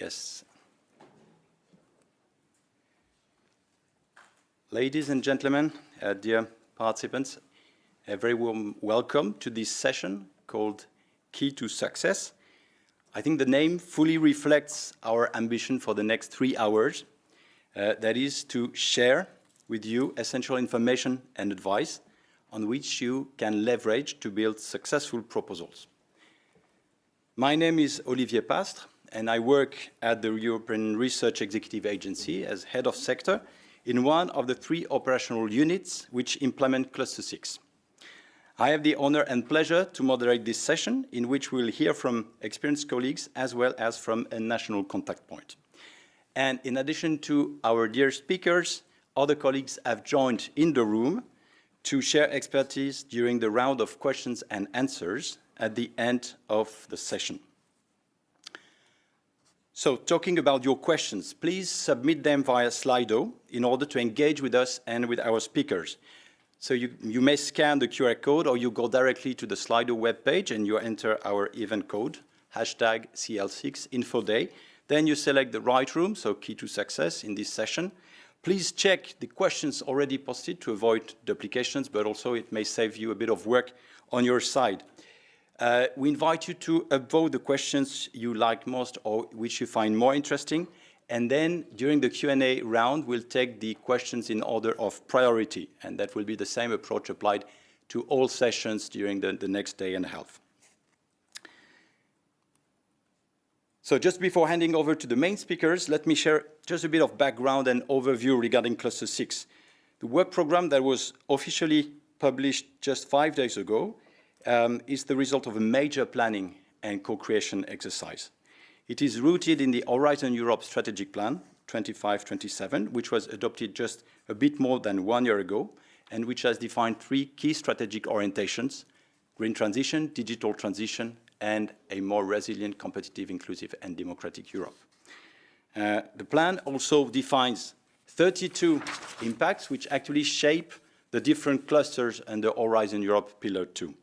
Yes. Ladies and gentlemen, dear participants, a very warm welcome to this session called Key to Success. I think the name fully reflects our ambition for the next 3 hours. That is to share with you essential information and advice on which you can leverage to build successful proposals. My name is Olivier Pastre, and I work at the European Research Executive Agency as head of sector in one of the 3 operational units which implement Cluster 6. I have the honor and pleasure to moderate this session in which we'll hear from experienced colleagues as well as from a national contact point. And in addition to our dear speakers, other colleagues have joined in the room to share expertise during the round of questions and answers at the end of the session. So, talking about your questions, please submit them via Slido in order to engage with us and with our speakers. So you may scan the QR code or you go directly to the Slido webpage and you enter our event code, #CL6InfoDay. Then you select the right room, so Key to Success in this session. Please check the questions already posted to avoid duplications, but also it may save you a bit of work on your side. We invite you to upvote the questions you like most or which you find more interesting. And then during the Q&A round, we'll take the questions in order of priority. And that will be the same approach applied to all sessions during the next day and a half. So just before handing over to the main speakers, let me share just a bit of background and overview regarding Cluster 6. The work program that was officially published just 5 days ago is the result of a major planning and co-creation exercise. It is rooted in the Horizon Europe Strategic Plan 25-27, which was adopted just a bit more than 1 year ago, and which has defined 3 key strategic orientations: green transition, digital transition, and a more resilient, competitive, inclusive, and democratic Europe. The plan also defines 32 impacts, which actually shape the different clusters under Horizon Europe Pillar 2.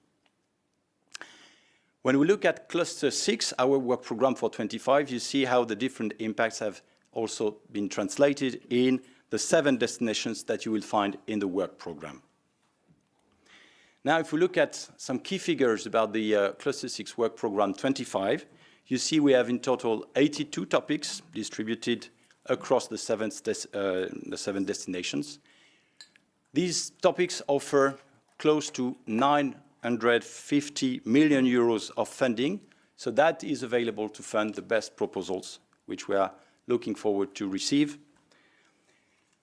When we look at Cluster 6, our work program for 25, you see how the different impacts have also been translated in the 7 destinations that you will find in the work program. Now, if we look at some key figures about the Cluster 6 work program 25, you see we have in total 82 topics distributed across the 7 destinations. These topics offer close to 950 million euros of funding, so that is available to fund the best proposals, which we are looking forward to receive.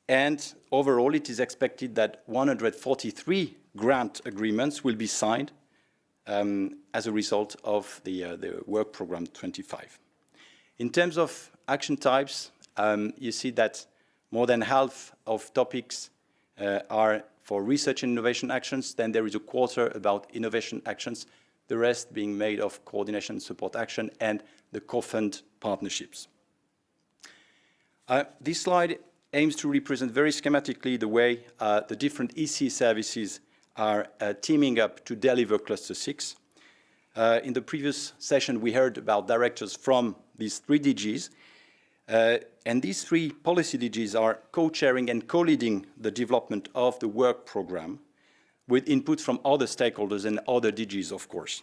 And overall, it is expected that 143 grant agreements will be signed as a result of the work program 25. In terms of action types, you see that more than half of topics are for research and innovation actions. Then there is a quarter about innovation actions, the rest being made of coordination support action and the co-fund partnerships. This slide aims to represent very schematically the way the different EC services are teaming up to deliver Cluster 6. In the previous session, we heard about directors from these 3 DGs. And these 3 policy DGs are co-chairing and co-leading the development of the work program with input from other stakeholders and other DGs, of course.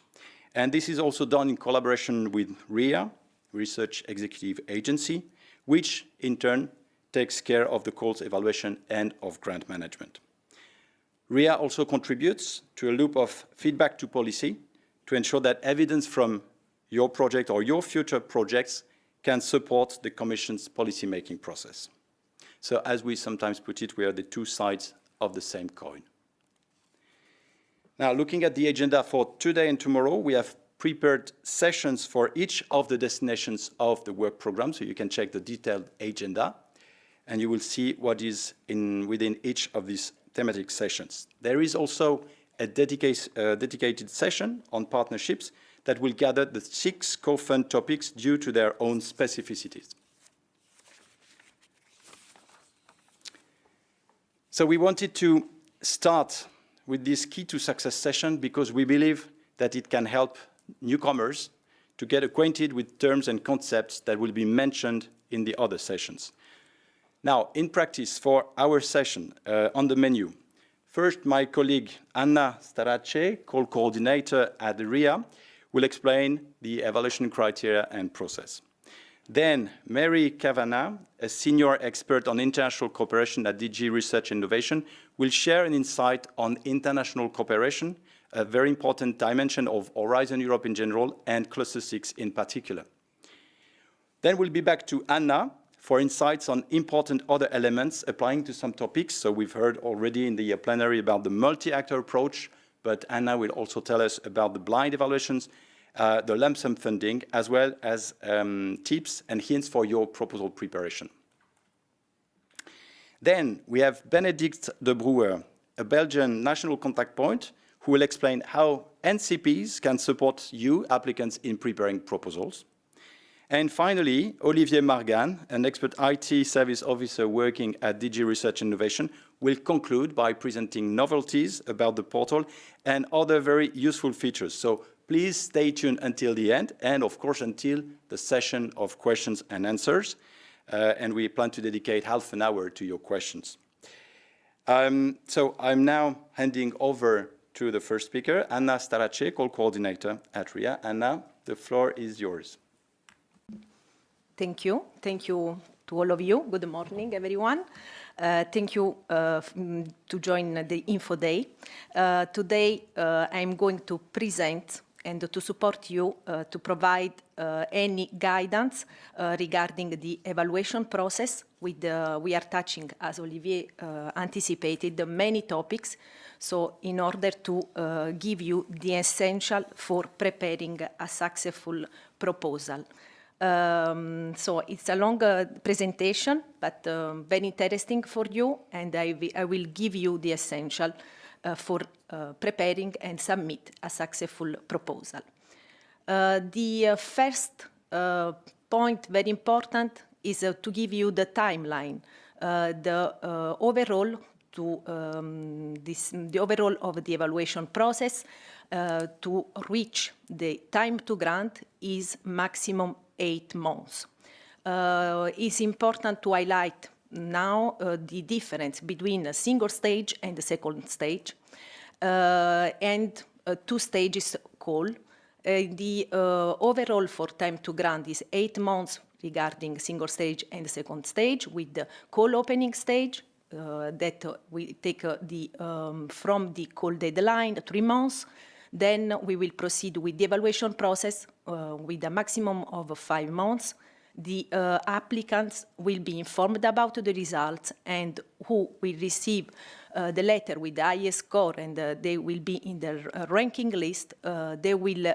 And this is also done in collaboration with REA, Research Executive Agency, which in turn takes care of the calls evaluation and of grant management. REA also contributes to a loop of feedback to policy to ensure that evidence from your project or your future projects can support the Commission's policy-making process. So as we sometimes put it, we are the 2 sides of the same coin. Now, looking at the agenda for today and tomorrow, we have prepared sessions for each of the destinations of the work program, so you can check the detailed agenda, and you will see what is within each of these thematic sessions. There is also a dedicated session on partnerships that will gather the 6 co-fund topics due to their own specificities. So we wanted to start with this Key to Success session because we believe that it can help newcomers to to get acquainted with terms and concepts that will be mentioned in the other sessions. Now, in practice, for our session on the menu, first, my colleague Anna Starace, call coordinator at RIA, will explain the evaluation criteria and process. Then, Mary Kavanagh, a senior expert on international cooperation at DG Research and Innovation, will share an insight on international cooperation, a very important dimension of Horizon Europe in general and Cluster 6 in particular. Then we'll be back to Anna for insights on important other elements applying to some topics. So we've heard already in the plenary about the multi-actor approach, but Anna will also tell us about the blind evaluations, the lump sum funding, as well as tips and hints for your proposal preparation. Then we have Benedict de Brouwer, a Belgian national contact point, who will explain how NCPs can support you, applicants, in preparing proposals. And finally, Olivier Margan, an expert IT service officer working at DG Research and Innovation, will conclude by presenting novelties about the portal and other very useful features. So please stay tuned until the end, and of course until the session of questions and answers. And we plan to dedicate half an hour to your questions. So I'm now handing over to the first speaker, Anna Starace, call coordinator at RIA. Anna, the floor is yours. Thank you. Thank you to all of you. Good morning, everyone. Thank you to join the Info Day. Today, I'm going to present and to support you to provide any guidance regarding the evaluation process. We are touching, as Olivier anticipated, many topics. So in order to give you the essential for preparing a successful proposal. So it's a long presentation, but very interesting for you, and I will give you the essential for preparing and submit a successful proposal. The first point, very important, is to give you the timeline, the overall the overall of the evaluation process to reach the time to grant is maximum 8 months. It's important to highlight now the difference between a single stage and the second stage, and 2 stages call. The overall for time to grant is 8 months regarding single stage and second stage, with the call opening stage that we take from the call deadline 3 months. Then we will proceed with the evaluation process with a maximum of 5 months. The applicants will be informed about the results, and who will receive the letter with the highest score, and they will be in the ranking list. They will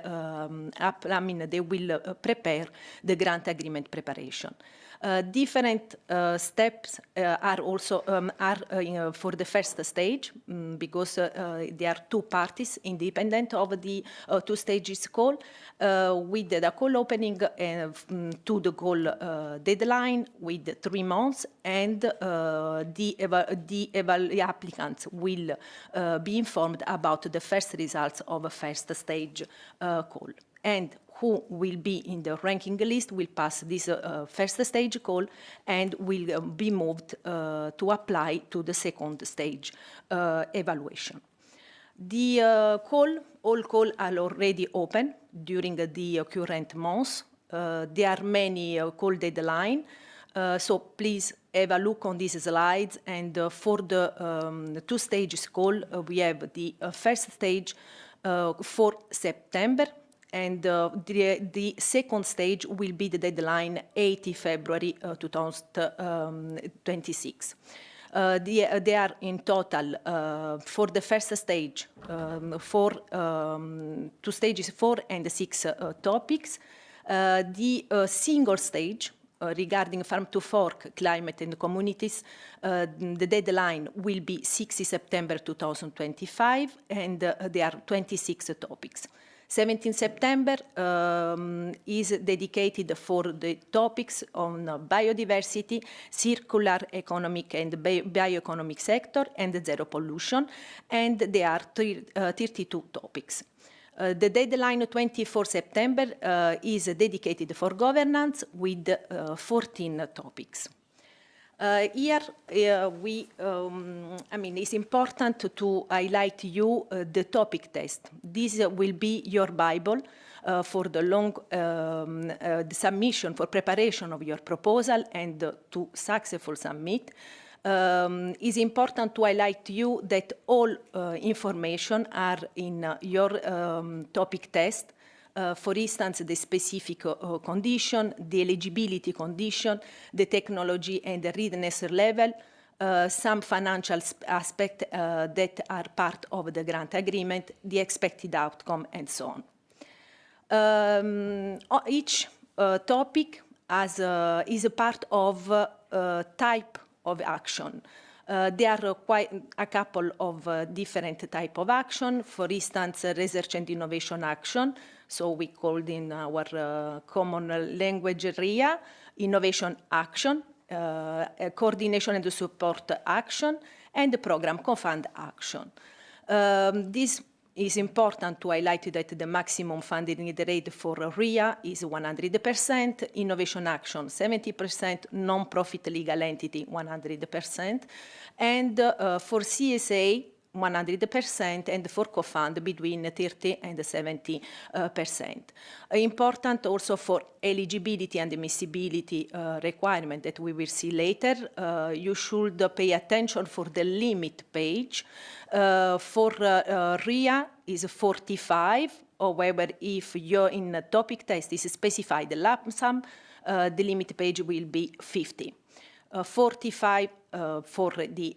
prepare the grant agreement preparation. Different steps are also for the first stage, because there are 2 parties independent of the 2 stages call, with the call opening to the call deadline with 3 months, and the applicants will be informed about the first results of a first stage call. And who will be in the ranking list will pass this first stage call and will be moved to apply to the second stage evaluation. The all calls are already open during the current months. There are many call deadlines, so please have a look on these slides. And for the 2 stages call, we have the first stage for September, and the second stage will be the deadline 8 February 2026. They are in total for the first stage, 2 stages, 4 and 6 topics. The single stage regarding farm to fork, climate and communities, the deadline will be 6 September 2025, and there are 26 topics. 17 September is dedicated for the topics on biodiversity, circular economic and bioeconomic sector, and zero pollution, and there are 32 topics. The deadline 24 September is dedicated for governance with 14 topics. Here, it's important to highlight you the topic test. This will be your Bible for the long the submission, for preparation of your proposal and to successful submit. It's important to highlight to you that all information are in your topic test. For instance, the specific condition, the eligibility condition, the technology and the readiness level, some financial aspects that are part of the grant agreement, the expected outcome, and so on. Each topic is a part of type of action. There are quite a couple of different type of action. For instance, research and innovation action. So we called in our common language RIA, innovation action, coordination and support action, and the program co-fund action. This is important to highlight that the maximum funding rate for RIA is 100%, innovation action 70%, non-profit legal entity 100%, and for CSA 100%, and for co-fund between 30 and 70%. Important also for eligibility and admissibility requirement that we will see later. You should pay attention for the limit page. For RIA is 45. However, if you're in a topic test is specified the lump sum, the limit page will be 50. 45 for the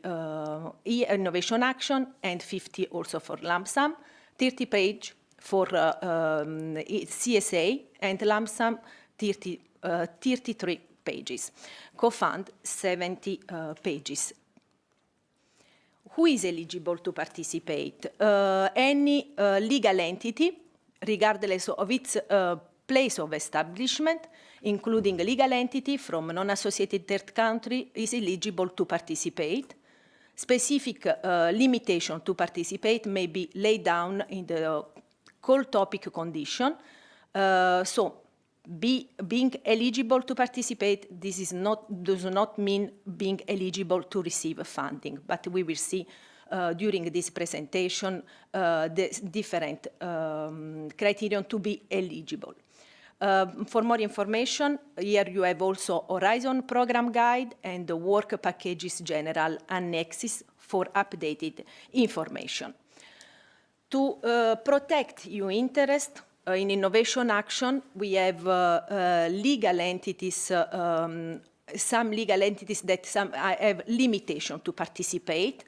innovation action and 50 also for lump sum, 30 page for CSA and lump sum 33 pages. Co-fund 70 pages. Who is eligible to participate? Any legal entity, regardless of its place of establishment, including a legal entity from a non-associated third country, is eligible to participate. Specific limitation to participate may be laid down in the call topic condition. Being eligible to participate, this does not mean being eligible to receive funding, but we will see during this presentation the different criteria to be eligible. For more information, here you have also Horizon Program Guide and the Work Packages General Annexes for updated information. To protect your interest in innovation action, we have legal entities, some legal entities that have limitation to participate.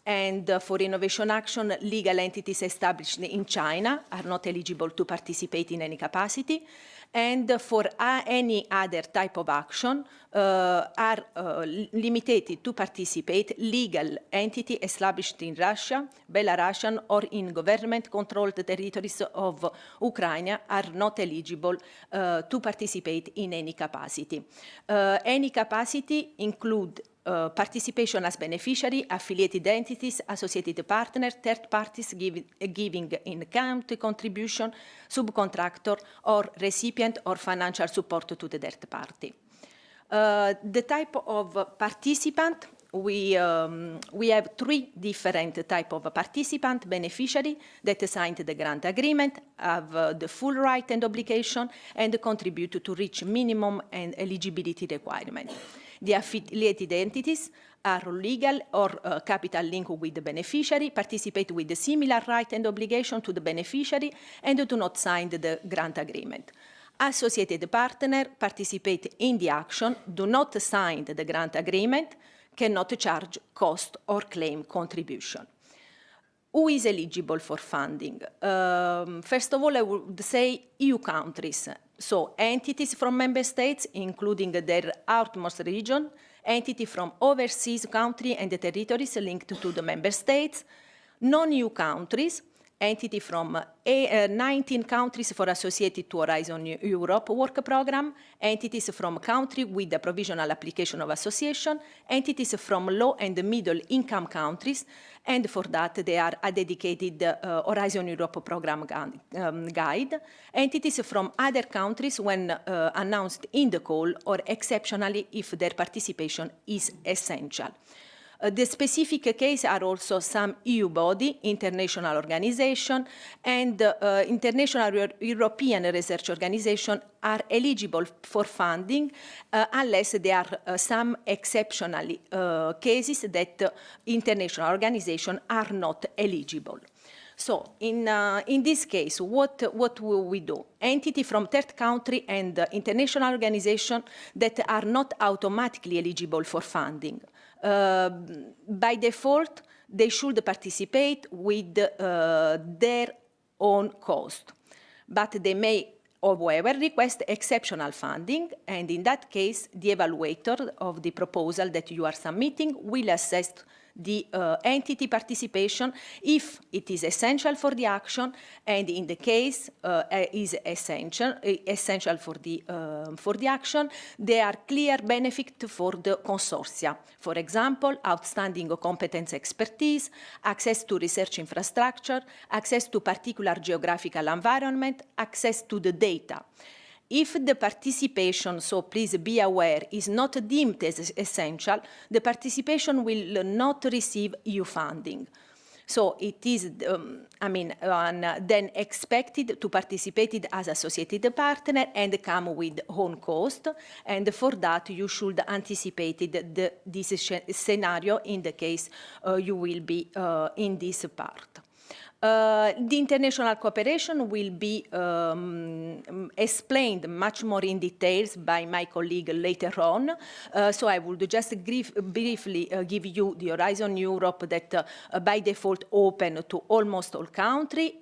And for innovation action, legal entities established in China are not eligible to participate in any capacity. And for any other type of action are limited to participate legal entity established in Russia, Belarusian, or in government-controlled territories of Ukraine are not eligible to participate in any capacity. Any capacity include participation as beneficiary, affiliated entities, associated partners, third parties giving in-country contribution, subcontractor, or recipient or financial support to the third party. The type of participant, we have three different types of participant: beneficiary that signed the grant agreement, have the full right and obligation, and contribute to reach minimum and eligibility requirement. The affiliated entities are legal or capital link with the beneficiary, participate with the similar right and obligation to the beneficiary, and do not sign the grant agreement. Associated partner participate in the action, do not sign the grant agreement, cannot charge cost or claim contribution. Who is eligible for funding? First of all, I would say EU countries. So entities from member states, including their outmost region, entity from overseas country and the territories linked to the member states, non-EU countries, entity from 19 countries for associated to Horizon Europe work program, entities from country with the provisional application of association, entities from low and middle income countries, and for that they are a dedicated Horizon Europe program guide, entities from other countries when announced in the call or exceptionally if their participation is essential. The specific case are also some EU body, international organization, and international European research organization are eligible for funding unless there are some exceptional cases that international organizations are not eligible. So in this case, what will we do? Entity from third country and international organization that are not automatically eligible for funding. By default, they should participate with their own cost. But they may, however, request exceptional funding, and in that case, the evaluator of the proposal that you are submitting will assess the entity participation if it is essential for the action, and in the case is essential for the action, there are clear benefits for the consortia. For example, outstanding competence expertise, access to research infrastructure, access to particular geographical environment, access to the data. If the participation, so please be aware, is not deemed as essential, the participation will not receive EU funding. So it is, then expected to participate as associated partner and come with own cost. And for that, you should anticipate this scenario in the case you will be in this part. The international cooperation will be explained much more in details by my colleague later on. So I would just briefly give you the Horizon Europe that by default open to almost all countries,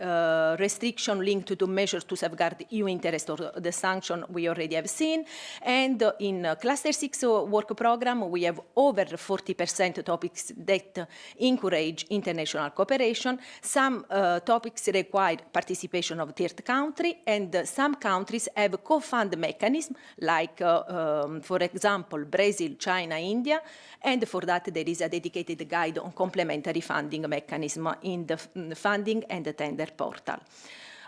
restriction linked to measures to safeguard EU interest or the sanction we already have seen. And in Cluster 6 work program, we have over 40% topics that encourage international cooperation. Some topics require participation of third country, and some countries have co-fund mechanism, like, for example, Brazil, China, India, and for that there is a dedicated guide on complementary funding mechanism in the funding and the tender portal.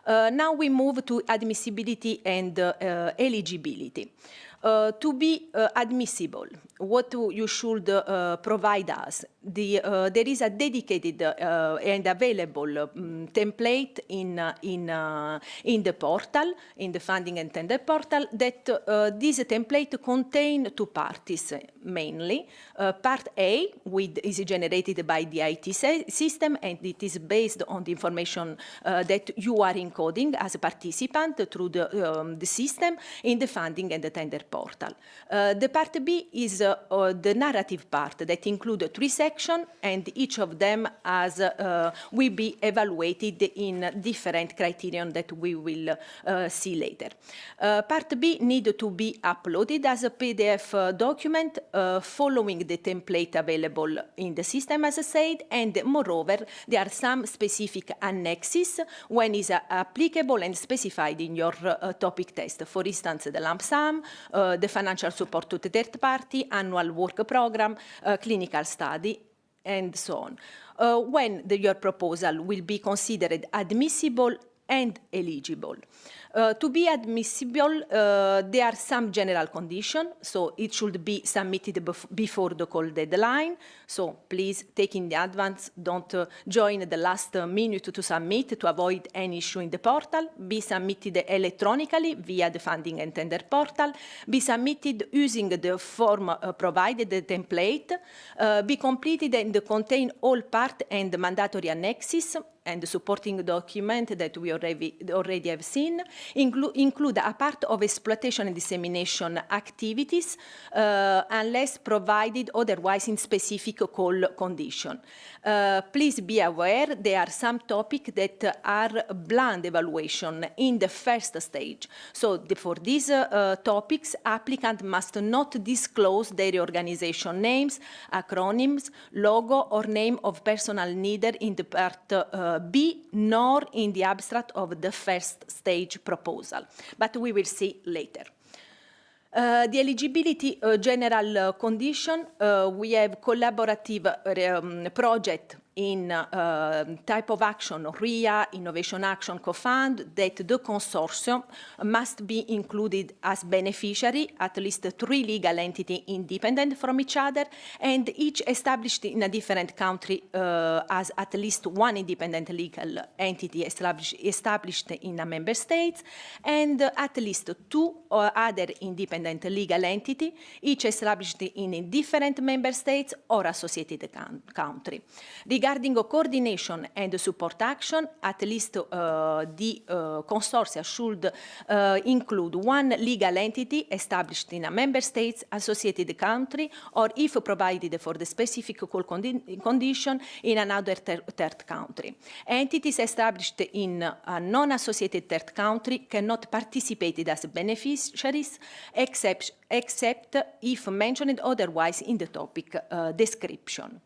Now we move to admissibility and eligibility. To be admissible, what you should provide us? There is a dedicated and available template in the portal, in the funding and tender portal, that this template contains two parts mainly. Part A is generated by the IT system, and it is based on the information that you are encoding as a participant through the system in the funding and the tender portal. The part B is the narrative part that includes 3 sections, and each of them will be evaluated in different criteria that we will see later. Part B needs to be uploaded as a PDF document following the template available in the system, as I said, and moreover, there are some specific annexes when is applicable and specified in your topic test. For instance, the lump sum, the financial support to the third party, annual work program, clinical study, and so on. When your proposal will be considered admissible and eligible. To be admissible, there are some general conditions, so it should be submitted before the call deadline. So please take in the advance, don't join the last minute to submit to avoid any issue in the portal. Be submitted electronically via the funding and tender portal. Be submitted using the form provided, the template. Be completed and contain all part and mandatory annexes and the supporting document that we already have seen, include a part of exploitation and dissemination activities unless provided otherwise in specific call condition. Please be aware there are some topics that are blind evaluation in the first stage. So for these topics, applicant must not disclose their organization names, acronyms, logo, or name of personnel neither in the part B nor in the abstract of the first stage proposal. But we will see later. The eligibility general condition, we have collaborative project in type of action, RIA, Innovation Action Co-Fund, that the consortium must be included as beneficiary, at least 3 legal entities independent from each other, and each established in a different country as at least 1 independent legal entity established in a member state, and at least 2 other independent legal entities, each established in a different member states or associated country. Regarding coordination and support action, at least the consortia should include 1 legal entity established in a member state's associated country, or if provided for the specific call condition, in another third country. Entities established in a non-associated third country cannot participate as beneficiaries except if mentioned otherwise in the topic description.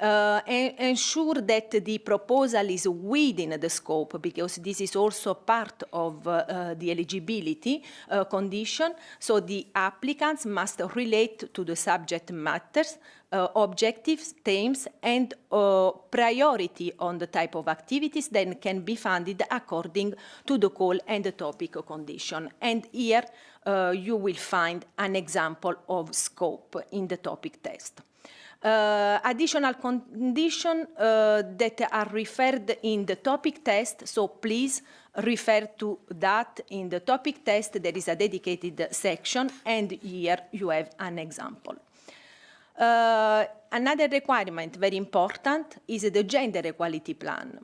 Ensure that the proposal is within the scope, because this is also part of the eligibility condition. So the applicants must relate to the subject matters, objectives, themes, and priority on the type of activities that can be funded according to the call and the topic condition. And here you will find an example of scope in the topic test. Additional conditions that are referred in the topic test, so please refer to that in the topic test. There is a dedicated section, and here you have an example. Another requirement, very important, is the gender equality plan.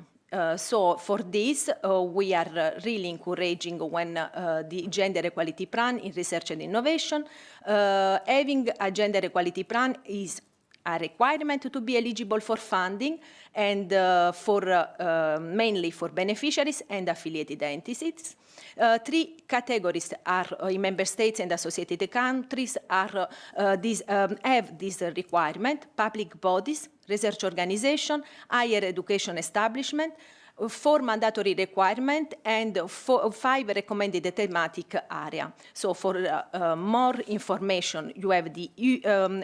So for this, we are really encouraging when the gender equality plan in research and innovation. Having a gender equality plan is a requirement to be eligible for funding, and mainly for beneficiaries and affiliated entities. 3 categories are in member states and associated countries have this requirement: public bodies, research organization, higher education establishment, 4 mandatory requirements, and 5 recommended thematic area. So for more information, you have the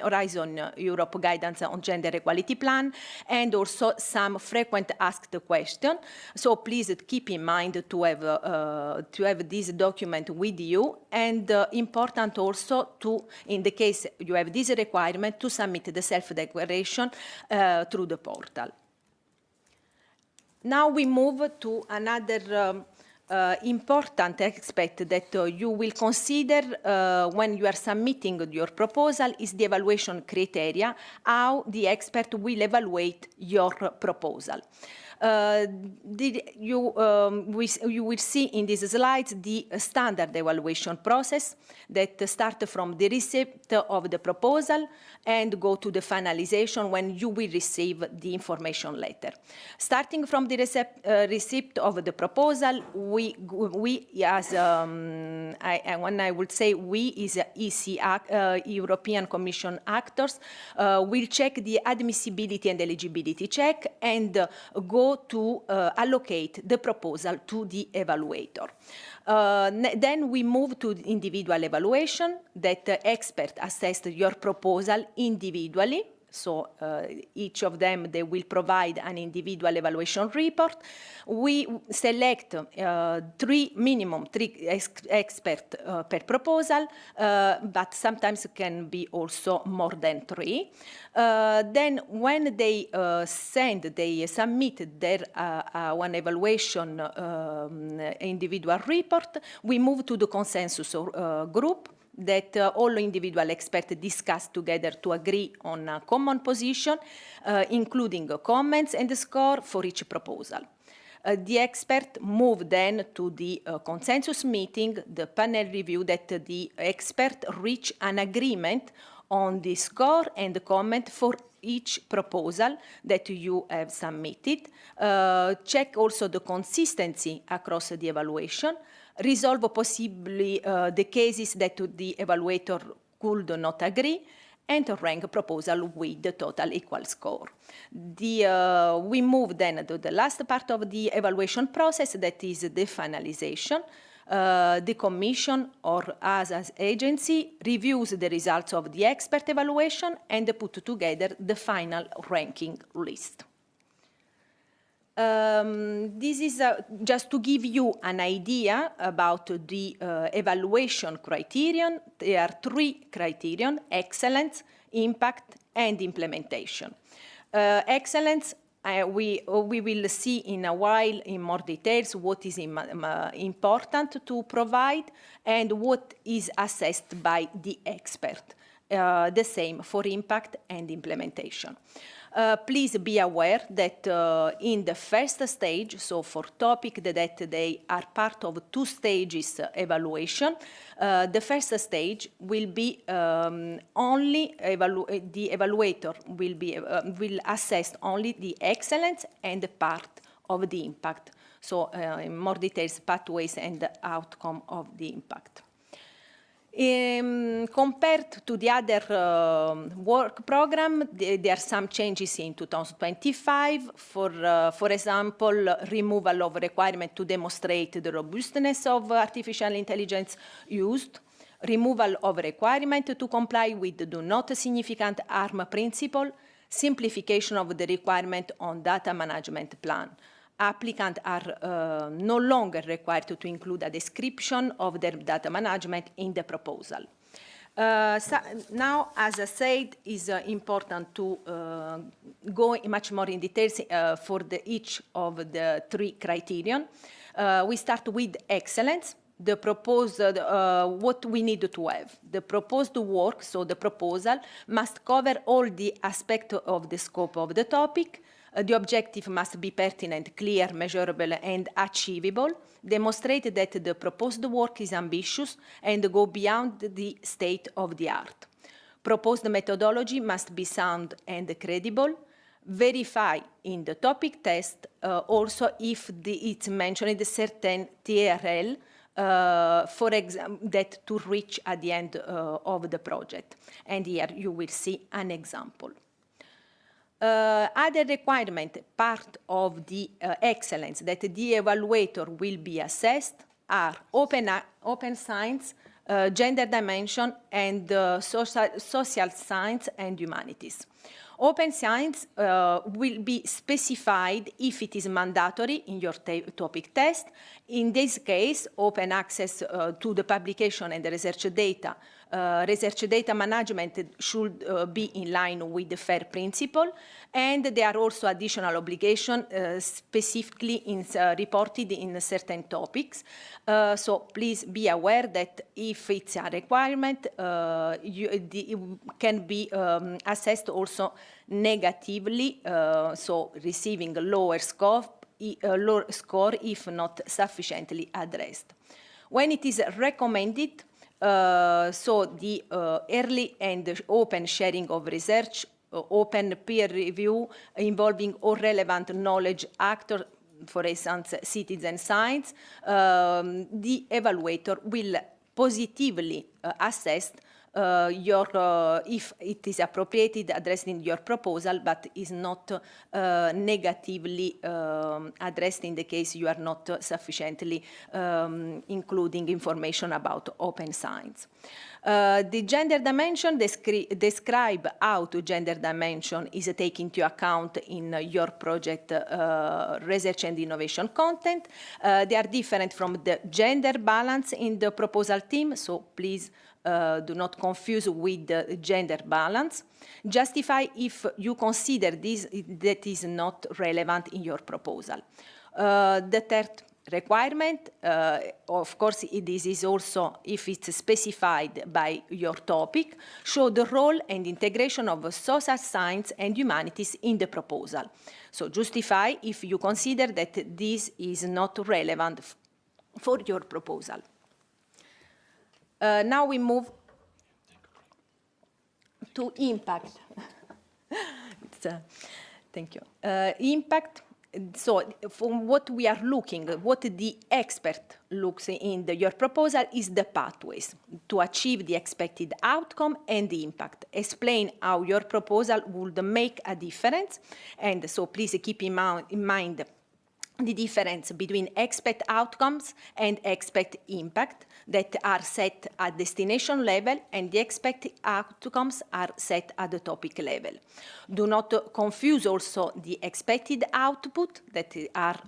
Horizon Europe guidance on gender equality plan, and also some frequent asked questions. So please keep in mind to have this document with you, and important also to, in the case you have this requirement, to submit the self-declaration through the portal. Now we move to another important aspect that you will consider when you are submitting your proposal is the evaluation criteria, how the expert will evaluate your proposal. You will see in these slides the standard evaluation process that starts from the receipt of the proposal and go to the finalization when you will receive the information letter. Starting from the receipt of the proposal, we as when I would say we is EC, European Commission actors, will check the admissibility and eligibility check and go to allocate the proposal to the evaluator. Then we move to individual evaluation, that the expert assessed your proposal individually. So each of them, they will provide an individual evaluation report. We select minimum three experts per proposal, but sometimes can be also more than 3. Then when they submit their one evaluation individual report, we move to the consensus group that all individual experts discuss together to agree on a common position, including comments and the score for each proposal. The expert move then to the consensus meeting, the panel review that the expert reach an agreement on the score and the comment for each proposal that you have submitted, check also the consistency across the evaluation, resolve possibly the cases that the evaluator could not agree, and rank proposal with the total equal score. We move then to the last part of the evaluation process, that is the finalization. The commission or us as agency reviews the results of the expert evaluation and put together the final ranking list. This is just to give you an idea about the evaluation criterion. There are 3 criterion: excellence, impact, and implementation. Excellence, we will see in a while in more details what is important to provide and what is assessed by the expert. The same for impact and implementation. Please be aware that in the first stage, so for topics that they are part of 2 stages evaluation, the first stage will be only the evaluator will assess only the excellence and the part of the impact. So in more details, pathways and the outcome of the impact. Compared to the other work program, there are some changes in 2025. For example, removal of requirement to demonstrate the robustness of artificial intelligence used, removal of requirement to comply with the do not significant harm principle, simplification of the requirement on data management plan. Applicants are no longer required to include a description of their data management in the proposal. So now, as I said, it's important to go much more in details for each of the 3 criterion. We start with excellence. The proposed, what we need to have. The proposed work, so the proposal, must cover all the aspects of the scope of the topic. The objective must be pertinent, clear, measurable, and achievable. Demonstrate that the proposed work is ambitious and go beyond the state of the art. Proposed methodology must be sound and credible. Verify in the topic test also if it's mentioned certain TRL, for example, that to reach at the end of the project. And here you will see an example. Other requirement, part of the excellence that the evaluator will be assessed are open science, gender dimension, and social science and humanities. Open science will be specified if it is mandatory in your topic test. In this case, open access to the publication and the research data management should be in line with the FAIR principle, and there are also additional obligations specifically reported in certain topics. So please be aware that if it's a requirement, it can be assessed also negatively, so receiving a lower score if not sufficiently addressed. When it is recommended, so the early and open sharing of research, open peer review involving all relevant knowledge actors, for instance, citizen science, the evaluator will positively assess if it is appropriately addressed in your proposal, but is not negatively addressed in the case you are not sufficiently including information about open science. The gender dimension describe how the gender dimension is taken into account in your project research and innovation content. They are different from the gender balance in the proposal team, so please do not confuse with the gender balance. Justify if you consider this that is not relevant in your proposal. The third requirement. Of course, this is also, if it's specified by your topic, show the role and integration of social science and humanities in the proposal. So justify if you consider that this is not relevant for your proposal. Now we move to impact. Thank you. Impact. So from what we are looking, what the expert looks in your proposal is the pathways to achieve the expected outcome and the impact. Explain how your proposal would make a difference. And so please keep in mind the difference between expect outcomes and expect impact that are set at destination level, and the expected outcomes are set at the topic level. Do not confuse also the expected output, that are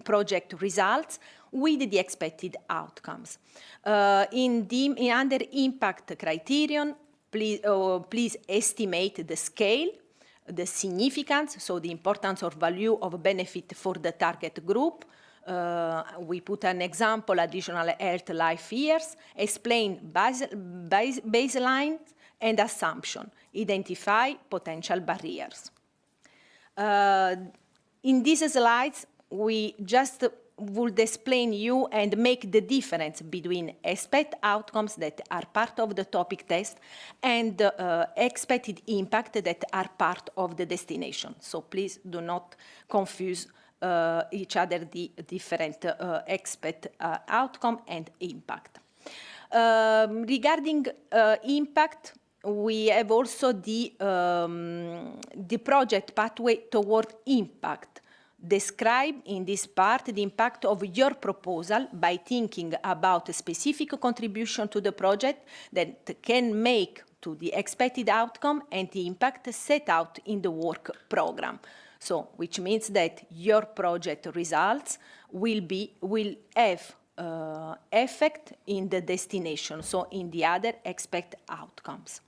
project results, with the expected outcomes. Under impact criterion, please estimate the scale, the significance, so the importance or value of benefit for the target group. We put an example, additional health life years, explain baseline and assumption, identify potential barriers. In these slides, we just would explain you and make the difference between expected outcomes that are part of the topic test and expected impact that are part of the destination. So please do not confuse each other, the different expected outcome and impact. Regarding impact, we have also the project pathway toward impact. Describe in this part the impact of your proposal by thinking about a specific contribution to the project that can make to the expected outcome and the impact set out in the work program. So, which means that your project results will have effect in the destination, so in the other expected outcomes.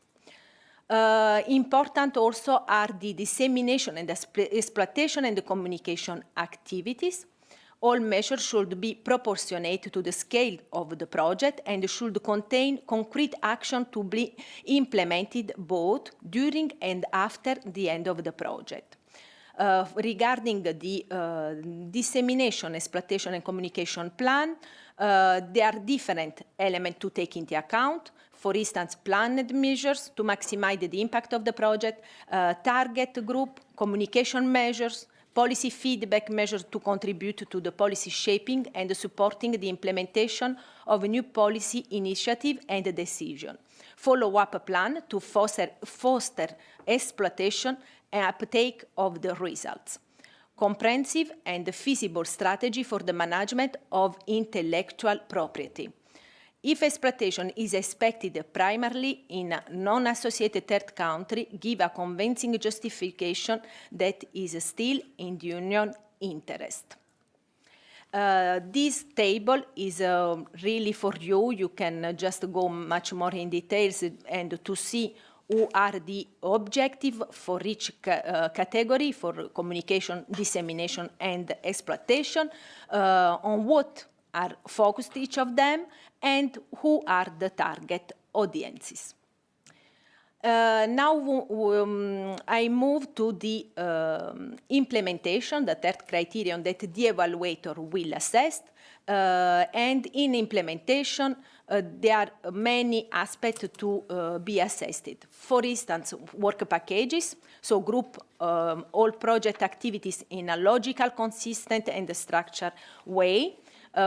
Important also are the dissemination and exploitation and the communication activities. All measures should be proportionate to the scale of the project and should contain concrete action to be implemented both during and after the end of the project. Regarding the dissemination, exploitation and communication plan, there are different elements to take into account. For instance, planned measures to maximize the impact of the project, target group, communication measures, policy feedback measures to contribute to the policy shaping and supporting the implementation of a new policy initiative and decision. Follow-up plan to foster exploitation and uptake of the results. Comprehensive and feasible strategy for the management of intellectual property. If exploitation is expected primarily in a non-associated third country, give a convincing justification that is still in the Union interest. This table is really for you. You can just go much more in details and to see who are the objectives for each category for communication, dissemination, and exploitation, on what are focused each of them, and who are the target audiences. Now I move to the implementation, the third criterion that the evaluator will assess. And in implementation, there are many aspects to be assessed. For instance, work packages, so group all project activities in a logical, consistent, and structured way.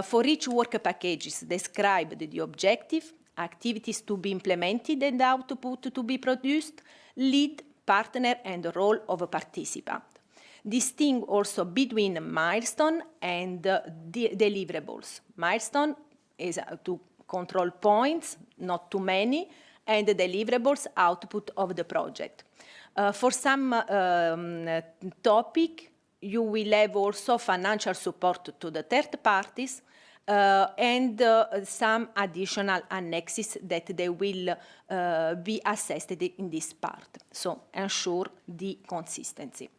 For each work packages, describe the objective, activities to be implemented and output to be produced, lead, partner, and role of a participant. Distinguish also between milestone and deliverables. Milestone is to control points, not too many, and the deliverables output of the project. For some topic, you will have also financial support to the third parties and some additional annexes that they will be assessed in this part. So ensure the consistency.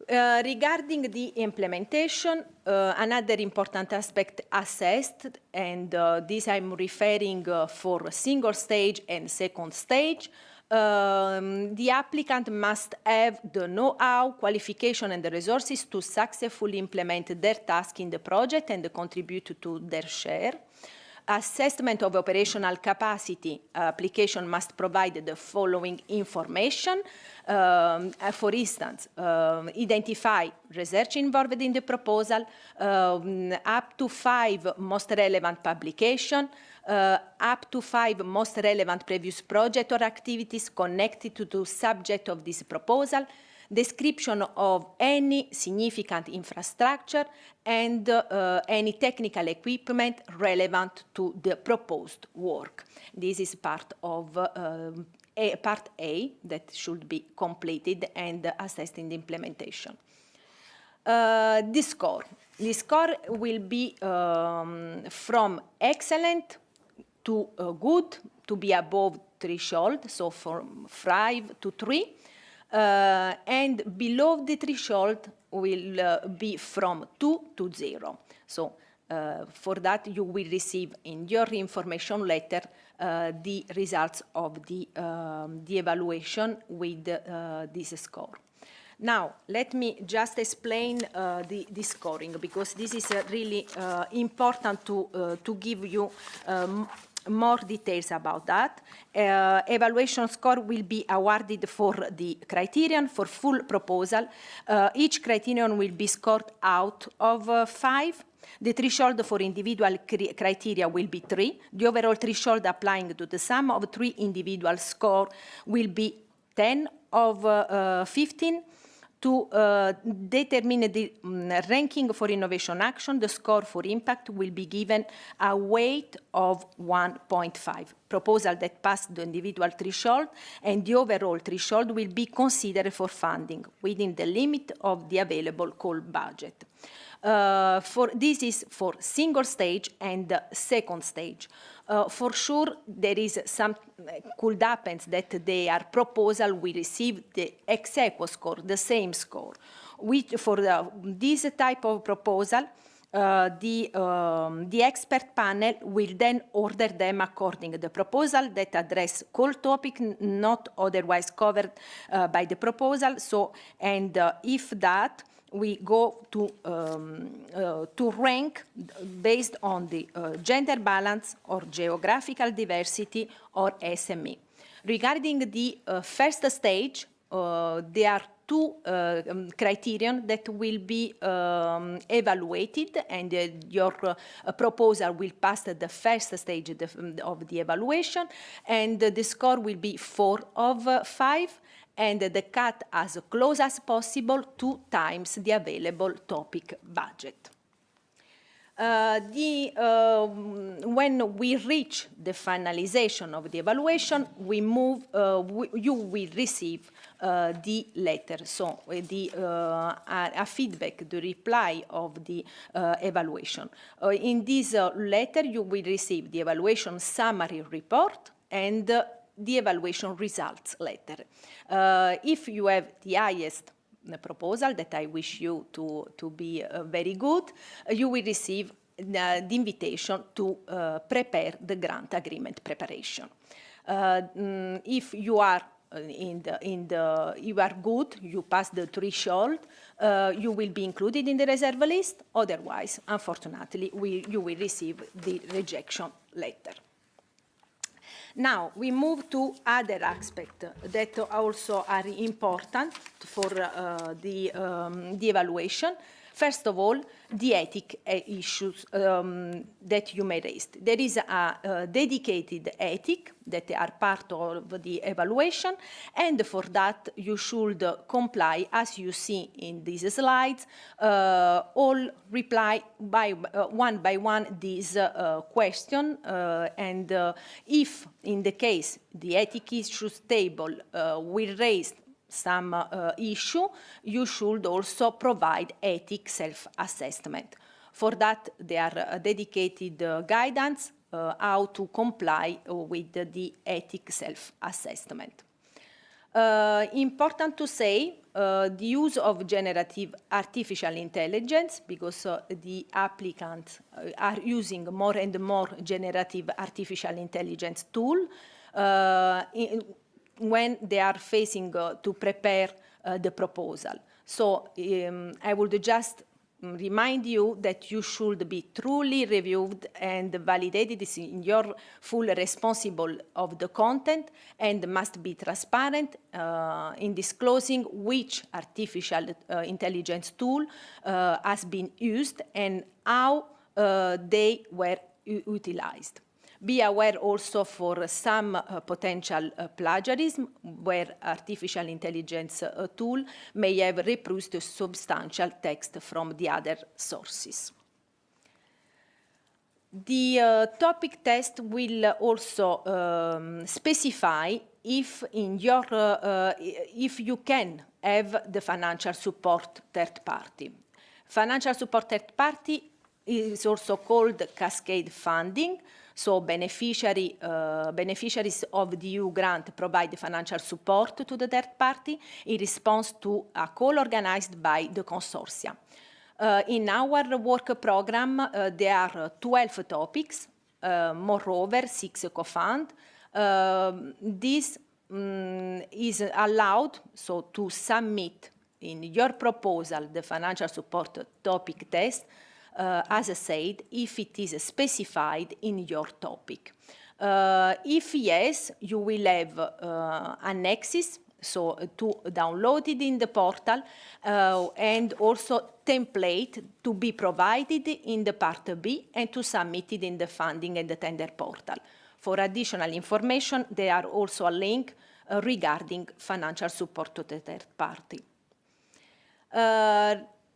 Regarding the implementation, another important aspect assessed, and this I'm referring for single stage and second stage. The applicant must have the know-how, qualification, and the resources to successfully implement their task in the project and contribute to their share. Assessment of operational capacity application must provide the following information. For instance, identify research involved in the proposal, up to 5 most relevant publication, up to 5 most relevant previous project or activities connected to the subject of this proposal, description of any significant infrastructure, and any technical equipment relevant to the proposed work. This is part of part A that should be completed and assessed in the implementation. The score. The score will be from excellent to good, to be above threshold, so from 5 to 3. And below the threshold will be from 2 to 0. So for that, you will receive in your information letter the results of the evaluation with this score. Now, let me just explain the scoring, because this is really important to give you more details about that. Evaluation score will be awarded for the criterion for full proposal. Each criterion will be scored out of 5. The threshold for individual criteria will be 3. The overall threshold applying to the sum of 3 individual score will be 10 of 15. To determine the ranking for innovation action, the score for impact will be given a weight of 1.5. Proposal that passed the individual threshold and the overall threshold will be considered for funding within the limit of the available call budget. This is for single stage and second stage. For sure, there is some could happen that their proposal will receive the ex aequo score, the same score. For this type of proposal, the expert panel will then order them according to the proposal that address call topic not otherwise covered by the proposal. So, and if that, we go to rank based on the gender balance or geographical diversity or SME. Regarding the first stage, there are 2 criterion that will be evaluated, and your proposal will pass the first stage of the evaluation, and the score will be 4 of 5. And the cut as close as possible 2 times the available topic budget. When we reach the finalization of the evaluation, we move. You will receive the letter, so a feedback, the reply of the evaluation. In this letter, you will receive the evaluation summary report and the evaluation results letter. If you have the highest proposal, that I wish you to be very good, you will receive the invitation to prepare the grant agreement preparation. If you are you are good, you pass the threshold, you will be included in the reserve list. Otherwise, unfortunately, you will receive the rejection letter. Now, we move to other aspects that also are important for the evaluation. First of all, the ethic issues that you may raise. There is a dedicated ethic that are part of the evaluation, and for that you should comply, as you see in these slides, all reply by one this question, and if in the case the ethic issues table will raise some issue, you should also provide ethic self-assessment. For that, there are dedicated guidance how to comply with the ethic self-assessment. Important to say the use of generative artificial intelligence, because the applicants are using more and more generative artificial intelligence tool when they are facing to prepare the proposal. So I would just remind you that you should be truly reviewed and validated in your full responsible of the content, and must be transparent in disclosing which artificial intelligence tool has been used and how they were utilized. Be aware also for some potential plagiarism where artificial intelligence tool may have reproduced substantial text from the other sources. The topic test will also specify if if you can have the financial support third party. Financial support third party is also called cascade funding. So beneficiaries of the EU grant provide financial support to the third party in response to a call organized by the consortia. In our work program, there are 12 topics, moreover 6 co-fund. This is allowed so to submit in your proposal the financial support topic test, as I said, if it is specified in your topic. If yes, you will have annexes, so to download it in the portal, and also template to be provided in the part B and to submit it in the funding and the tender portal. For additional information, there are also a link regarding financial support to the third party.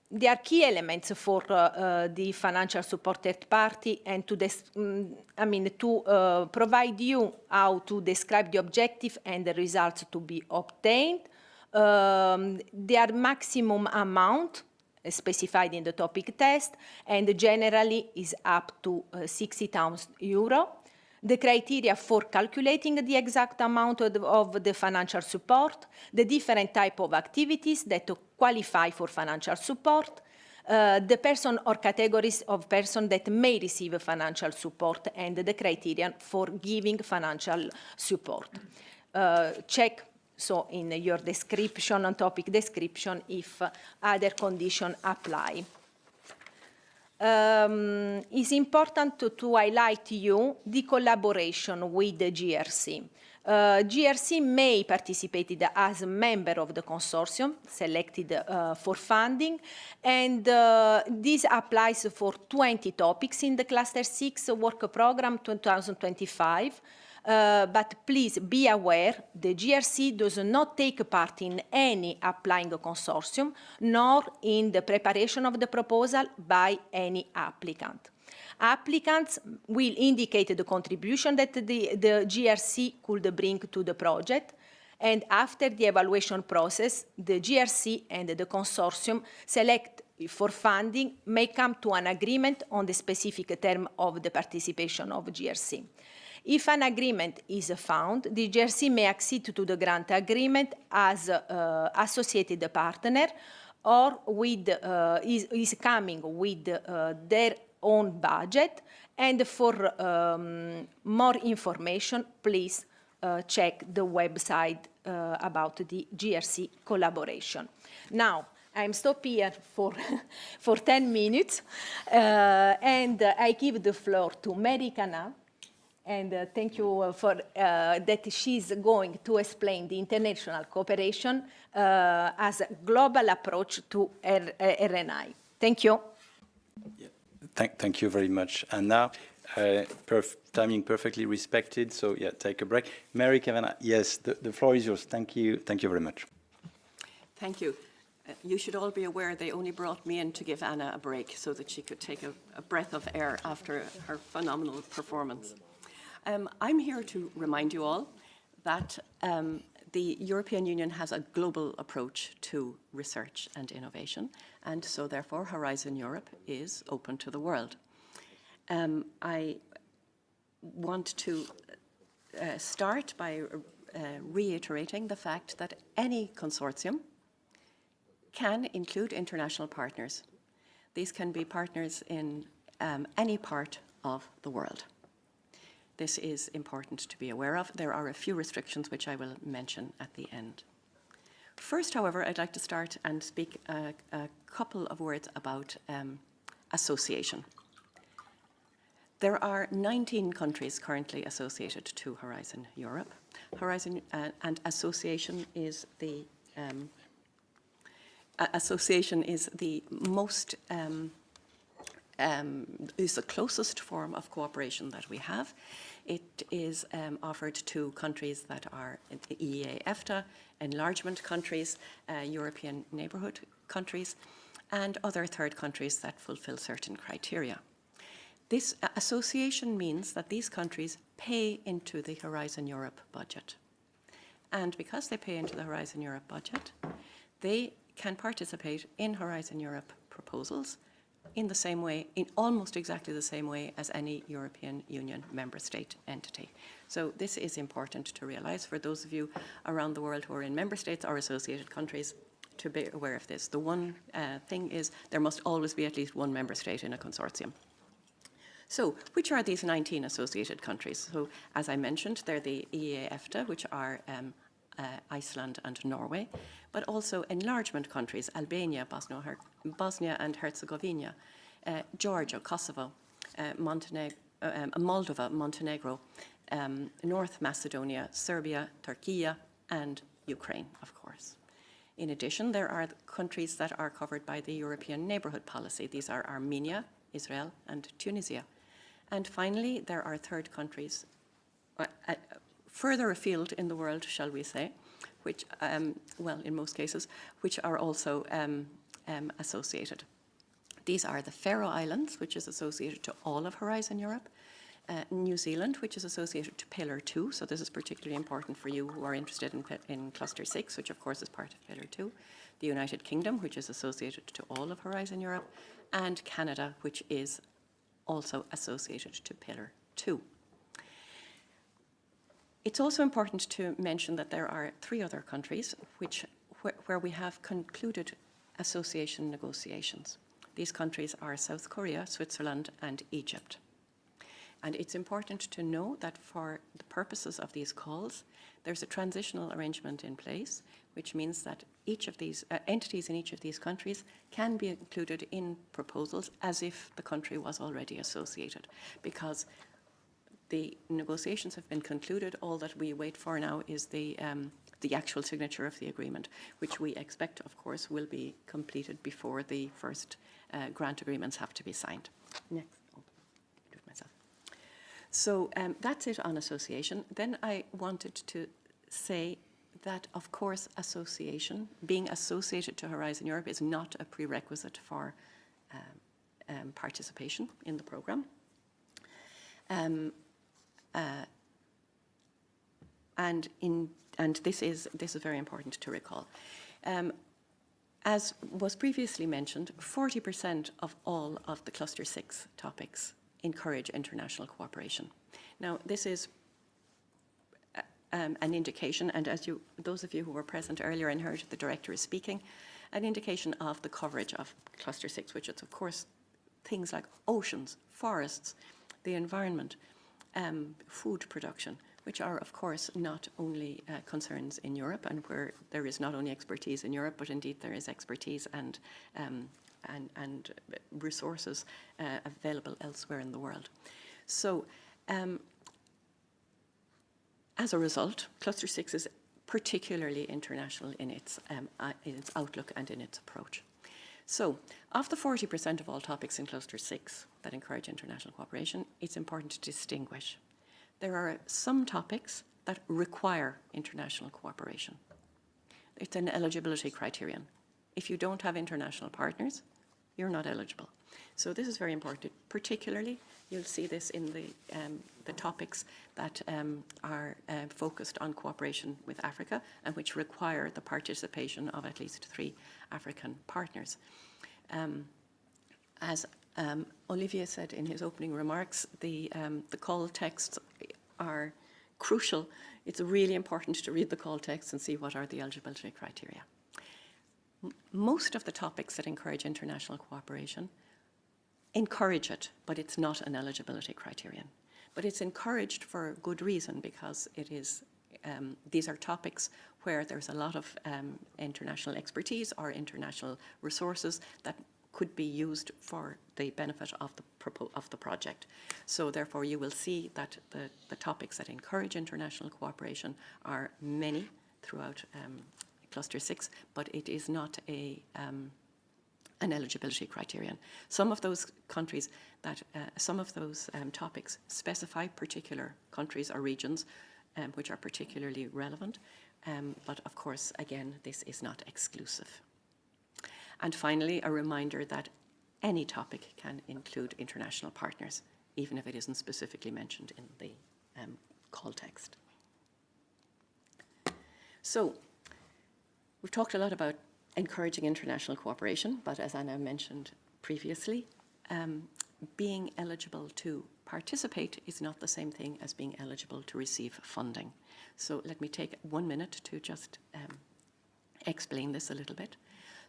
There are key elements for the financial support third party, and to provide you how to describe the objective and the results to be obtained. Their maximum amount specified in the topic test, and generally is up to 60,000 euro. The criteria for calculating the exact amount of the financial support, the different type of activities that qualify for financial support, the person or categories of person that may receive financial support, and the criterion for giving financial support. Check so in your description, on topic description, if other conditions apply. It's important to highlight to you the collaboration with the GRC. GRC may participate as a member of the consortium selected for funding, and this applies for 20 topics in the Cluster 6 work program 2025. But please be aware the GRC does not take part in any applying consortium, nor in the preparation of the proposal by any applicant. Applicants will indicate the contribution that the GRC could bring to the project, and after the evaluation process, the GRC and the consortium select for funding may come to an agreement on the specific term of the participation of GRC. If an agreement is found, the GRC may accede to the grant agreement as associated partner, or with, is coming with their own budget. And for more information, please check the website about the GRC collaboration. Now, I'm stop here for 10 minutes, and I give the floor to Mary Cana. And thank you for that she's going to explain the international cooperation as a global approach to RNI. Thank you. Yeah. Thank you very much. And now, timing perfectly respected, so yeah, take a break. Mary Kavanagh, yes, the floor is yours. Thank you very much. Thank you. You should all be aware they only brought me in to give Anna a break so that she could take a breath of air after her phenomenal performance. I'm here to remind you all that the European Union has a global approach to research and innovation, and so therefore Horizon Europe is open to the world. I want to start by reiterating the fact that any consortium can include international partners. These can be partners in any part of the world. This is important to be aware of. There are a few restrictions which I will mention at the end. First, however, I'd like to start and speak a couple of words about association. There are 19 countries currently associated to Horizon Europe. Horizon and association is the most is the closest form of cooperation that we have. It is offered to countries that are EEA, EFTA, enlargement countries, European neighbourhood countries, and other third countries that fulfil certain criteria. This association means that these countries pay into the Horizon Europe budget. And because they pay into the Horizon Europe budget, they can participate in Horizon Europe proposals in the same way, in almost exactly the same way as any European Union member state entity. So this is important to realise for those of you around the world who are in member states or associated countries to be aware of this. The one thing is there must always be at least one member state in a consortium. So, which are these 19 associated countries? So, as I mentioned, they're the EEA, EFTA, which are Iceland and Norway, but also enlargement countries, Albania, Bosnia and Herzegovina, Georgia, Kosovo, Moldova, Montenegro, North Macedonia, Serbia, Turkey, and Ukraine, of course. In addition, there are countries that are covered by the European Neighbourhood Policy. These are Armenia, Israel, and Tunisia. And finally, there are third countries further afield in the world, shall we say, which, well, in most cases, which are also associated. These are the Faroe Islands, which is associated to all of Horizon Europe, New Zealand, which is associated to Pillar 2, so this is particularly important for you who are interested in Cluster 6, which of course is part of Pillar 2, the United Kingdom, which is associated to all of Horizon Europe, and Canada, which is also associated to Pillar 2. It's also important to mention that there are 3 other countries where we have concluded association negotiations. These countries are South Korea, Switzerland, and Egypt. And it's important to know that for the purposes of these calls, there's a transitional arrangement in place, which means that each of these entities in each of these countries can be included in proposals as if the country was already associated, because the negotiations have been concluded. All that we wait for now is the actual signature of the agreement, which we expect, of course, will be completed before the first grant agreements have to be signed. Next. Do it myself. So that's it on association. Then I wanted to say that, of course, association, being associated to Horizon Europe, is not a prerequisite for participation in the programme. And this is very important to recall. As was previously mentioned, 40% of all of the Cluster 6 topics encourage international cooperation. Now, this is an indication, and as those of you who were present earlier and heard the director is speaking, an indication of the coverage of Cluster 6, which is, of course, things like oceans, forests, the environment, food production, which are, of course, not only concerns in Europe, and where there is not only expertise in Europe, but indeed there is expertise and resources available elsewhere in the world. So, as a result, Cluster 6 is particularly international in its outlook and in its approach. So, of the 40% of all topics in Cluster 6 that encourage international cooperation, it's important to distinguish. There are some topics that require international cooperation. It's an eligibility criterion. If you don't have international partners, you're not eligible. So this is very important. Particularly, you'll see this in the topics that are focused on cooperation with Africa and which require the participation of at least 3 African partners. As Olivier said in his opening remarks, the call texts are crucial. It's really important to read the call text and see what are the eligibility criteria. Most of the topics that encourage international cooperation encourage it, but it's not an eligibility criterion. But it's encouraged for good reason, because it is, these are topics where there's a lot of international expertise or international resources that could be used for the benefit of the project. So therefore you will see that the topics that encourage international cooperation are many throughout Cluster 6, but it is not an eligibility criterion. Some of those countries that, some of those topics specify particular countries or regions which are particularly relevant, but of course, again, this is not exclusive. And finally, a reminder that any topic can include international partners, even if it isn't specifically mentioned in the call text. So, we've talked a lot about encouraging international cooperation, but as Anna mentioned previously, being eligible to participate is not the same thing as being eligible to receive funding. So let me take 1 minute to just explain this a little bit.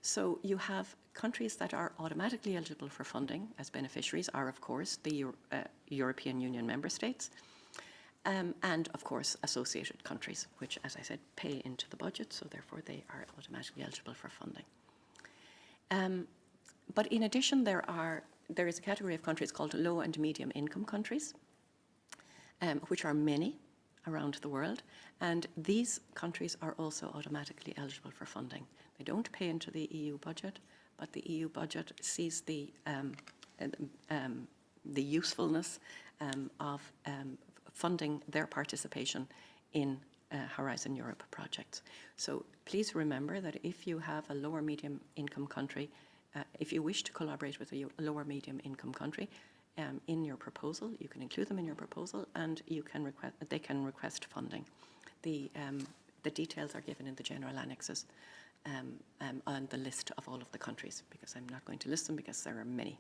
So you have countries that are automatically eligible for funding as beneficiaries are, of course, the European Union member states, and of course associated countries, which, as I said, pay into the budget, so therefore they are automatically eligible for funding. But in addition, there is a category of countries called low and medium income countries, which are many around the world, and these countries are also automatically eligible for funding. They don't pay into the EU budget, but the EU budget sees the usefulness of funding their participation in Horizon Europe projects. So please remember that if you have a lower medium income country, if you wish to collaborate with a lower medium income country, in your proposal, you can include them in your proposal, and you can they can request funding. The details are given in the general annexes on the list of all of the countries, because I'm not going to list them because there are many.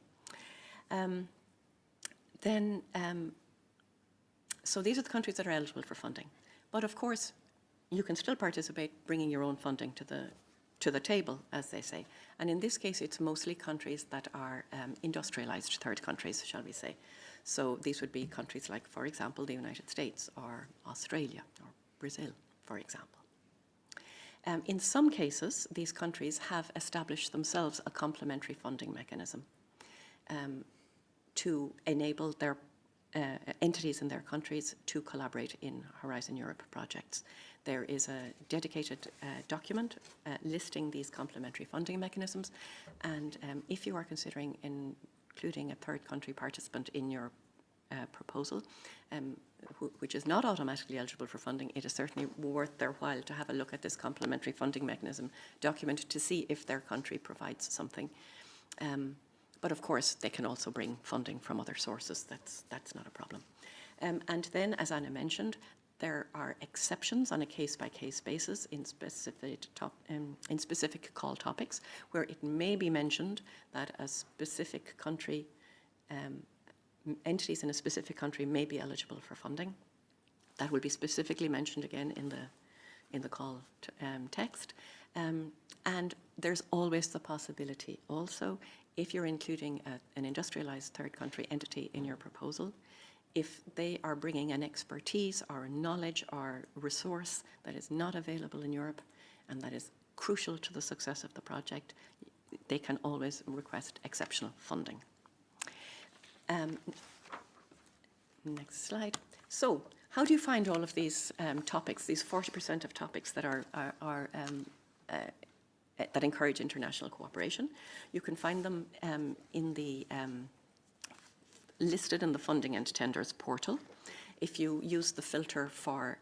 So these are the countries that are eligible for funding. But of course, you can still participate, bringing your own funding to the table, as they say. And in this case, it's mostly countries that are industrialized third countries, shall we say. So these would be countries like, for example, the United States or Australia or Brazil, for example. In some cases, these countries have established themselves a complementary funding mechanism to enable their entities in their countries to collaborate in Horizon Europe projects. There is a dedicated document listing these complementary funding mechanisms, and if you are considering including a third country participant in your proposal, which is not automatically eligible for funding, it is certainly worth their while to have a look at this complementary funding mechanism document to see if their country provides something. But of course, they can also bring funding from other sources. That's not a problem. And then, as Anna mentioned, there are exceptions on a case-by-case basis in specific call topics, where it may be mentioned that a specific country, entities in a specific country may be eligible for funding. That will be specifically mentioned again in the call text. And there's always the possibility also, if you're including an industrialized third country entity in your proposal, if they are bringing an expertise or a knowledge or resource that is not available in Europe and that is crucial to the success of the project, they can always request exceptional funding. Next slide. So, how do you find all of these topics, these 40% of topics that that encourage international cooperation? You can find them in the listed in the Funding and Tenders portal. If you use the filter for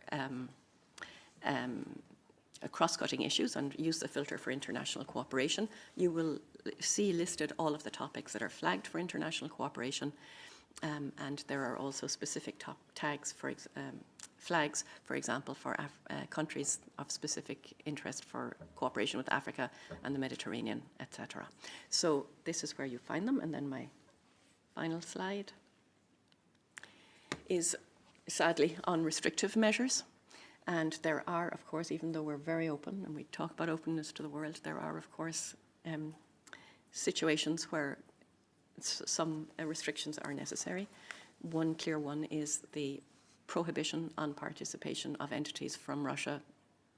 cross-cutting issues and use the filter for international cooperation, you will see listed all of the topics that are flagged for international cooperation, and there are also specific tags for flags, for example, for countries of specific interest for cooperation with Africa and the Mediterranean, etc. So this is where you find them. And then my final slide is sadly, on restrictive measures. And there are, of course, even though we're very open and we talk about openness to the world, there are, of course, situations where some restrictions are necessary. One clear one is the prohibition on participation of entities from Russia,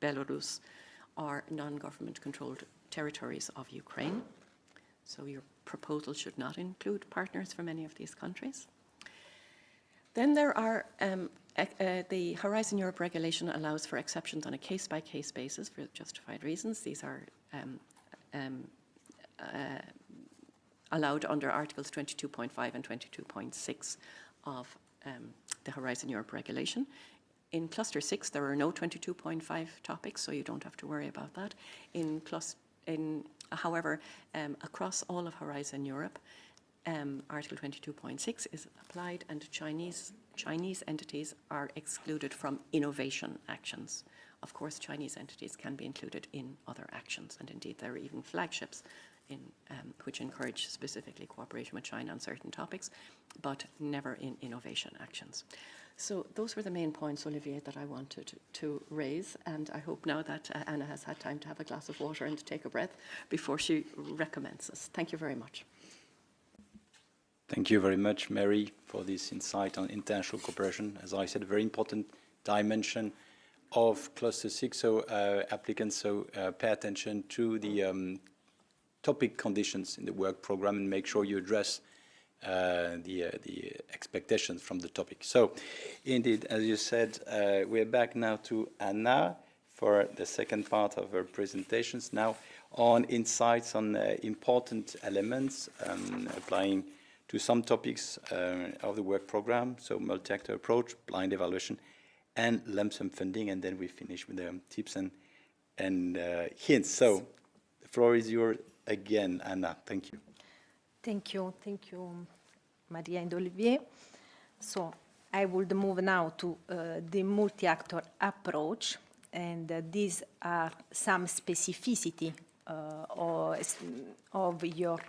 Belarus, or non-government controlled territories of Ukraine. So your proposal should not include partners from any of these countries. Then there are, the Horizon Europe regulation allows for exceptions on a case-by-case basis for justified reasons. These are allowed under Articles 22.5 and 22.6 of the Horizon Europe regulation. In Cluster 6, there are no 22.5 topics, so you don't have to worry about that. However, across all of Horizon Europe, Article 22.6 is applied, and Chinese entities are excluded from innovation actions. Of course, Chinese entities can be included in other actions, and indeed there are even flagships which encourage specifically cooperation with China on certain topics, but never in innovation actions. So those were the main points, Olivier, that I wanted to raise, and I hope now that Anna has had time to have a glass of water and to take a breath before she recommences. Thank you very much. Thank you very much, Mary, for this insight on international cooperation. As I said, a very important dimension of Cluster 6, so applicants pay attention to the topic conditions in the work program and make sure you address the expectations from the topic. So, indeed, as you said, we're back now to Anna for the second part of her presentations, now on insights on important elements applying to some topics of the work program, so multi-actor approach, blind evaluation, and lump sum funding, and then we finish with the tips and hints. So the floor is yours again, Anna. Thank you. Thank you, Maria and Olivier. So I would move now to the multi-actor approach, and these are some specificity of your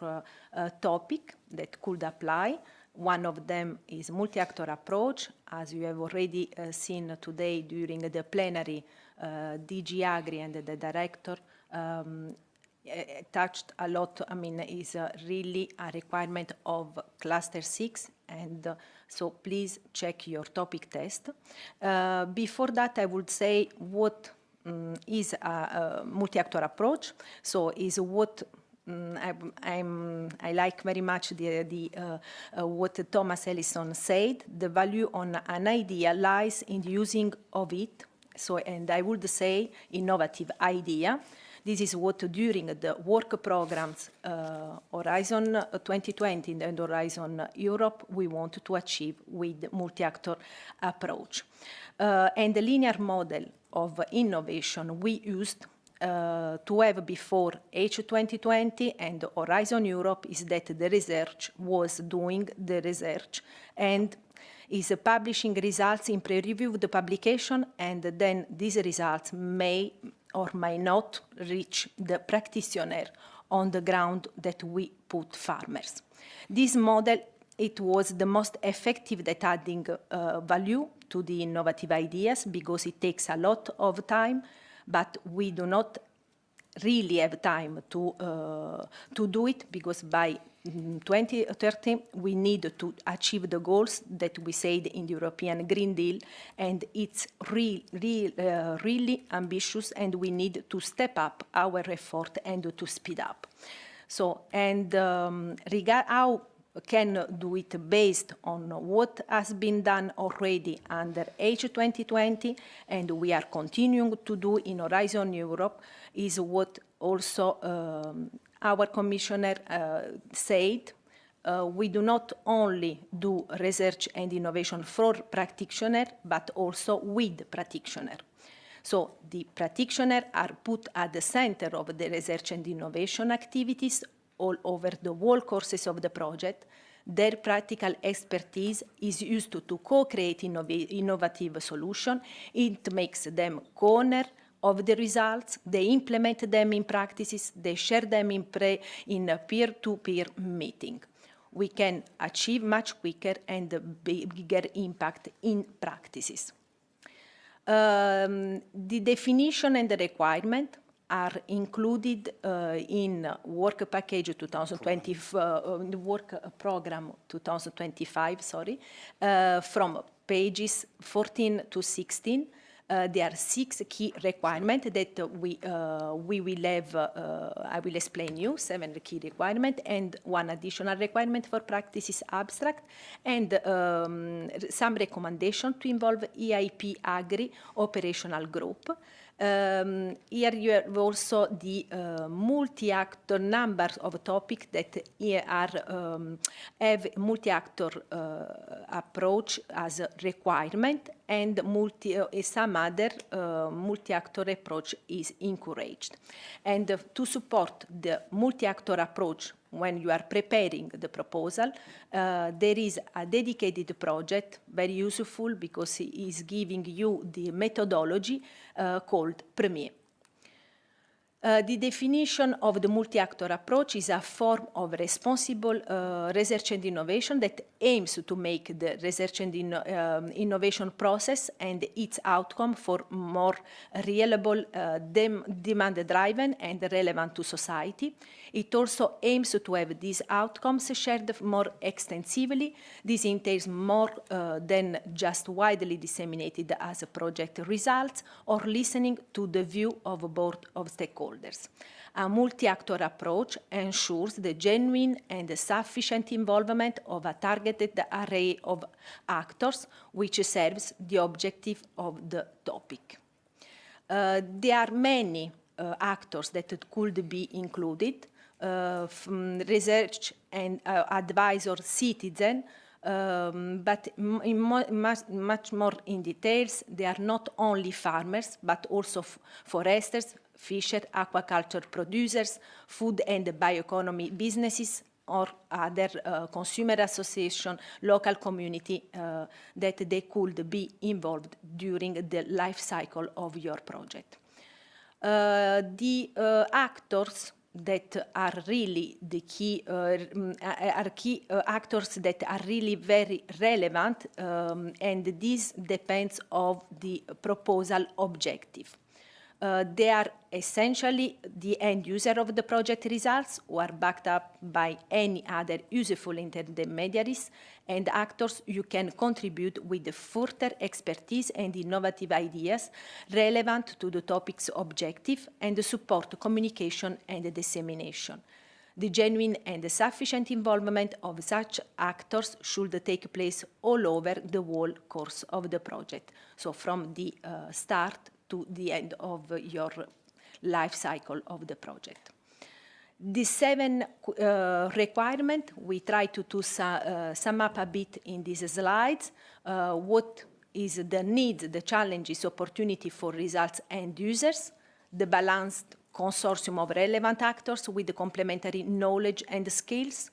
topic that could apply. One of them is multi-actor approach. As you have already seen today during the plenary, DG Agri and the director touched a lot. I mean, is really a requirement of Cluster 6, and so please check your topic test. Before that, I would say what is a multi-actor approach. So is what I like very much what Thomas Ellison said. The value on an idea lies in the using of it. So, and I would say innovative idea. This is what during the work programs Horizon 2020 and Horizon Europe we want to achieve with multi-actor approach. And the linear model of innovation we used to have before H2020 and Horizon Europe is that the research was doing the research and is publishing results in peer-reviewed publication, and then these results may or may not reach the practitioner on the ground that we put farmers. This model, it was the most effective at adding value to the innovative ideas because it takes a lot of time, but we do not really have time to do it because by 2030 we need to achieve the goals that we said in the European Green Deal, and it's really ambitious, and we need to step up our effort and to speed up. So, and how can do it based on what has been done already under H2020, and we are continuing to do in Horizon Europe, is what also our commissioner said. We do not only do research and innovation for practitioner, but also with practitioner. So the practitioners are put at the center of the research and innovation activities all over the whole courses of the project. Their practical expertise is used to co-create innovative solutions. It makes them co-owner of the results. They implement them in practices. They share them in peer-to-peer meeting. we can achieve much quicker and bigger impact in practices. The definition and the requirement are included in work package 2020, the work program 2025, from pages 14 to 16. There are 6 key requirements that we will have, I will explain you, 7 key requirements and 1 additional requirement for practices abstract, and some recommendation to involve EIP Agri operational group. Here you have also the multi-actor number of topics that have multi-actor approach as a requirement, and some other multi-actor approach is encouraged. And to support the multi-actor approach when you are preparing the proposal, there is a dedicated project, very useful because it is giving you the methodology called Premier. The definition of the multi-actor approach is a form of responsible research and innovation that aims to make the research and innovation process and its outcome for more reliable, demand-driven and relevant to society. It also aims to have these outcomes shared more extensively. This entails more than just widely disseminated as project results or listening to the view of a board of stakeholders. A multi-actor approach ensures the genuine and sufficient involvement of a targeted array of actors, which serves the objective of the topic. There are many actors that could be included. Research and advisor, citizen, but in much more in details, they are not only farmers, but also foresters, fisher, aquaculture producers, food and bioeconomy businesses, or other consumer association, local community that they could be involved during the life cycle of your project. The actors that are really the key, actors that are really very relevant, and this depends on the proposal objective. They are essentially the end user of the project results, who are backed up by any other useful intermediaries, and actors you can contribute with the further expertise and innovative ideas relevant to the topic's objective and support communication and dissemination. The genuine and sufficient involvement of such actors should take place all over the whole course of the project, so from the start to the end of your life cycle of the project. The 7 requirements, we try to sum up a bit in these slides. What is the needs, the challenges, opportunity for results and users, the balanced consortium of relevant actors with the complementary knowledge and skills,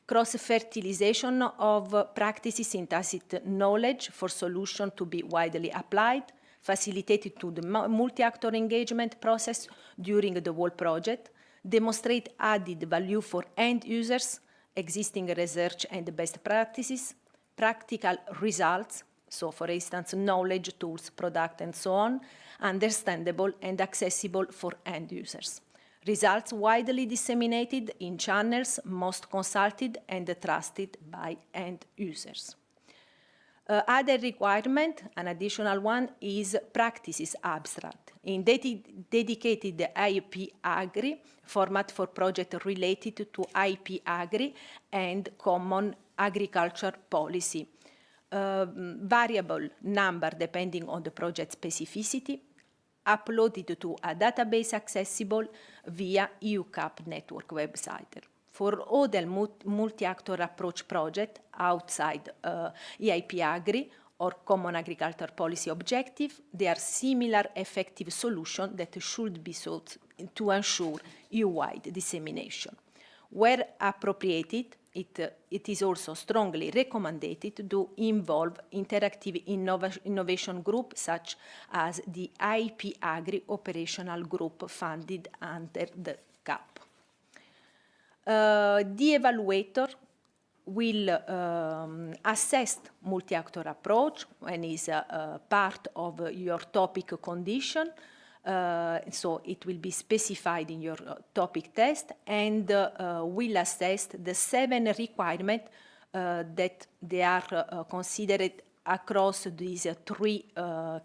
cross-fertilization of practices in tacit knowledge for solutions to be widely applied, facilitated to the multi-actor engagement process during the whole project, demonstrate added value for end users, existing research and best practices, practical results, so for instance, knowledge, tools, product, and so on, understandable and accessible for end users. Results widely disseminated in channels most consulted and trusted by end users. Other requirement, an additional one, is practices abstract. In dedicated IP Agri format for project related to IP Agri and common agriculture policy. Variable number depending on the project specificity, uploaded to a database accessible via EUCAP network website. For other multi-actor approach project outside EIP Agri or Common Agriculture Policy objective, there are similar effective solutions that should be sought to ensure EU-wide dissemination. Where appropriated, it is also strongly recommended to involve interactive innovation groups such as the IP Agri operational group funded under the CAP. The evaluator will assess multi-actor approach when is part of your topic condition. So it will be specified in your topic test, and will assess the 7 requirements that they are considered across these 3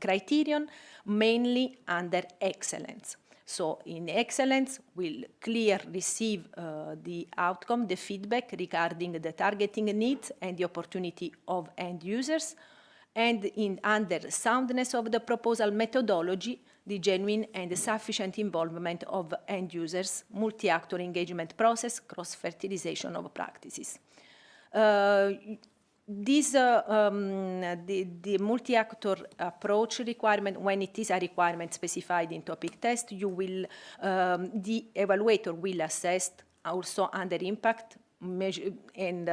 criterion, mainly under excellence. So in excellence, we'll clearly receive the outcome, the feedback regarding the targeting needs and the opportunity of end users. And under soundness of the proposal methodology, the genuine and sufficient involvement of end users, multi-actor engagement process, cross-fertilization of practices. The multi-actor approach requirement, when it is a requirement specified in topic test, the evaluator will assess also under impact measure and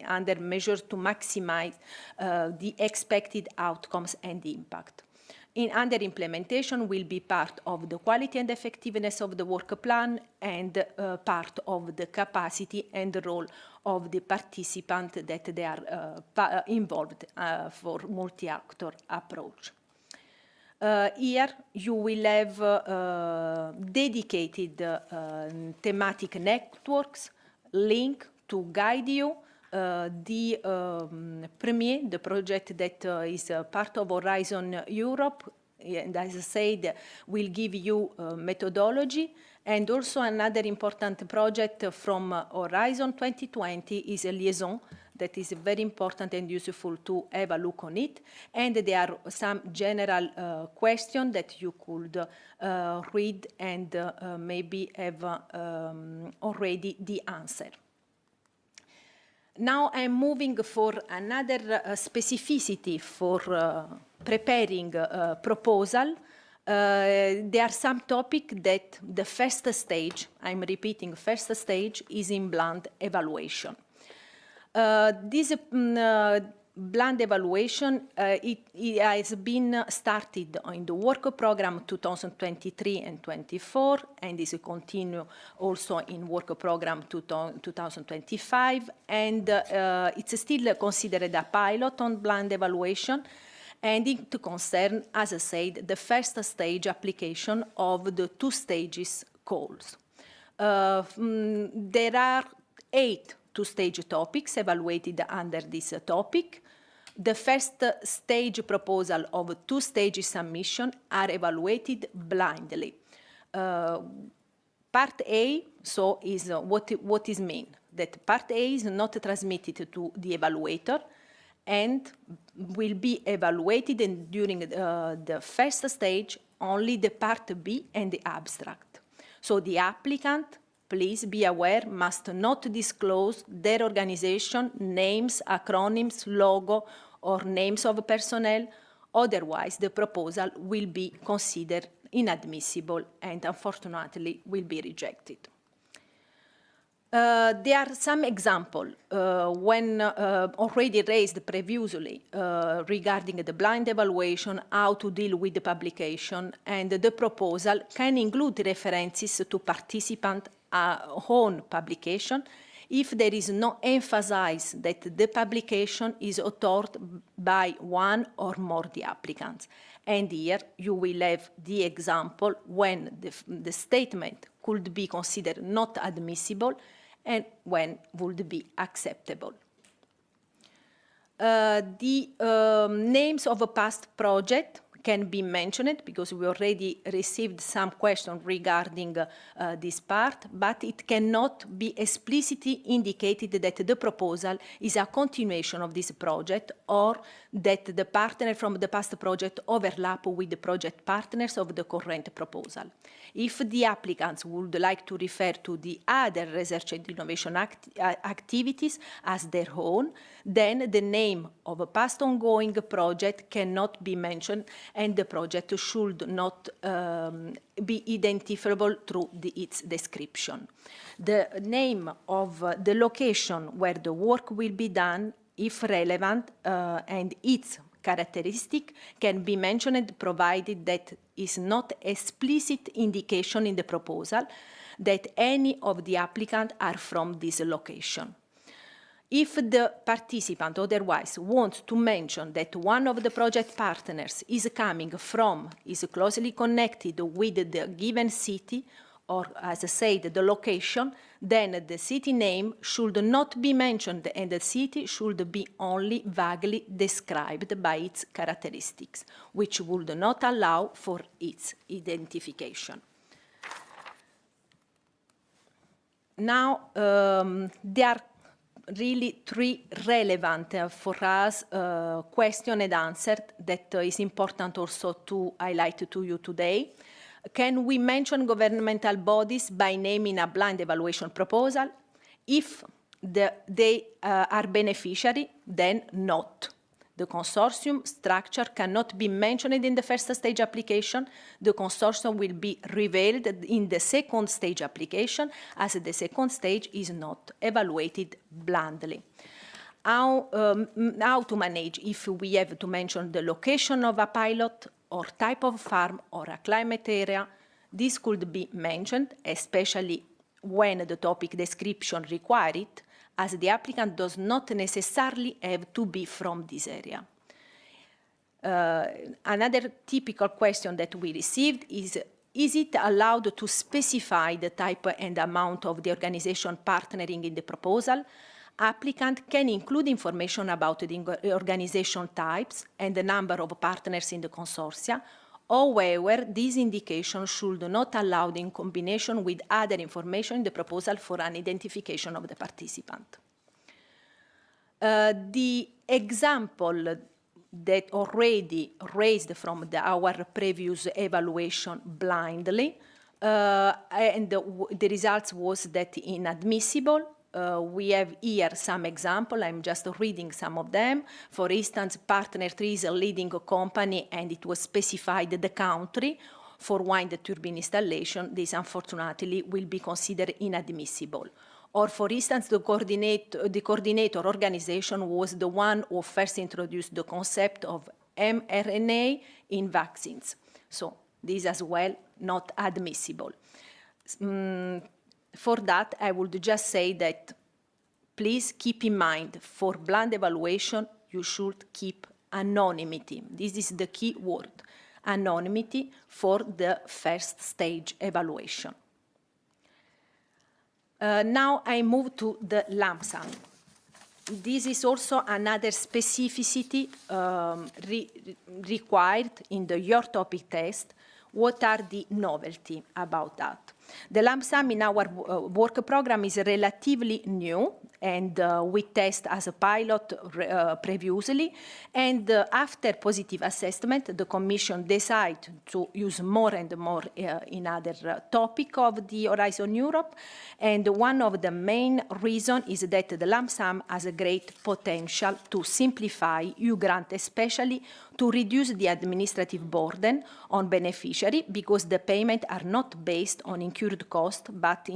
under measures to maximize the expected outcomes and the impact. Under implementation will be part of the quality and effectiveness of the work plan and part of the capacity and the role of the participant that they are involved for multi-actor approach. Here you will have dedicated thematic networks link to guide you. The Premier, the project that is part of Horizon Europe, and as I said, will give you methodology. And also another important project from Horizon 2020 is a liaison that is very important and useful to have a look on it. And there are some general questions that you could read and maybe have already the answer. Now I'm moving for another specificity for preparing a proposal. There are some topics that the first stage, I'm repeating, first stage is in blind evaluation. This blind evaluation, it has been started in the work program 2023 and 24, and is continue also in work program 2025, and it's still considered a pilot on blind evaluation, and it concerns, as I said, the first stage application of the 2 stages calls. There are 8 2-stage topics evaluated under this topic. The first stage proposal of 2 stages submission are evaluated blindly. Part A, so is what is mean? That part A is not transmitted to the evaluator and will be evaluated during the first stage only the part B and the abstract. So the applicant, please be aware, must not disclose their organization, names, acronyms, logo, or names of personnel. Otherwise, the proposal will be considered inadmissible and unfortunately will be rejected. There are some examples when already raised previously regarding the blind evaluation, how to deal with the publication, and the proposal can include references to participant own publication if there is no emphasis that the publication is authored by one or more the applicants. And here you will have the example when the statement could be considered not admissible and when would be acceptable. The names of a past project can be mentioned because we already received some questions regarding this part, but it cannot be explicitly indicated that the proposal is a continuation of this project or that the partner from the past project overlap with the project partners of the current proposal. If the applicants would like to refer to the other research and innovation activities as their own, then the name of a past ongoing project cannot be mentioned and the project should not be identifiable through its description. The name of the location where the work will be done, if relevant, and its characteristic can be mentioned provided that is not explicit indication in the proposal that any of the applicants are from this location. If the participant otherwise wants to mention that one of the project partners is coming from, is closely connected with the given city, or as I said, the location, then the city name should not be mentioned and the city should be only vaguely described by its characteristics, which would not allow for its identification. Now, there are really three relevant for us question and answer that is important also to highlight to you today. Can we mention governmental bodies by name in a blind evaluation proposal? If they are beneficiary, then not. The consortium structure cannot be mentioned in the first stage application. The consortium will be revealed in the second stage application, as the second stage is not evaluated blindly. How to manage if we have to mention the location of a pilot or type of farm or a climate area? This could be mentioned, especially when the topic description requires it, as the applicant does not necessarily have to be from this area. Another typical question that we received is it allowed to specify the type and amount of the organization partnering in the proposal? Applicant can include information about the organization types and the number of partners in the consortia. However, this indication should not allow in combination with other information in the proposal for an identification of the participant. The example that already raised from our previous evaluation blindly, and the results was that inadmissible. We have here some example. I'm just reading some of them. For instance, partner 3 is a leading company and it was specified the country for wind turbine installation. This unfortunately will be considered inadmissible. Or for instance, the coordinator organization was the one who first introduced the concept of mRNA in vaccines. So this as well not admissible. For that, I would just say that please keep in mind for blind evaluation, you should keep anonymity. This is the key word, anonymity for the first stage evaluation. Now I move to the lump sum. This is also another specificity required in the Your Topic test. What are the novelty about that? The lump sum in our work program is relatively new, and we test as a pilot previously. And after positive assessment, the Commission decided to use more and more in other topic of the Horizon Europe. And one of the main reasons is that the lump sum has a great potential to simplify EU grant, especially to reduce the administrative burden on beneficiary, because the payments are not based on incurred cost, but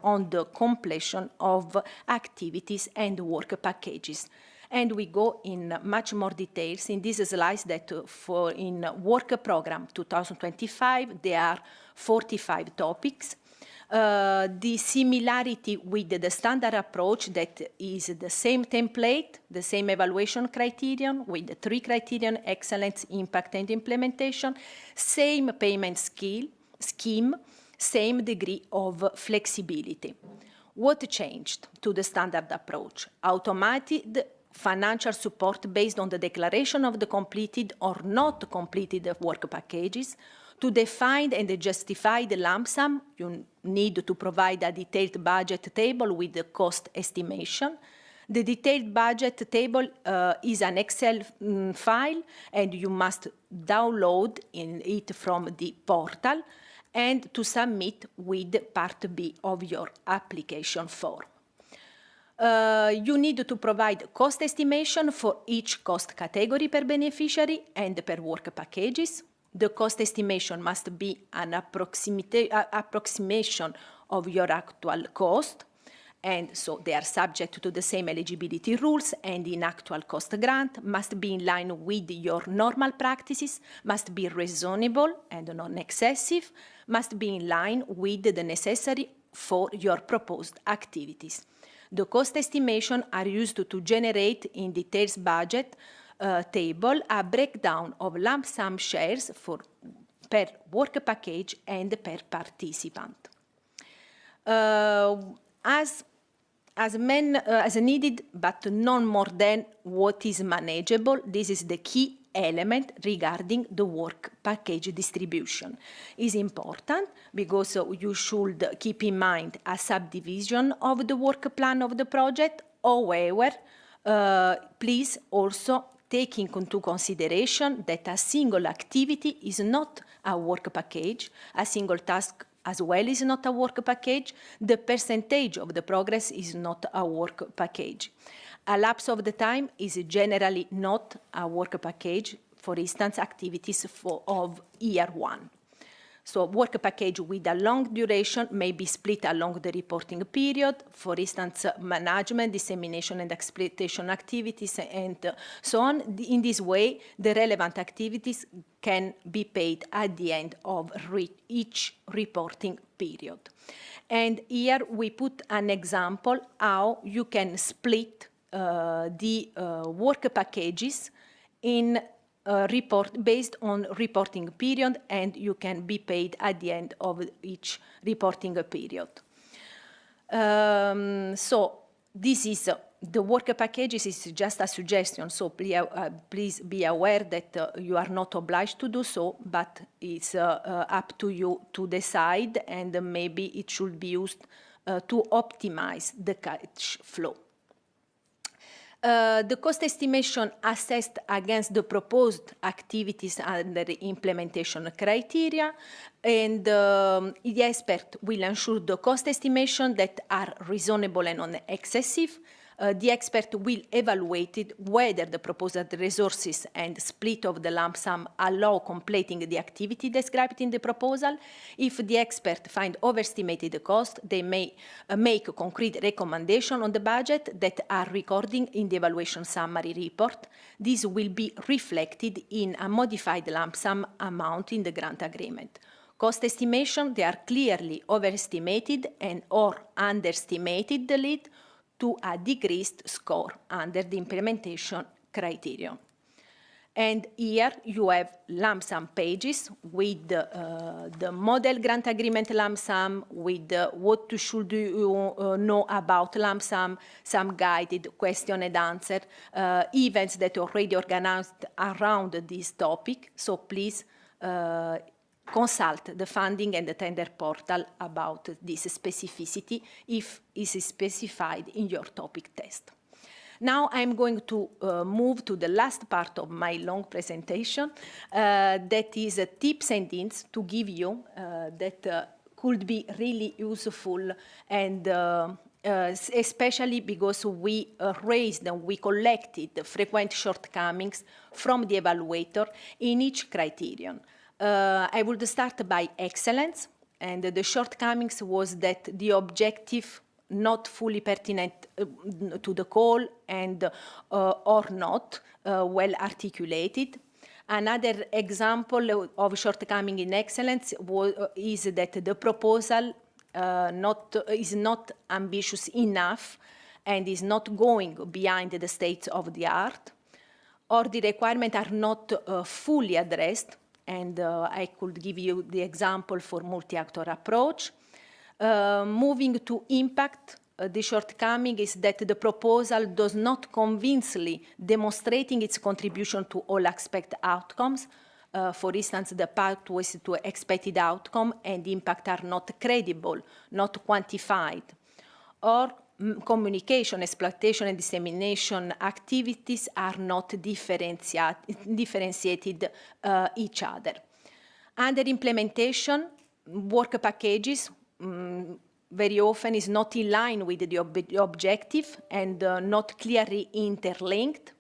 on the completion of activities and work packages. And we go in much more details in these slides that for in work program 2025, there are 45 topics. The similarity with the standard approach, that is the same template, the same evaluation criterion with the 3 criterion: excellence, impact, and implementation, same payment scheme, same degree of flexibility. What changed to the standard approach? Automated financial support based on the declaration of the completed or not completed work packages. To define and justify the lump sum, you need to provide a detailed budget table with the cost estimation. The detailed budget table is an Excel file, and you must download it from the portal and to submit with Part B of your application form. You need to provide cost estimation for each cost category per beneficiary and per work packages. The cost estimation must be an approximation of your actual cost, and so they are subject to the same eligibility rules, and in actual cost grant must be in line with your normal practices, must be reasonable and non-excessive, must be in line with the necessary for your proposed activities. The cost estimation are used to generate in details budget table a breakdown of lump sum shares per work package and per participant. As needed, but not more than what is manageable, this is the key element regarding the work package distribution. Is important because you should keep in mind a subdivision of the work plan of the project. However, please also take into consideration that a single activity is not a work package, a single task as well is not a work package, the percentage of the progress is not a work package. A lapse of the time is generally not a work package, for instance, activities of year one. So work package with a long duration may be split along the reporting period, for instance, management, dissemination and exploitation activities, and so on. In this way, the relevant activities can be paid at the end of each reporting period. And here we put an example how you can split the work packages in report based on reporting period, and you can be paid at the end of each reporting period. So this is the work packages is just a suggestion, so please be aware that you are not obliged to do so, but it's up to you to decide, and maybe it should be used to optimize the cash flow. The cost estimation assessed against the proposed activities under the implementation criteria, and the expert will ensure the cost estimation that are reasonable and not excessive. The expert will evaluate whether the proposed resources and split of the lump sum allow completing the activity described in the proposal. If the expert find overestimated the cost, they may make a concrete recommendation on the budget that are recorded in the evaluation summary report. This will be reflected in a modified lump sum amount in the grant agreement. Cost estimation, they are clearly overestimated and or underestimated the lead to a decreased score under the implementation criterion. And here you have lump sum pages with the model grant agreement lump sum, with what should you know about lump sum, some guided question and answer, events that are already organized around this topic. So please consult the funding and the tender portal about this specificity if it is specified in your topic test. Now I'm going to move to the last part of my long presentation, that is tips and hints to give you that could be really useful, and especially because we raised and we collected frequent shortcomings from the evaluator in each criterion. I would start by excellence, and the shortcomings was that the objective not fully pertinent to the call and or not well articulated. Another example of shortcoming in excellence is that the proposal is not ambitious enough and is not going behind the state of the art, or the requirements are not fully addressed. And I could give you the example for multi-actor approach. Moving to impact, the shortcoming is that the proposal does not convincingly demonstrating its contribution to all expected outcomes. For instance, the pathways to expected outcome and impact are not credible, not quantified. Or communication, exploitation, and dissemination activities are not differentiated each other. Under implementation, work packages very often is not in line with the objective and not clearly interlinked.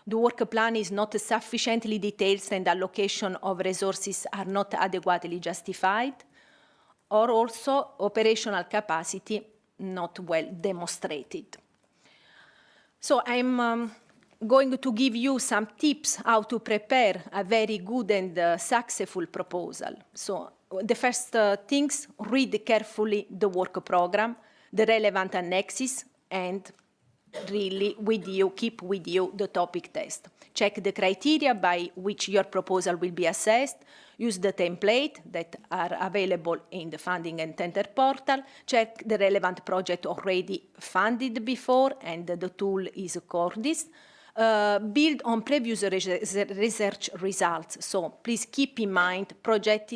The work plan is not sufficiently detailed and allocation of resources are not adequately justified, or also operational capacity not well demonstrated. So I'm going to give you some tips how to prepare a very good and successful proposal. So the first things, read carefully the work program, the relevant annexes, and really keep with you the topic test. Check the criteria by which your proposal will be assessed. Use the template that are available in the funding and tender portal. Check the relevant project already funded before, and the tool is Cordis. Build on previous research results. So please keep in mind projects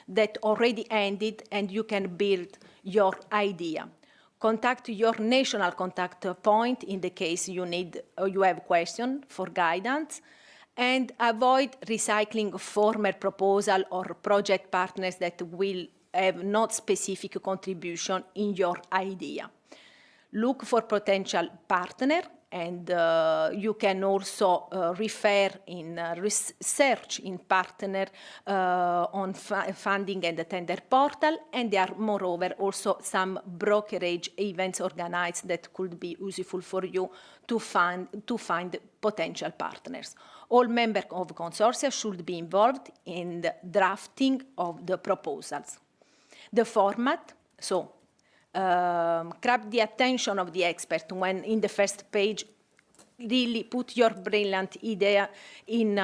that already ended and you can build your idea. Contact your national contact point in the case you need or you have question for guidance, and avoid recycling former proposal or project partners that will have not specific contribution in your idea. Look for potential partner, and you can also refer in research in partner on funding and the tender portal, and there are moreover also some brokerage events organized that could be useful for you to find potential partners. All members of consortia should be involved in the drafting of the proposals. The format, so grab the attention of the expert when in the first page really put your brilliant idea in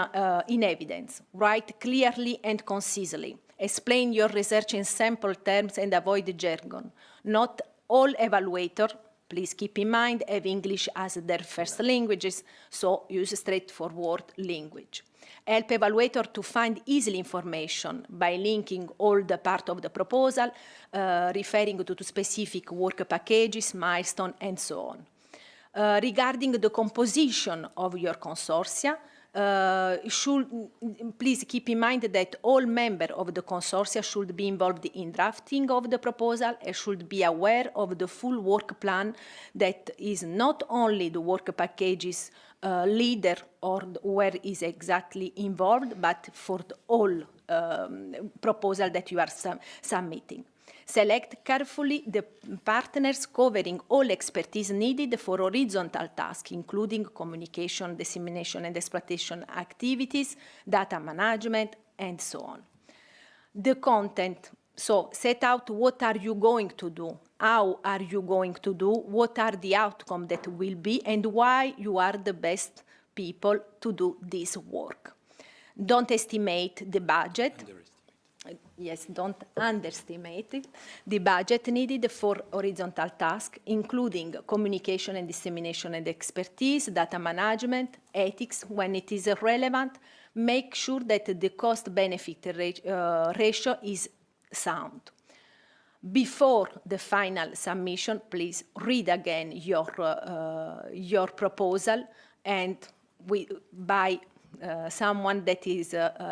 evidence. Write clearly and concisely. Explain your research in simple terms and avoid jargon. Not all evaluators, please keep in mind, have English as their first languages, so use straightforward language. Help evaluator to find easily information by linking all the part of the proposal, referring to specific work packages, milestones, and so on. Regarding the composition of your consortia, please keep in mind that all members of the consortia should be involved in drafting of the proposal and should be aware of the full work plan that is not only the work packages leader or where is exactly involved, but for the all proposal that you are submitting. Select carefully the partners covering all expertise needed for horizontal tasks, including communication, dissemination, and exploitation activities, data management, and so on. The content, so set out what are you going to do, how are you going to do, what are the outcomes that will be, and why you are the best people to do this work. Don't estimate the budget. Yes, don't underestimate it. The budget needed for horizontal tasks, including communication and dissemination and expertise, data management, ethics when it is relevant. Make sure that the cost-benefit ratio is sound. Before the final submission, please read again your proposal and by someone that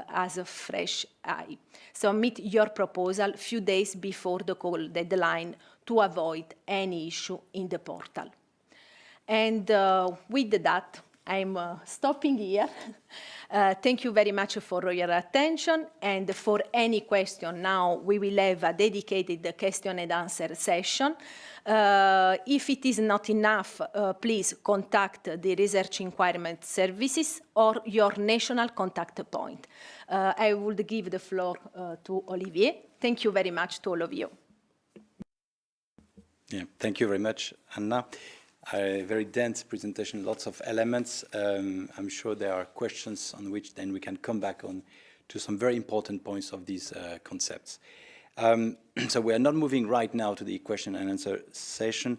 has a fresh eye. Submit your proposal a few days before the call deadline to avoid any issue in the portal. And with that, I'm stopping here. Thank you very much for your attention. And for any question, now we will have a dedicated question and answer session. If it is not enough, please contact the Research Inquiry Services or your national contact point. I would give the floor to Olivier. Thank you very much to all of you. Yeah, thank you very much, Anna. A very dense presentation, lots of elements. I'm sure there are questions on which then we can come back on to some very important points of these concepts. So we are not moving right now to the question and answer session.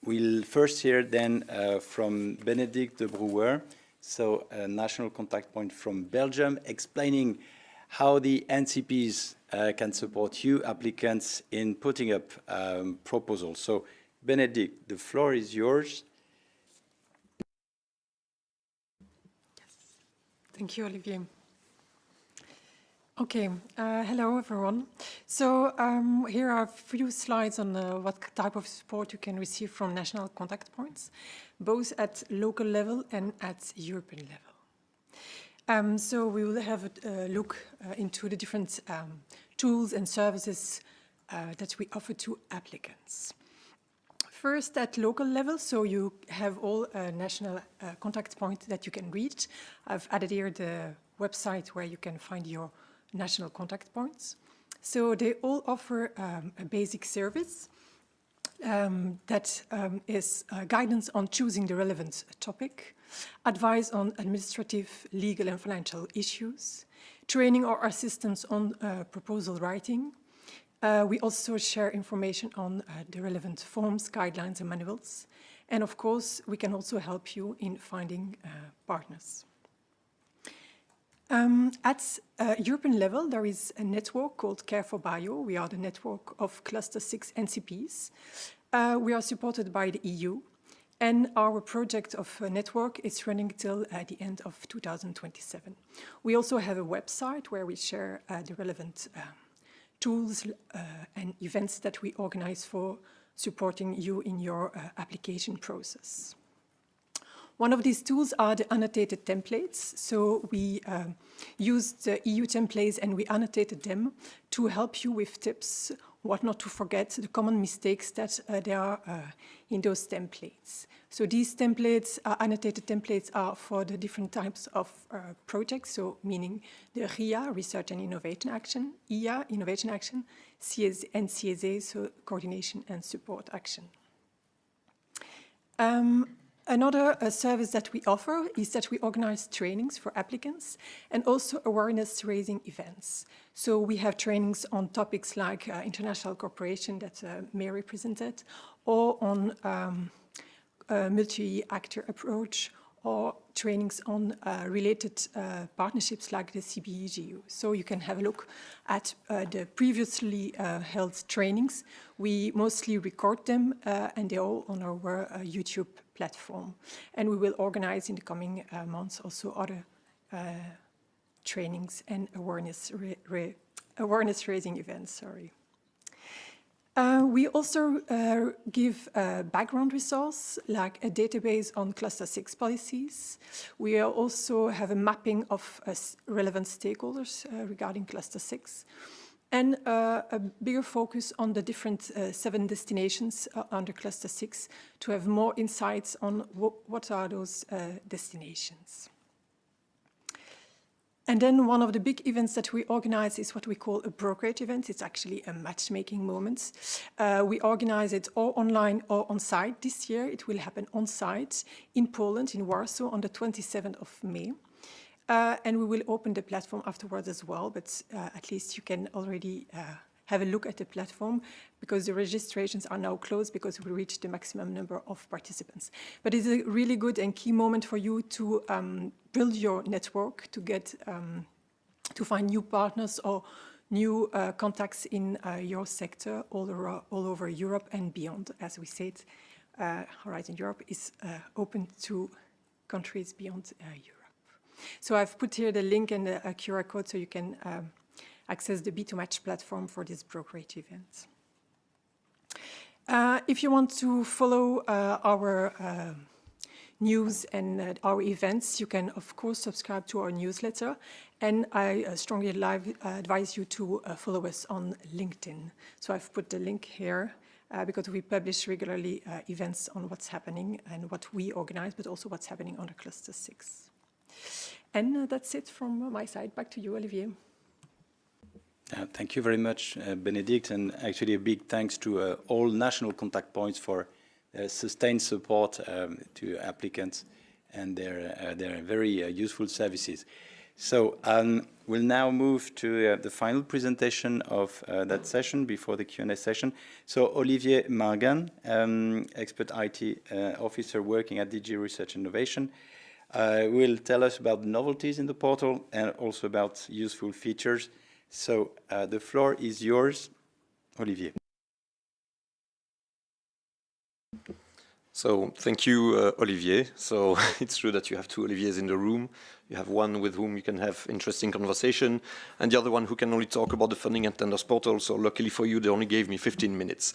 We'll first hear then from Bénédicte de Brouwer, so a national contact point from Belgium, explaining how the NCPs can support you applicants in putting up proposals. So Bénédicte, the floor is yours. Thank you, Olivier. Okay, hello everyone. So here are a few slides on what type of support you can receive from national contact points, both at local level and at European level. So we will have a look into the different tools and services that we offer to applicants. First, at local level, so you have all national contact points that you can reach. I've added here the website where you can find your national contact points. So they all offer a basic service, that is guidance on choosing the relevant topic, advice on administrative, legal and financial issues, training or assistance on proposal writing. We also share information on the relevant forms, guidelines and manuals. And of course, we can also help you in finding partners. At European level, there is a network called Care for Bio. We are the network of Cluster 6 NCPs. We are supported by the EU, and our project of network is running till the end of 2027. We also have a website where we share the relevant tools and events that we organize for supporting you in your application process. One of these tools are the annotated templates. So we used the EU templates and we annotated them to help you with tips, what not to forget, the common mistakes that there are in those templates. So these templates, annotated templates, are for the different types of projects, so meaning the RIA, Research and Innovation Action, IA, Innovation Action, and CSA, so Coordination and Support Action. Another service that we offer is that we organize trainings for applicants and also awareness-raising events. So we have trainings on topics like international cooperation that Mary presented, or on multi-actor approach, or trainings on related partnerships like the CBEGU. So you can have a look at the previously held trainings. We mostly record them and they're all on our YouTube platform. And we will organize in the coming months also other trainings and awareness-raising events, sorry. We also give a background resource, like a database on Cluster 6 policies. We also have a mapping of relevant stakeholders regarding Cluster 6, and a bigger focus on the different 7 destinations under Cluster 6 to have more insights on what are those destinations. And then one of the big events that we organize is what we call a brokerage event. It's actually a matchmaking moment. We organize it or online or on site. This year it will happen on site in Poland, in Warsaw, on the 27th of May. And we will open the platform afterwards as well, but at least you can already have a look at the platform, because the registrations are now closed because we reached the maximum number of participants. But it's a really good and key moment for you to build your network, to get to find new partners or new contacts in your sector all over Europe and beyond. As we said, Horizon Europe is open to countries beyond Europe. So I've put here the link and a QR code so you can access the B2Match platform for this brokerage event. If you want to follow our news and our events, you can of course subscribe to our newsletter, and I strongly advise you to follow us on LinkedIn. So I've put the link here because we publish regularly events on what's happening and what we organize, but also what's happening under Cluster 6. And that's it from my side. Back to you, Olivier. Thank you very much, Benedict, and actually a big thanks to all national contact points for sustained support to applicants and their very useful services. So we'll now move to the final presentation of that session before the Q&A session. So Olivier Margan, expert IT officer working at DG Research and Innovation, will tell us about novelties in the portal and also about useful features. So the floor is yours, Olivier. So thank you, Olivier. So it's true that you have 2 Oliviers in the room. You have one with whom you can have interesting conversation, and the other one who can only talk about the funding and tenders portal. So luckily for you, they only gave me 15 minutes.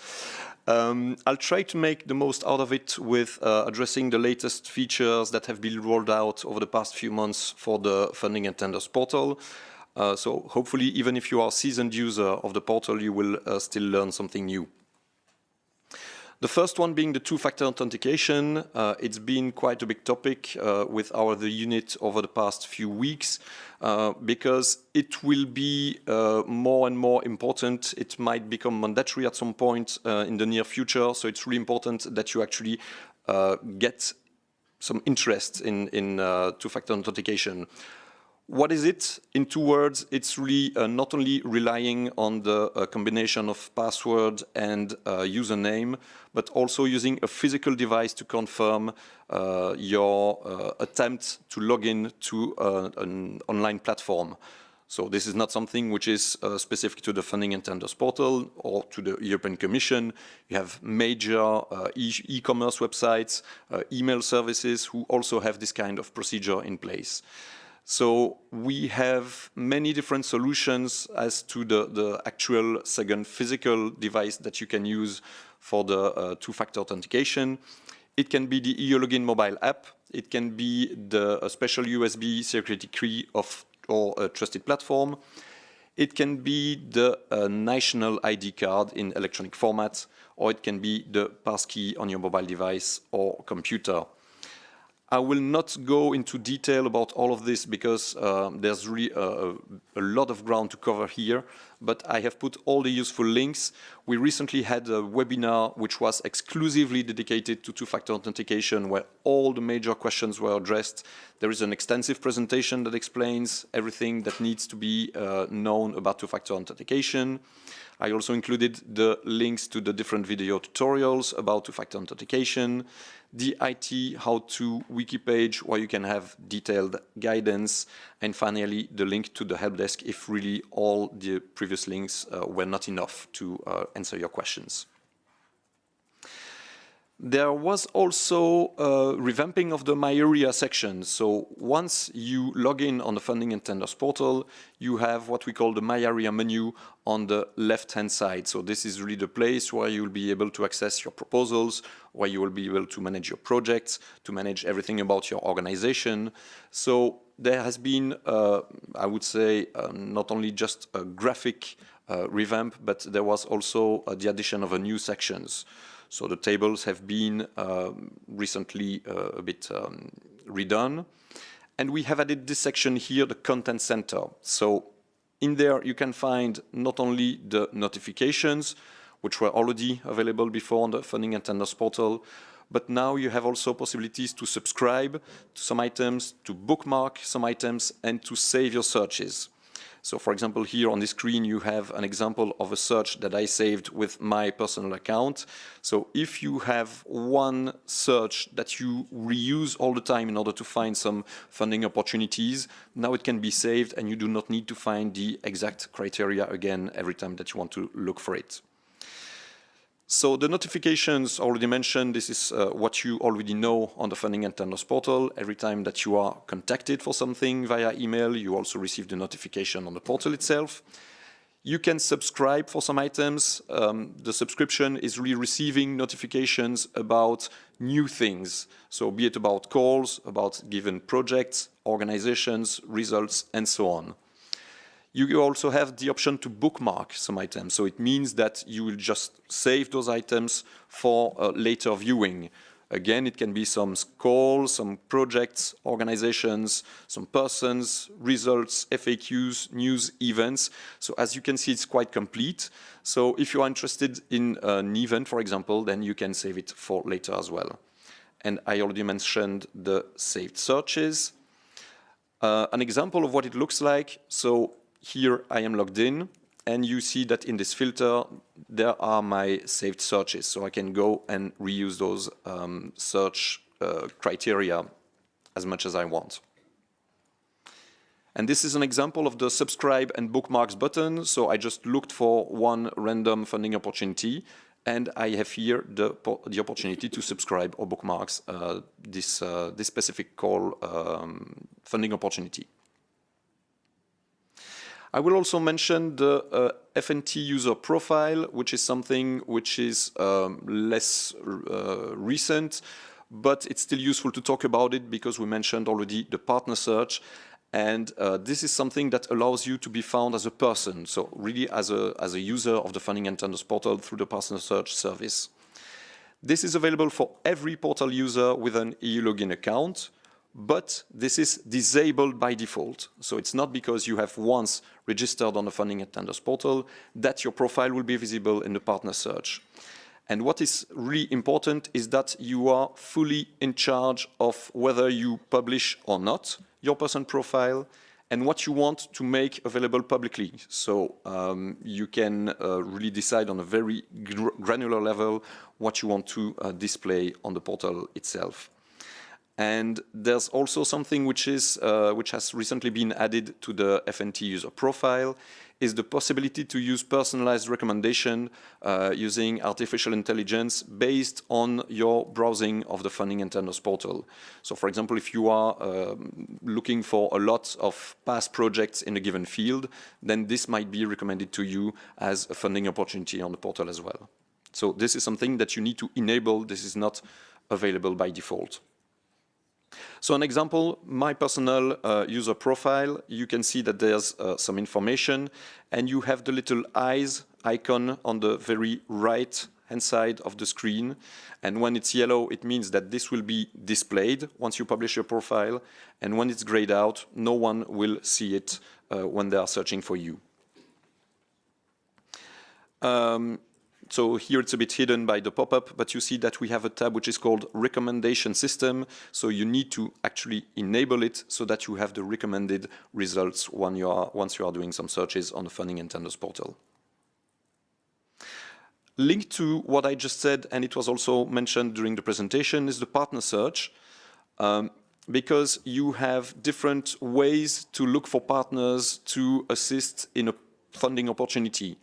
I'll try to make the most out of it with addressing the latest features that have been rolled out over the past few months for the funding and tenders portal. So hopefully, even if you are a seasoned user of the portal, you will still learn something new. The first one being the two-factor authentication. It's been quite a big topic with the unit over the past few weeks because it will be more and more important. It might become mandatory at some point in the near future. So it's really important that you actually get some interest in two-factor authentication. What is it? In 2 words, it's really not only relying on the combination of password and username, but also using a physical device to confirm your attempt to log in to an online platform. So this is not something which is specific to the Funding and Tenders portal or to the European Commission. You have major e-commerce websites, email services who also have this kind of procedure in place. So we have many different solutions as to the actual second physical device that you can use for the two-factor authentication. It can be the EU Login mobile app. It can be the special USB security key or a trusted platform. It can be the national ID card in electronic format, or it can be the passkey on your mobile device or computer. I will not go into detail about all of this because there's really a lot of ground to cover here, but I have put all the useful links. We recently had a webinar which was exclusively dedicated to two-factor authentication where all the major questions were addressed. There is an extensive presentation that explains everything that needs to be known about two-factor authentication. I also included the links to the different video tutorials about two-factor authentication, the IT how-to wiki page where you can have detailed guidance, and finally the link to the help desk if really all the previous links were not enough to answer your questions. There was also a revamping of the My Area section. So once you log in on the Funding and Tenders portal, you have what we call the My Area menu on the left-hand side. So this is really the place where you'll be able to access your proposals, where you will be able to manage your projects, to manage everything about your organization. So there has been, I would say, not only just a graphic revamp, but there was also the addition of a new sections. So the tables have been recently a bit redone. And we have added this section here, the Content Center. So in there you can find not only the notifications, which were already available before on the Funding and Tenders portal, but now you have also possibilities to subscribe to some items, to bookmark some items, and to save your searches. So for example, here on the screen, you have an example of a search that I saved with my personal account. So if you have one search that you reuse all the time in order to find some funding opportunities, now it can be saved and you do not need to find the exact criteria again every time that you want to look for it. So the notifications already mentioned, this is what you already know on the Funding and Tenders portal. Every time that you are contacted for something via email, you also receive the notification on the portal itself. You can subscribe for some items. The subscription is really receiving notifications about new things. So be it about calls, about given projects, organizations, results, and so on. You also have the option to bookmark some items. So it means that you will just save those items for later viewing. Again, it can be some calls, some projects, organizations, some persons, results, FAQs, news, events. So as you can see, it's quite complete. So if you are interested in an event, for example, then you can save it for later as well. And I already mentioned the saved searches. An example of what it looks like. So here I am logged in, and you see that in this filter, there are my saved searches. So I can go and reuse those search criteria as much as I want. And this is an example of the subscribe and bookmarks button. So I just looked for one random funding opportunity, and I have here the opportunity to subscribe or bookmarks this specific call funding opportunity. I will also mention the FNT user profile, which is something which is less recent, but it's still useful to talk about it because we mentioned already the partner search. And this is something that allows you to be found as a person, so really as a user of the Funding and Tenders portal through the partner search service. This is available for every portal user with an EU login account, but this is disabled by default. So it's not because you have once registered on the Funding and Tenders portal that your profile will be visible in the partner search. And what is really important is that you are fully in charge of whether you publish or not your person profile and what you want to make available publicly. So you can really decide on a very granular level what you want to display on the portal itself. And there's also something which has recently been added to the FNT user profile, is the possibility to use personalized recommendation using artificial intelligence based on your browsing of the Funding and Tenders portal. So for example, if you are looking for a lot of past projects in a given field, then this might be recommended to you as a funding opportunity on the portal as well. So this is something that you need to enable. This is not available by default. So an example, my personal user profile, you can see that there's some information and you have the little eyes icon on the very right hand side of the screen. And when it's yellow, it means that this will be displayed once you publish your profile. And when it's grayed out, no one will see it when they are searching for you. So here it's a bit hidden by the pop-up, but you see that we have a tab which is called Recommendation System. So you need to actually enable it so that you have the recommended results once you are doing some searches on the Funding and Tenders portal. Linked to what I just said, and it was also mentioned during the presentation, is the partner search. Because you have different ways to look for partners to assist in a funding opportunity.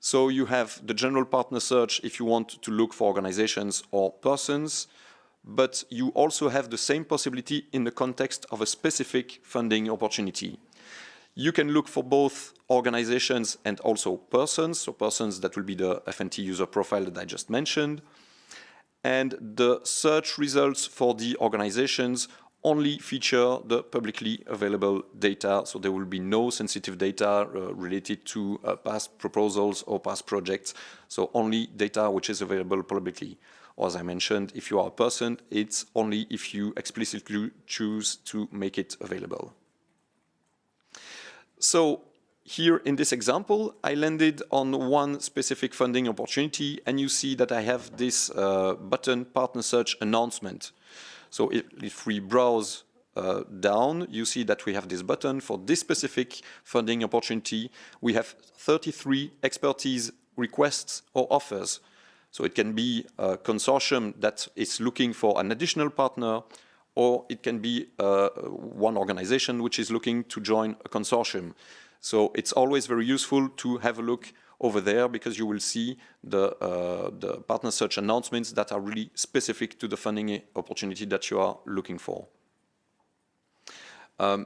So you have the general partner search if you want to look for organizations or persons, but you also have the same possibility in the context of a specific funding opportunity. You can look for both organizations and also persons, so persons that will be the FNT user profile that I just mentioned. And the search results for the organizations only feature the publicly available data, so there will be no sensitive data related to past proposals or past projects, so only data which is available publicly. Or as I mentioned, if you are a person, it's only if you explicitly choose to make it available. So here in this example, I landed on one specific funding opportunity, and you see that I have this button, Partner Search Announcement. So if we browse down, you see that we have this button for this specific funding opportunity. We have 33 expertise requests or offers. So it can be a consortium that is looking for an additional partner, or it can be one organization which is looking to join a consortium. So it's always very useful to have a look over there because you will see the partner search announcements that are really specific to the funding opportunity that you are looking for.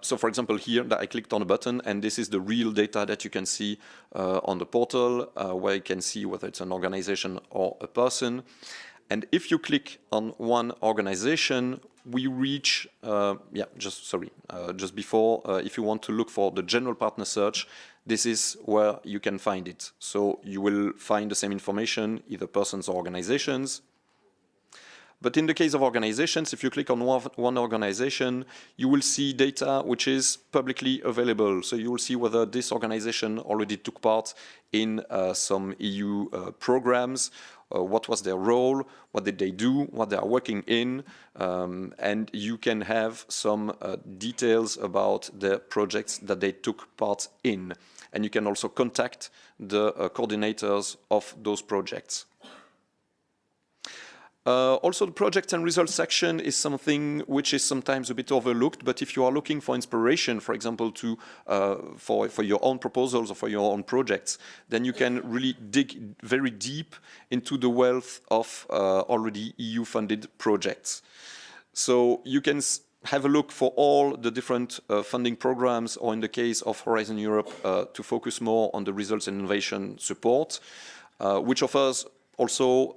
So for example, here I clicked on a button and this is the real data that you can see on the portal where you can see whether it's an organization or a person. And if you click on one organization, we reach, just before, if you want to look for the general partner search, this is where you can find it. So you will find the same information, either persons or organizations. But in the case of organizations, if you click on one organization, you will see data which is publicly available. So you will see whether this organization already took part in some EU programs, what was their role, what did they do, what they are working in, and you can have some details about the projects that they took part in. And you can also contact the coordinators of those projects. Also, the projects and results section is something which is sometimes a bit overlooked, but if you are looking for inspiration, for example, for your own proposals or for your own projects, then you can really dig very deep into the wealth of already EU-funded projects. So you can have a look for all the different funding programs, or in the case of Horizon Europe, to focus more on the results and innovation support, which offers also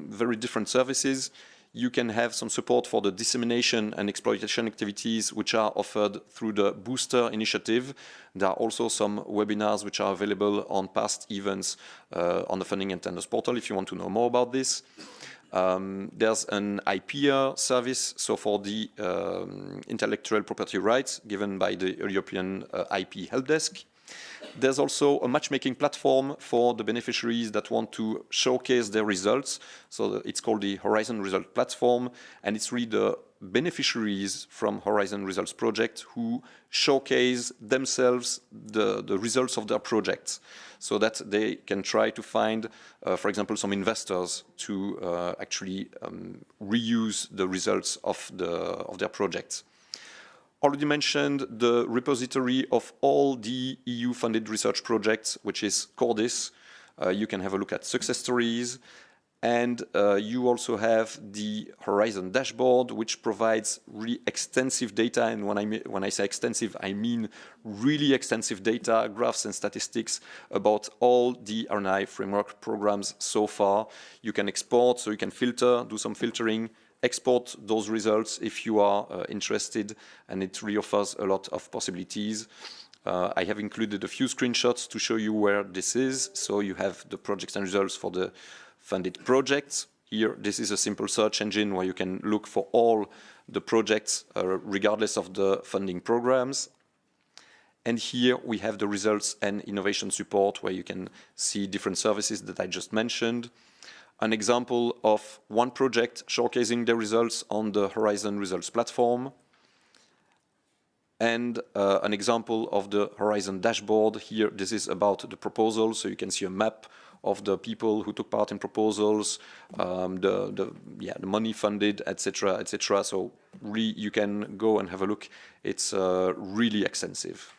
very different services. You can have some support for the dissemination and exploitation activities which are offered through the Booster initiative. There are also some webinars which are available on past events on the Funding and Tenders portal if you want to know more about this. There's an IPR service, so for the intellectual property rights given by the European IP Help Desk. There's also a matchmaking platform for the beneficiaries that want to showcase their results. So it's called the Horizon Result Platform, and it's really the beneficiaries from Horizon Results Project who showcase themselves the results of their projects, so that they can try to find, for example, some investors to actually reuse the results of their projects. Already mentioned the repository of all the EU-funded research projects, which is Cordis. You can have a look at success stories. And you also have the Horizon dashboard, which provides really extensive data. And when I say extensive, I mean really extensive data, graphs and statistics about all the R&I framework programs so far. You can export, so you can filter, do some filtering, export those results if you are interested, and it really offers a lot of possibilities. I have included a few screenshots to show you where this is. So you have the projects and results for the funded projects. Here, this is a simple search engine where you can look for all the projects regardless of the funding programs. And here we have the results and innovation support where you can see different services that I just mentioned. An example of one project showcasing the results on the Horizon Results platform. And an example of the Horizon dashboard. Here, this is about the proposal, so you can see a map of the people who took part in proposals, the money funded, etc., etc. So really, you can go and have a look. It's really extensive.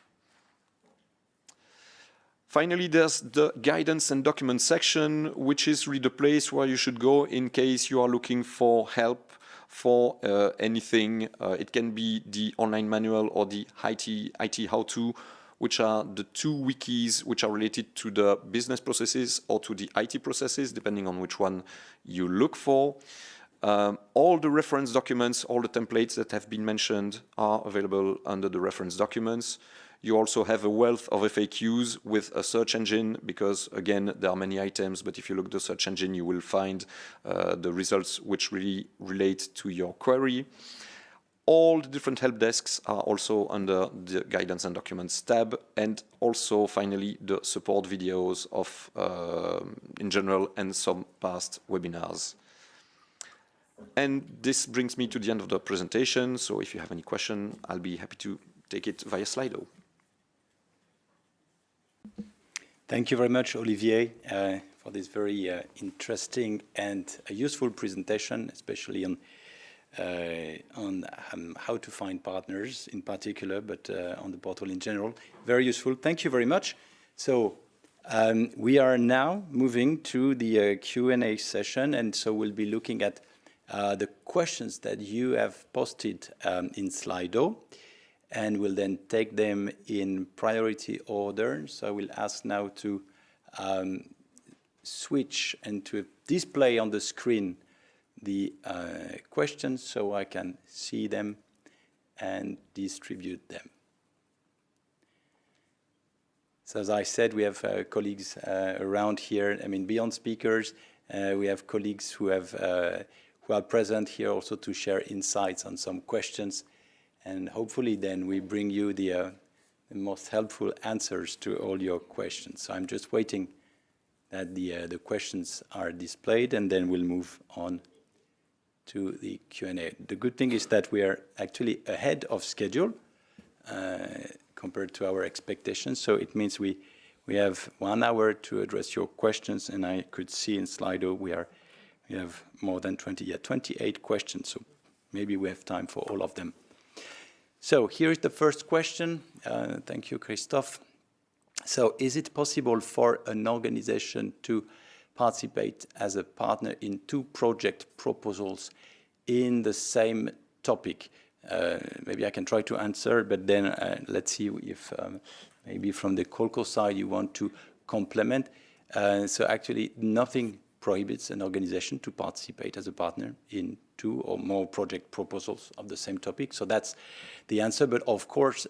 Finally, there's the guidance and document section, which is really the place where you should go in case you are looking for help for anything. It can be the online manual or the IT how-to, which are the two wikis which are related to the business processes or to the IT processes, depending on which one you look for. All the reference documents, all the templates that have been mentioned are available under the reference documents. You also have a wealth of FAQs with a search engine because, again, there are many items, but if you look at the search engine, you will find the results which really relate to your query. All the different help desks are also under the guidance and documents tab, and also, finally, the support videos of, in general, and some past webinars. And this brings me to the end of the presentation. So if you have any question, I'll be happy to take it via Slido. Thank you very much, Olivier, for this very interesting and useful presentation, especially on how to find partners in particular, but on the portal in general. Very useful. Thank you very much. So we are now moving to the Q&A session, and so we'll be looking at the questions that you have posted in Slido, and we'll then take them in priority order. So I will ask now to switch and to display on the screen the questions so I can see them and distribute them. So as I said, we have colleagues around here. I mean, beyond speakers, we have colleagues who are present here also to share insights on some questions. And hopefully then we bring you the most helpful answers to all your questions. So I'm just waiting that the questions are displayed, and then we'll move on to the Q&A. The good thing is that we are actually ahead of schedule compared to our expectations. So it means we have 1 hour to address your questions, and I could see in Slido we have more than 28 questions. So maybe we have time for all of them. So here is the first question. Thank you, Christophe. So is it possible for an organization to participate as a partner in 2 project proposals in the same topic? Maybe I can try to answer, but then let's see if maybe from the Colco side you want to complement. So actually nothing prohibits an organization to participate as a partner in 2 or more project proposals of the same topic. So that's the answer. But of course,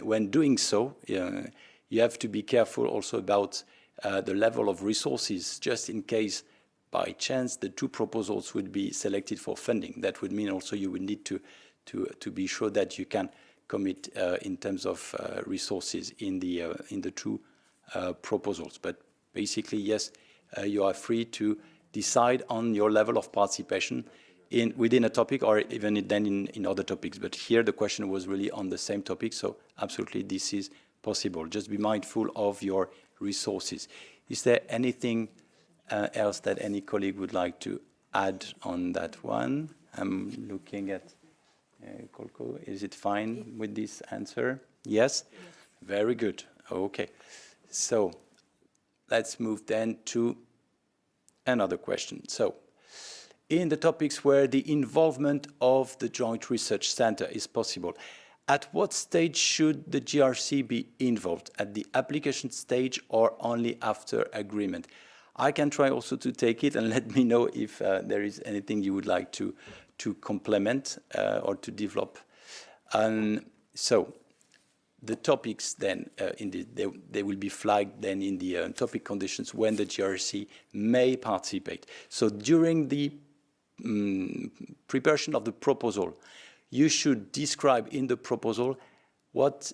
when doing so, you have to be careful also about the level of resources, just in case by chance the two proposals would be selected for funding, that would mean also you would need to be sure that you can commit in terms of resources in the two proposals. But basically, yes, you are free to decide on your level of participation within a topic or even then in other topics. But here the question was really on the same topic, so absolutely this is possible. Just be mindful of your resources. Is there anything else that any colleague would like to add on that one? I'm looking at Kolko. Is it fine with this answer? Yes? Very good. Okay. So let's move then to another question. So in the topics where the involvement of the Joint Research Centre is possible, at what stage should the GRC be involved? At the application stage or only after agreement? I can try also to take it and let me know if there is anything you would like to complement or to develop. So the topics then, they will be flagged then in the topic conditions when the GRC may participate. So during the preparation of the proposal, you should describe in the proposal what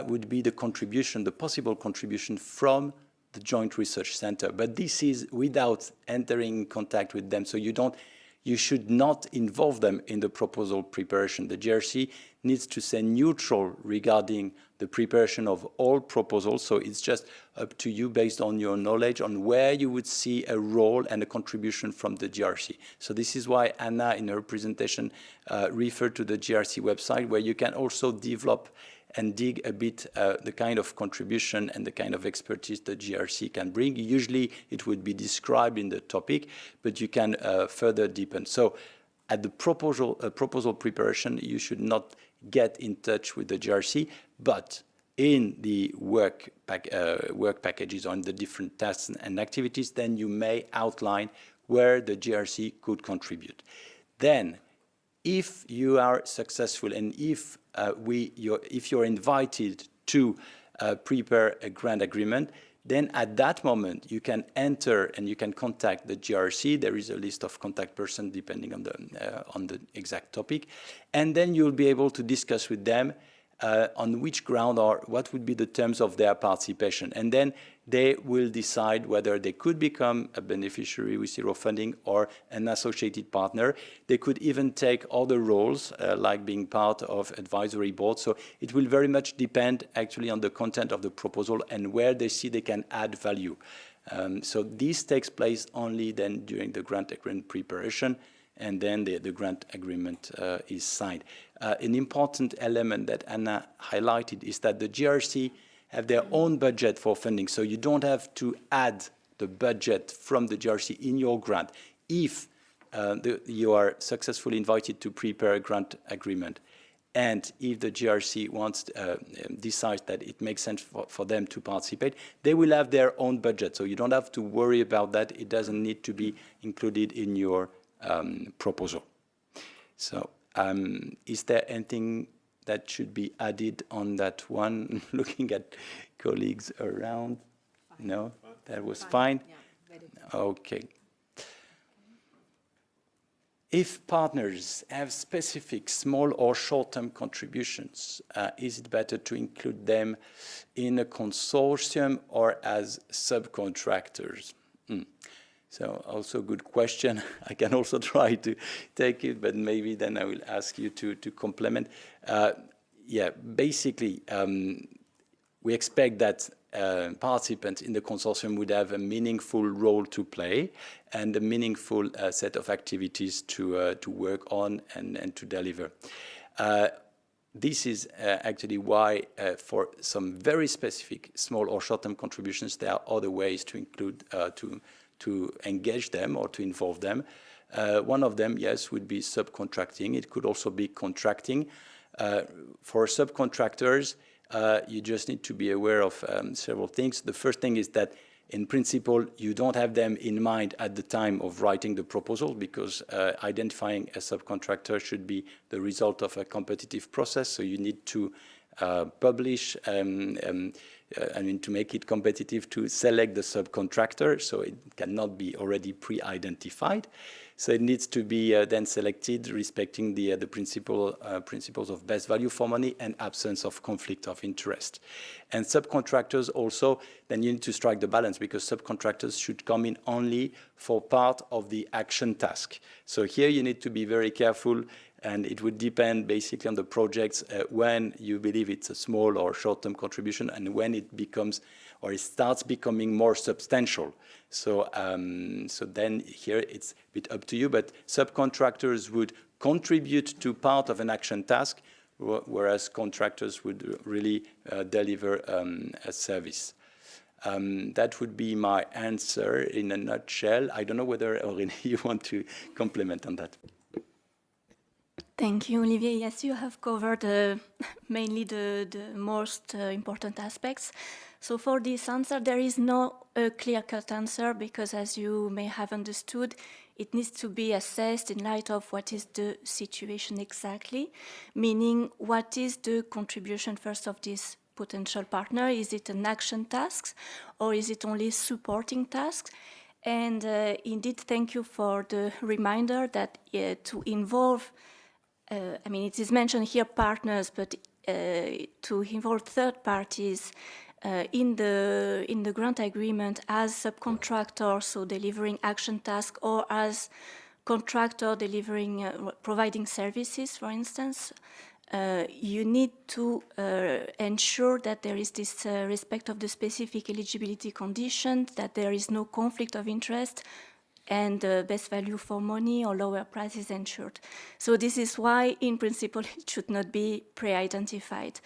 would be the contribution, the possible contribution from the Joint Research Centre. But this is without entering in contact with them. So you should not involve them in the proposal preparation. The GRC needs to stay neutral regarding the preparation of all proposals. So it's just up to you based on your knowledge on where you would see a role and a contribution from the GRC. So this is why Anna, in her presentation, referred to the GRC website, where you can also develop and dig a bit the kind of contribution and the kind of expertise the GRC can bring. Usually it would be described in the topic, but you can further deepen. So at the proposal preparation, you should not get in touch with the GRC, but in the work packages on the different tasks and activities, then you may outline where the GRC could contribute. Then, if you are successful and if you're invited to prepare a grant agreement, then at that moment you can enter and you can contact the GRC. There is a list of contact persons depending on the exact topic, and then you'll be able to discuss with them on which ground or what would be the terms of their participation. And then they will decide whether they could become a beneficiary with zero funding or an associated partner. They could even take other roles, like being part of advisory board. So it will very much depend actually on the content of the proposal and where they see they can add value. So this takes place only then during the grant agreement preparation, and then the grant agreement is signed. An important element that Anna highlighted is that the GRC have their own budget for funding, so you don't have to add the budget from the GRC in your grant if you are successfully invited to prepare a grant agreement. And if the GRC decides that it makes sense for them to participate, they will have their own budget, so you don't have to worry about that. It doesn't need to be included in your proposal. So is there anything that should be added on that one? Looking at colleagues around. Fine. No, that was fine. Yeah, okay. If partners have specific small or short-term contributions, is it better to include them in a consortium or as subcontractors? So also a good question. I can also try to take it, but maybe then I will ask you to complement. Yeah, basically, we expect that participants in the consortium would have a meaningful role to play and a meaningful set of activities to work on and to deliver. This is actually why for some very specific small or short-term contributions, there are other ways to include, to engage them or to involve them. One of them, yes, would be subcontracting. It could also be contracting. For subcontractors, you just need to be aware of several things. The first thing is that, in principle, you don't have them in mind at the time of writing the proposal, because identifying a subcontractor should be the result of a competitive process. So you need to publish, to make it competitive, to select the subcontractor, so it cannot be already pre-identified. So it needs to be then selected respecting the principles of best value for money and absence of conflict of interest. And subcontractors also, then you need to strike the balance, because subcontractors should come in only for part of the action task. So here you need to be very careful, and it would depend basically on the projects when you believe it's a small or short-term contribution and when it becomes or it starts becoming more substantial. So, so then here it's a bit up to you, but subcontractors would contribute to part of an action task, whereas contractors would really deliver a service. That would be my answer in a nutshell. I don't know whether, Aurélie, you want to complement on that. Thank you, Olivier. Yes, you have covered mainly the most important aspects. So for this answer, there is no clear-cut answer, because as you may have understood, it needs to be assessed in light of what is the situation exactly, meaning what is the contribution first of this potential partner? Is it an action task, or is it only supporting tasks? And indeed, thank you for the reminder that to involve I mean, it is mentioned here partners, but to involve third parties in the grant agreement as subcontractor, so delivering action task, or as contractor delivering, providing services, for instance, you need to ensure that there is this respect of the specific eligibility conditions, that there is no conflict of interest, and best value for money or lower prices ensured. So this is why, in principle, it should not be pre-identified.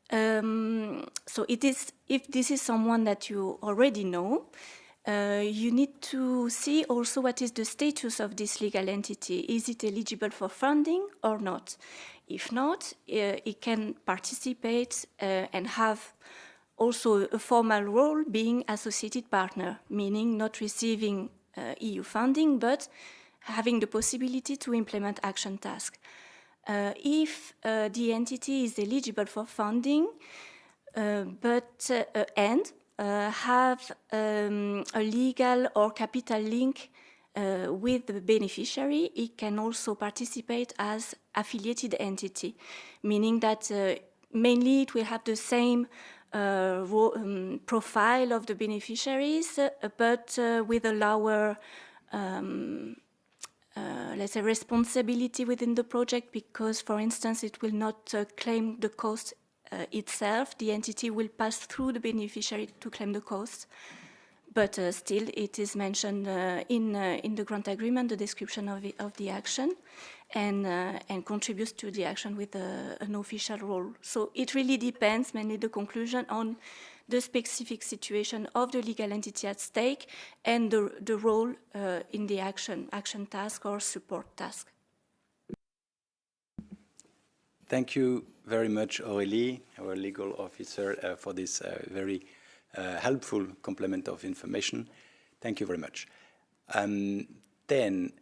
So it is, if this is someone that you already know, you need to see also what is the status of this legal entity. Is it eligible for funding or not? If not, it can participate and have also a formal role being associated partner, meaning not receiving EU funding, but having the possibility to implement action tasks. If the entity is eligible for funding, but have a legal or capital link with the beneficiary, it can also participate as affiliated entity, meaning that mainly it will have the same profile of the beneficiaries, but with a lower, let's say, responsibility within the project, because, for instance, it will not claim the cost itself. The entity will pass through the beneficiary to claim the cost. But still, it is mentioned in the grant agreement, the description of the action, and contributes to the action with an official role. So it really depends, mainly the conclusion, on the specific situation of the legal entity at stake and the role in the action task or support task. Thank you very much, Aurélie, our legal officer, for this very helpful complement of information. Thank you very much. Then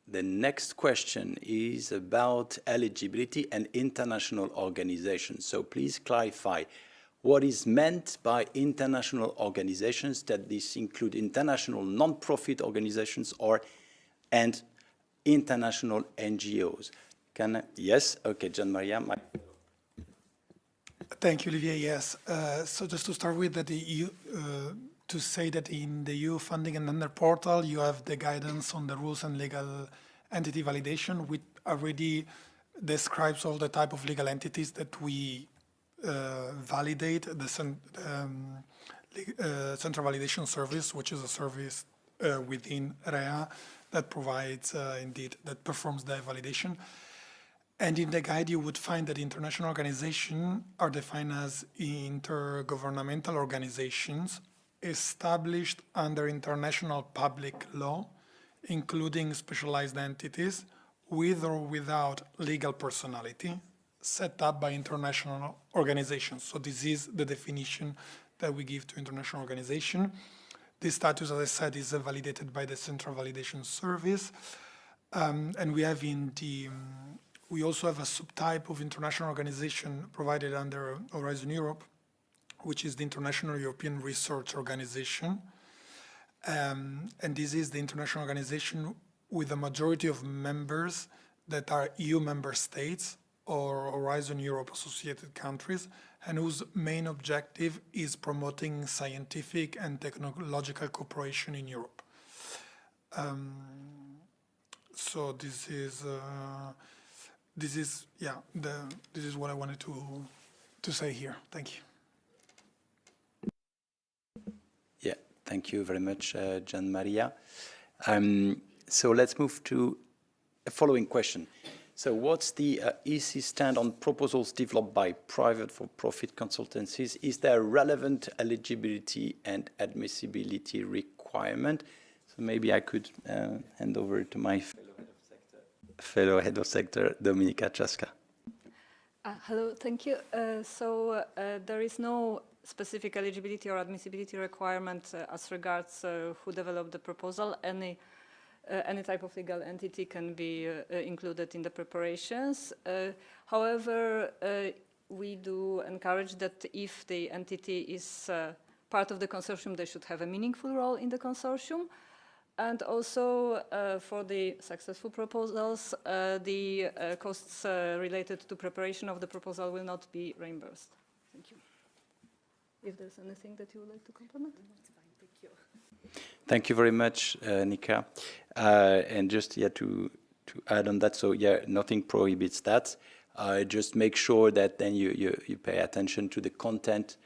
the next question is about eligibility and international organizations. So please clarify what is meant by international organizations, that this include international non-profit organizations and international NGOs. Yes? Okay, Gian Maria. Thank you, Olivier. Yes. So just to start with, that the EU, to say that in the EU funding and under portal, you have the guidance on the rules and legal entity validation, which already describes all the type of legal entities that we validate. The Central Validation Service, which is a service within REA that provides, indeed, that performs the validation. And in the guide, you would find that international organizations are defined as intergovernmental organizations established under international public law, including specialized entities with or without legal personality, set up by international organizations. So this is the definition that we give to international organization. This status, as I said, is validated by the Central Validation Service. And we have in the we also have a subtype of international organization provided under Horizon Europe, which is the International European Research Organization. And this is the international organization with a majority of members that are EU member states or Horizon Europe associated countries, and whose main objective is promoting scientific and technological cooperation in Europe. So this is what I wanted to say here. Thank you. Yeah, thank you very much, Gian Maria. So let's move to a following question. So what's the EC stand on proposals developed by private for-profit consultancies? Is there a relevant eligibility and admissibility requirement? So maybe I could hand over to my fellow head of sector, Dominika Czaska. Hello, thank you. There is no specific eligibility or admissibility requirement as regards who developed the proposal. Any type of legal entity can be included in the preparations. However, we do encourage that if the entity is part of the consortium, they should have a meaningful role in the consortium. And also for the successful proposals, the costs related to preparation of the proposal will not be reimbursed. Thank you. If there's anything that you would like to complement? That's fine, thank you. Thank you very much, Nika. And just to add on that, so nothing prohibits that. Just make sure that then you pay attention to the content,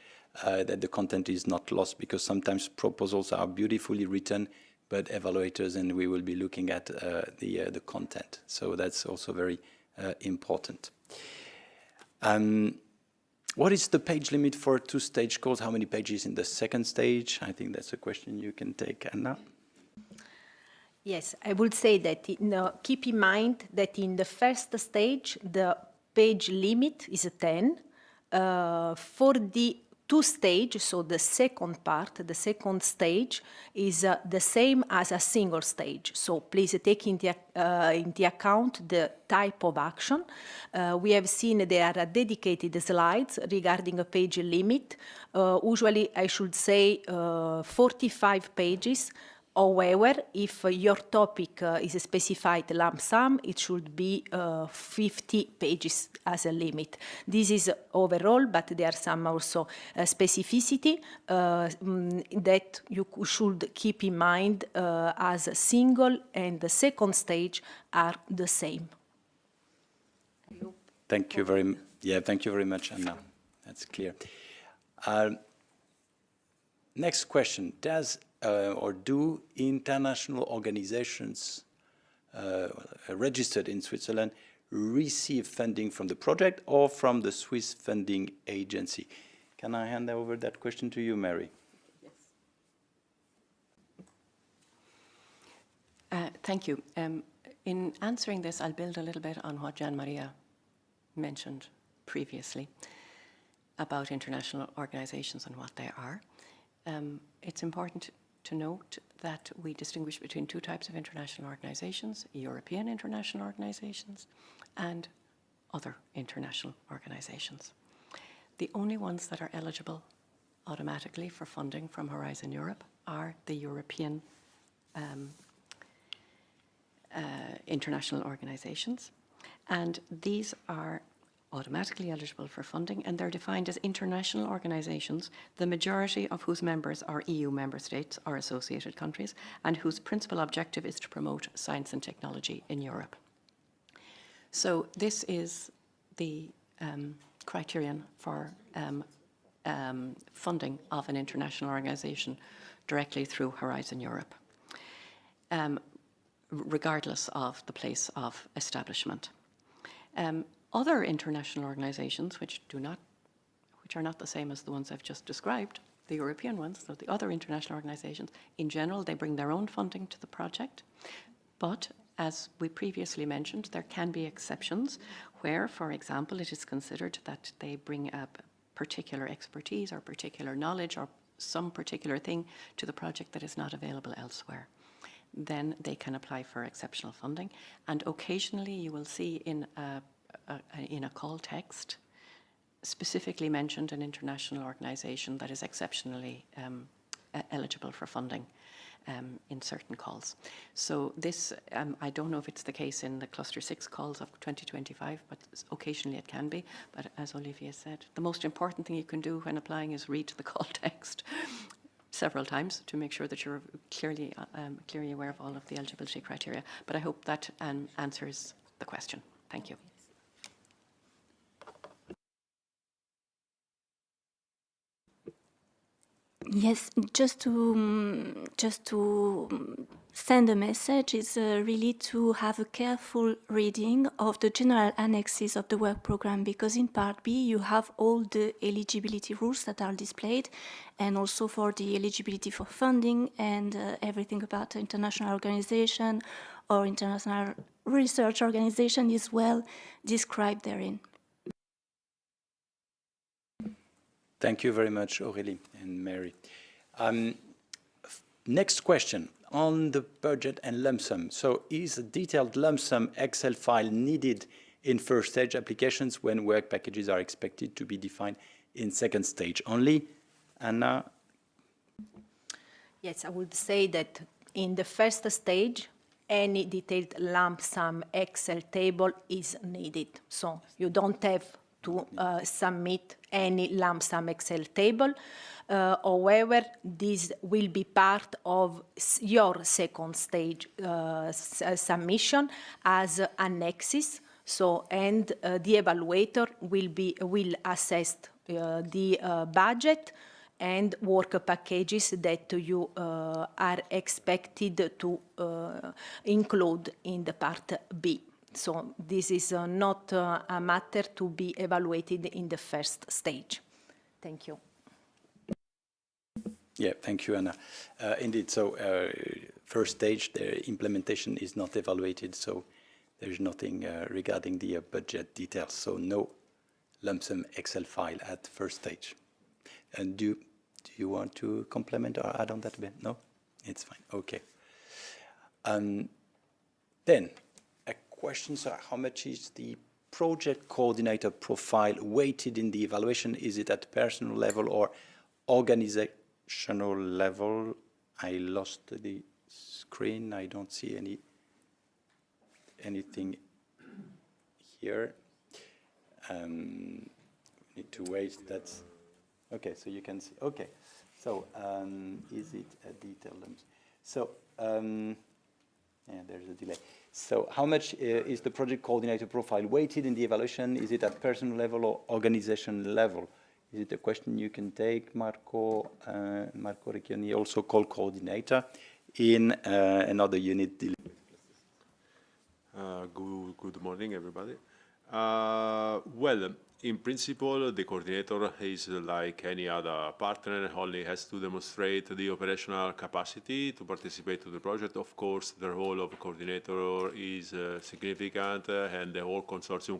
that the content is not lost, because sometimes proposals are beautifully written, but evaluators, and we will be looking at the content. So that's also very important. What is the page limit for a two-stage course? How many pages in the second stage? I think that's a question you can take, Anna. Yes, I would say that keep in mind that in the first stage, the page limit is 10. For the two-stage, so the second part, the second stage, is the same as a single stage. So please take into account the type of action. We have seen there are dedicated slides regarding a page limit. Usually, I should say 45 pages. However, if your topic is specified lump sum, it should be 50 pages as a limit. This is overall, but there are some also specificity that you should keep in mind as a single and the second stage are the same. Thank you very much, Anna. That's clear. Next question. Do international organizations registered in Switzerland receive funding from the project or from the Swiss funding agency? Can I hand over that question to you, Mary? Yes. Thank you. In answering this, I'll build a little bit on what Gian Maria mentioned previously about international organizations and what they are. It's important to note that we distinguish between two types of international organizations: European international organizations and other international organizations. The only ones that are eligible automatically for funding from Horizon Europe are the European international organizations, and these are automatically eligible for funding, and they're defined as international organizations, the majority of whose members are EU member states or associated countries, and whose principal objective is to promote science and technology in Europe. So this is the criterion for funding of an international organization directly through Horizon Europe, regardless of the place of establishment. Other international organizations, which are not the same as the ones I've just described, the European ones, so the other international organizations, in general, they bring their own funding to the project. But as we previously mentioned, there can be exceptions where, for example, it is considered that they bring up particular expertise or particular knowledge or some particular thing to the project that is not available elsewhere. then they can apply for exceptional funding. And occasionally you will see in a call text specifically mentioned an international organisation that is exceptionally eligible for funding in certain calls. So this, I don't know if it's the case in the Cluster 6 calls of 2025, but occasionally it can be. But as Olivier said, the most important thing you can do when applying is read the call text several times to make sure that you're clearly aware of all of the eligibility criteria. But I hope that answers the question. Thank you. Yes, just to send a message is really to have a careful reading of the general annexes of the work program, because in part B you have all the eligibility rules that are displayed, and also for the eligibility for funding and everything about the international organization or international research organization is well described therein. Thank you very much, Aurélie and Mary. Next question on the budget and lump sum. So is a detailed lump sum Excel file needed in first stage applications when work packages are expected to be defined in second stage only? Anna? Yes, I would say that in the first stage, any detailed lump sum Excel table is needed. So you don't have to submit any lump sum Excel table. However, this will be part of your second stage submission as annexes. So, and the evaluator will assess the budget and work packages that you are expected to include in the part B. So this is not a matter to be evaluated in the first stage. Thank you. Yeah, thank you, Anna. Indeed, so first stage, the implementation is not evaluated, so there's nothing regarding the budget details. So no lump sum Excel file at first stage. And do you want to complement or add on that a bit? No? It's fine. Okay. Then, a question, so how much is the project coordinator profile weighted in the evaluation? Is it at personal level or organizational level? I lost the screen. I don't see anything here. Need to wait. That's okay. So you can see. Okay. So is it a detailed? So yeah, there's a delay. So how much is the project coordinator profile weighted in the evaluation? Is it at personal level or organization level? Is it a question you can take, Marco Recchioni, also called coordinator in another unit? Good morning, everybody. Well, in principle, the coordinator is like any other partner, only has to demonstrate the operational capacity to participate to the project. Of course, the role of coordinator is significant, and the whole consortium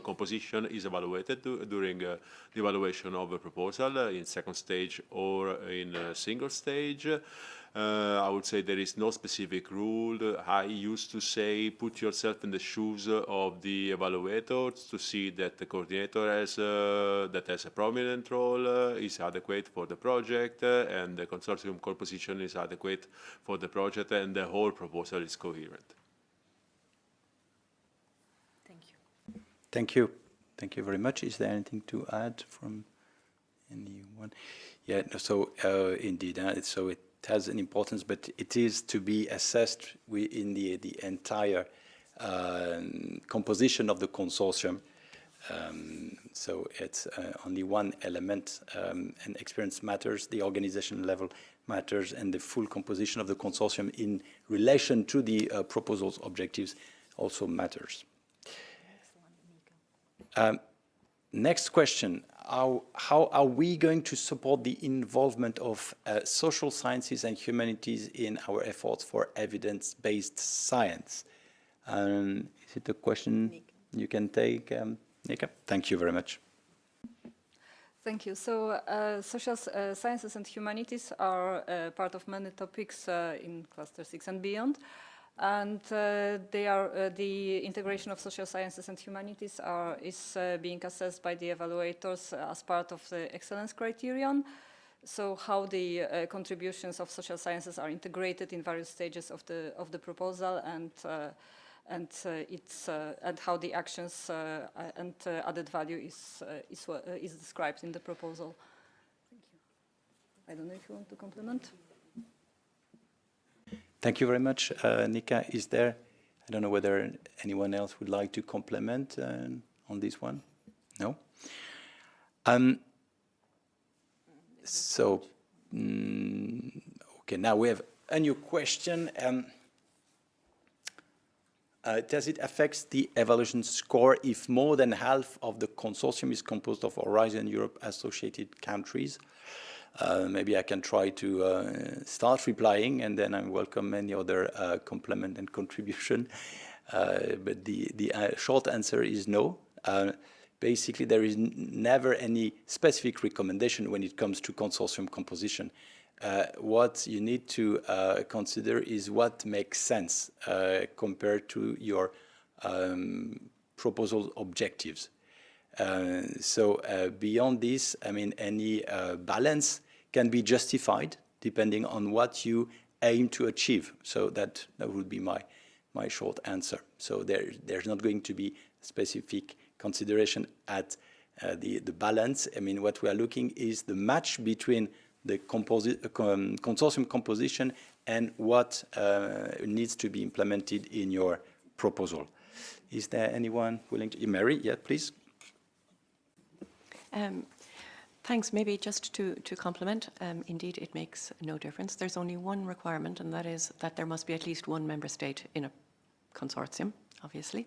composition is evaluated during the evaluation of a proposal in second stage or in a single stage. I would say there is no specific rule. I used to say put yourself in the shoes of the evaluators to see that the coordinator has a prominent role, is adequate for the project, and the consortium composition is adequate for the project, and the whole proposal is coherent. Thank you. Thank you. Thank you very much. Is there anything to add from anyone? Yeah, so indeed, so it has an importance, but it is to be assessed in the entire composition of the consortium. So it's only one element, and experience matters, the organization level matters, and the full composition of the consortium in relation to the proposal's objectives also matters. Next question. How are we going to support the involvement of social sciences and humanities in our efforts for evidence-based science? Is it a question you can take, Nika? Thank you very much. Thank you. So social sciences and humanities are part of many topics in Cluster 6 and beyond. And they are the integration of social sciences and humanities is being assessed by the evaluators as part of the excellence criterion. So how the contributions of social sciences are integrated in various stages of the proposal, and how the actions and added value is described in the proposal. Thank you. I don't know if you want to complement. Thank you very much, Nika. Is there, I don't know whether anyone else would like to complement on this one? No? So, okay, now we have a new question. Does it affect the evaluation score if more than half of the consortium is composed of Horizon Europe associated countries? Maybe I can try to start replying, and then I welcome any other complement and contribution. But the short answer is no. Basically, there is never any specific recommendation when it comes to consortium composition. What you need to consider is what makes sense compared to your proposal objectives. So beyond this, I mean, any balance can be justified depending on what you aim to achieve. So that would be my short answer. So there's not going to be specific consideration at the balance. I mean, what we are looking is the match between the consortium composition and what needs to be implemented in your proposal. Is there anyone willing to? Mary, yeah, please. Thanks. Maybe just to complement, indeed, it makes no difference. There's only one requirement, and that is that there must be at least one member state in a consortium, obviously.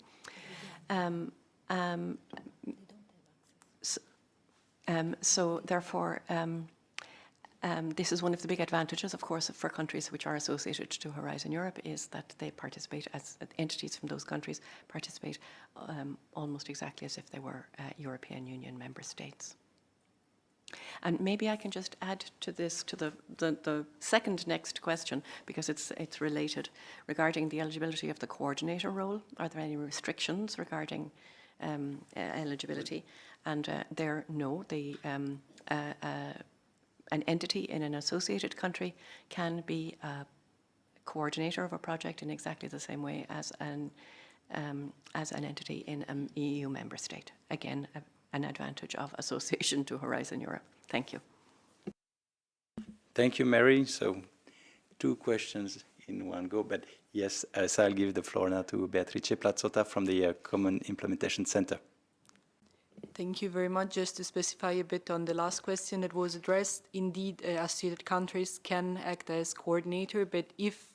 So therefore, this is one of the big advantages, of course, for countries which are associated to Horizon Europe, is that they participate, as entities from those countries participate almost exactly as if they were European Union member states. And maybe I can just add to this, to the second next question, because it's related, regarding the eligibility of the coordinator role. Are there any restrictions regarding eligibility? And no, an entity in an associated country can be a coordinator of a project in exactly the same way as an entity in an EU member state. Again, an advantage of association to Horizon Europe. Thank you. Thank you, Mary. So 2 questions in one go, but yes, so I'll give the floor now to Beatrice Plazzota from the Common Implementation Center. Thank you very much. Just to specify a bit on the last question that was addressed, indeed, associated countries can act as coordinator, but if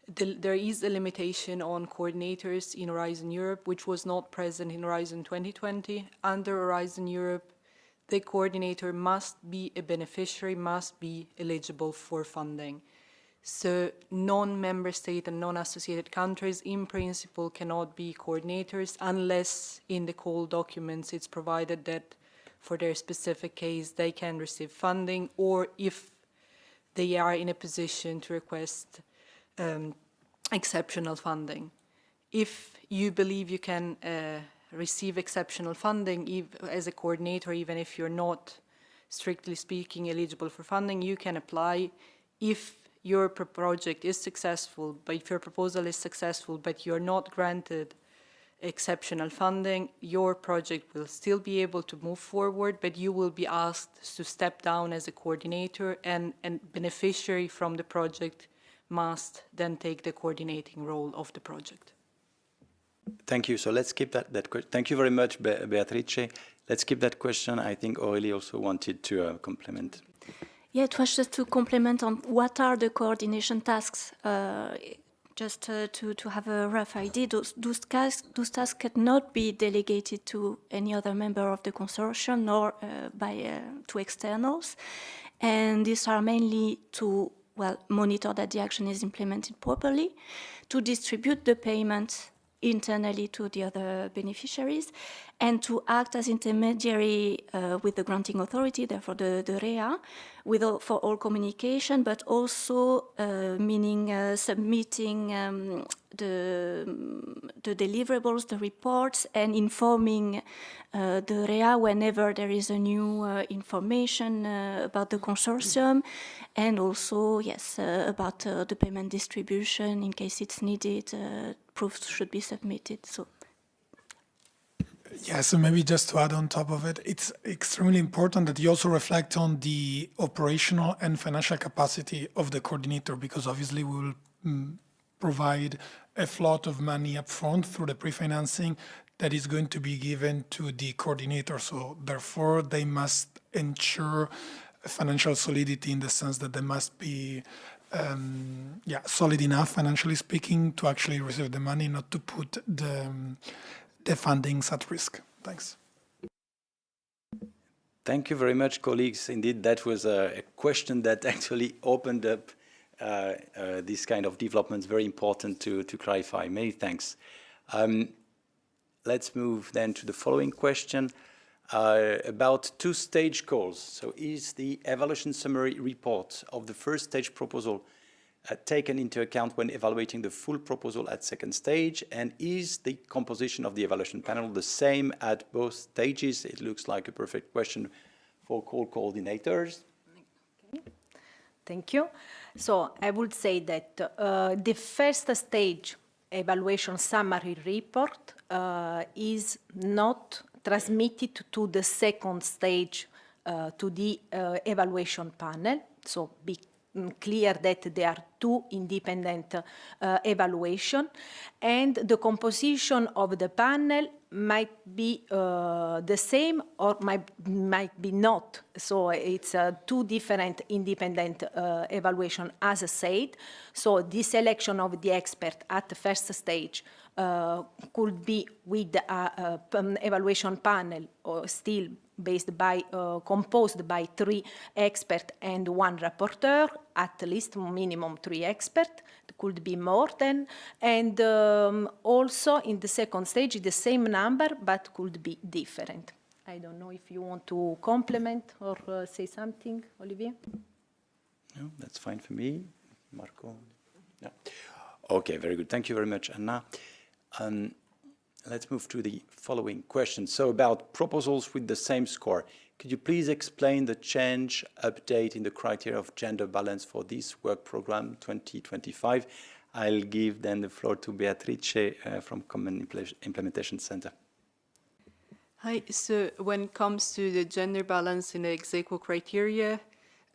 there is a limitation on coordinators in Horizon Europe, which was not present in Horizon 2020, under Horizon Europe, the coordinator must be a beneficiary, must be eligible for funding. So non-member state and non-associated countries in principle cannot be coordinators unless in the call documents it's provided that for their specific case they can receive funding, or if they are in a position to request exceptional funding. If you believe you can receive exceptional funding as a coordinator, even if you're not strictly speaking eligible for funding, you can apply. If your project is successful, but if your proposal is successful, but you're not granted exceptional funding, your project will still be able to move forward, but you will be asked to step down as a coordinator, and beneficiary from the project must then take the coordinating role of the project. Thank you. So let's keep that question. Thank you very much, Beatrice. Let's keep that question. I think Aurélie also wanted to complement. Yeah, it was just to complement on what are the coordination tasks. Just to have a rough idea, those tasks cannot be delegated to any other member of the consortium nor to externals. And these are mainly to, monitor that the action is implemented properly, to distribute the payment internally to the other beneficiaries, and to act as intermediary with the granting authority, therefore the REA, for all communication, but also meaning submitting the deliverables, the reports, and informing the REA whenever there is a new information about the consortium, and also, yes, about the payment distribution in case it's needed. Proofs should be submitted. So. Yeah, so maybe just to add on top of it, it's extremely important that you also reflect on the operational and financial capacity of the coordinator, because obviously we will provide a lot of money upfront through the pre-financing that is going to be given to the coordinator. So therefore, they must ensure financial solidity in the sense that they must be solid enough, financially speaking, to actually receive the money, not to put the fundings at risk. Thanks. Thank you very much, colleagues. Indeed, that was a question that actually opened up this kind of developments. Very important to clarify. Many thanks. Let's move then to the following question about two-stage calls. So is the evaluation summary report of the first stage proposal taken into account when evaluating the full proposal at second stage? And is the composition of the evaluation panel the same at both stages? It looks like a perfect question for call coordinators. Okay. Thank you. So I would say that the first stage evaluation summary report is not transmitted to the second stage to the evaluation panel. So be clear that there are two independent evaluation, and the composition of the panel might be the same or might be not. So it's two different independent evaluation, as I said. So the selection of the expert at the first stage could be with an evaluation panel or still based by, composed by 3 experts and 1 rapporteur, at least minimum 3 experts, it could be more than, and also in the second stage, the same number, but could be different. I don't know if you want to complement or say something, Olivier? No, that's fine for me. Marco? Yeah. Okay, very good. Thank you very much, Anna. Let's move to the following question. So about proposals with the same score, could you please explain the change update in the criteria of gender balance for this work program 2025? I'll give then the floor to Beatrice from Common Implementation Center. Hi, so when it comes to the gender balance in the exequo criteria,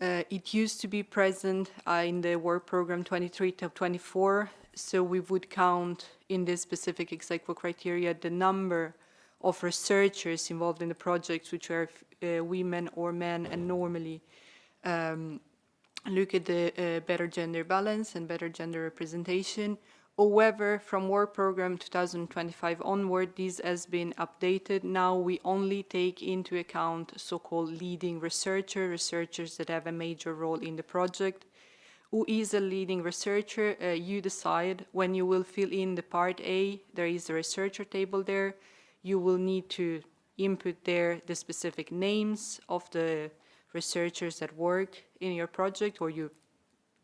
it used to be present in the work program 23 to 24. So we would count in this specific exequo criteria the number of researchers involved in the projects, which are women or men, and normally look at the better gender balance and better gender representation. However, from work program 2025 onward, this has been updated. Now we only take into account so-called leading researchers that have a major role in the project. Who is a leading researcher? You decide. When you will fill in the part A, there is a researcher table there. You will need to input there the specific names of the researchers that work in your project or you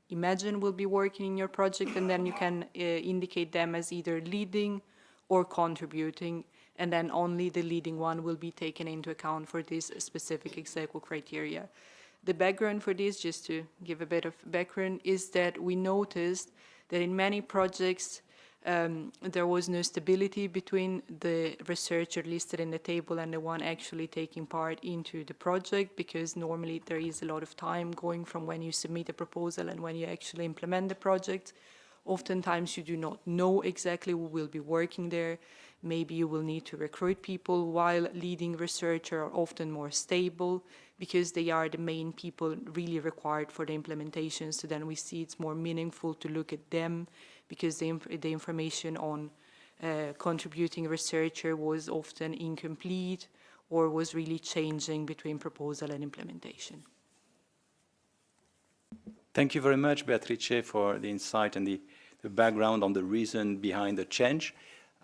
imagine will be working in your project, and then you can indicate them as either leading or contributing, and then only the leading one will be taken into account for this specific exequo criteria. The background for this, just to give a bit of background, is that we noticed that in many projects there was no stability between the researcher listed in the table and the one actually taking part into the project, because normally there is a lot of time going from when you submit a proposal and when you actually implement the project. Oftentimes you do not know exactly who will be working there. Maybe you will need to recruit people, while leading researchers are often more stable because they are the main people really required for the implementation. So then we see it's more meaningful to look at them, because the information on contributing researcher was often incomplete or was really changing between proposal and implementation. Thank you very much, Beatrice, for the insight and the background on the reason behind the change.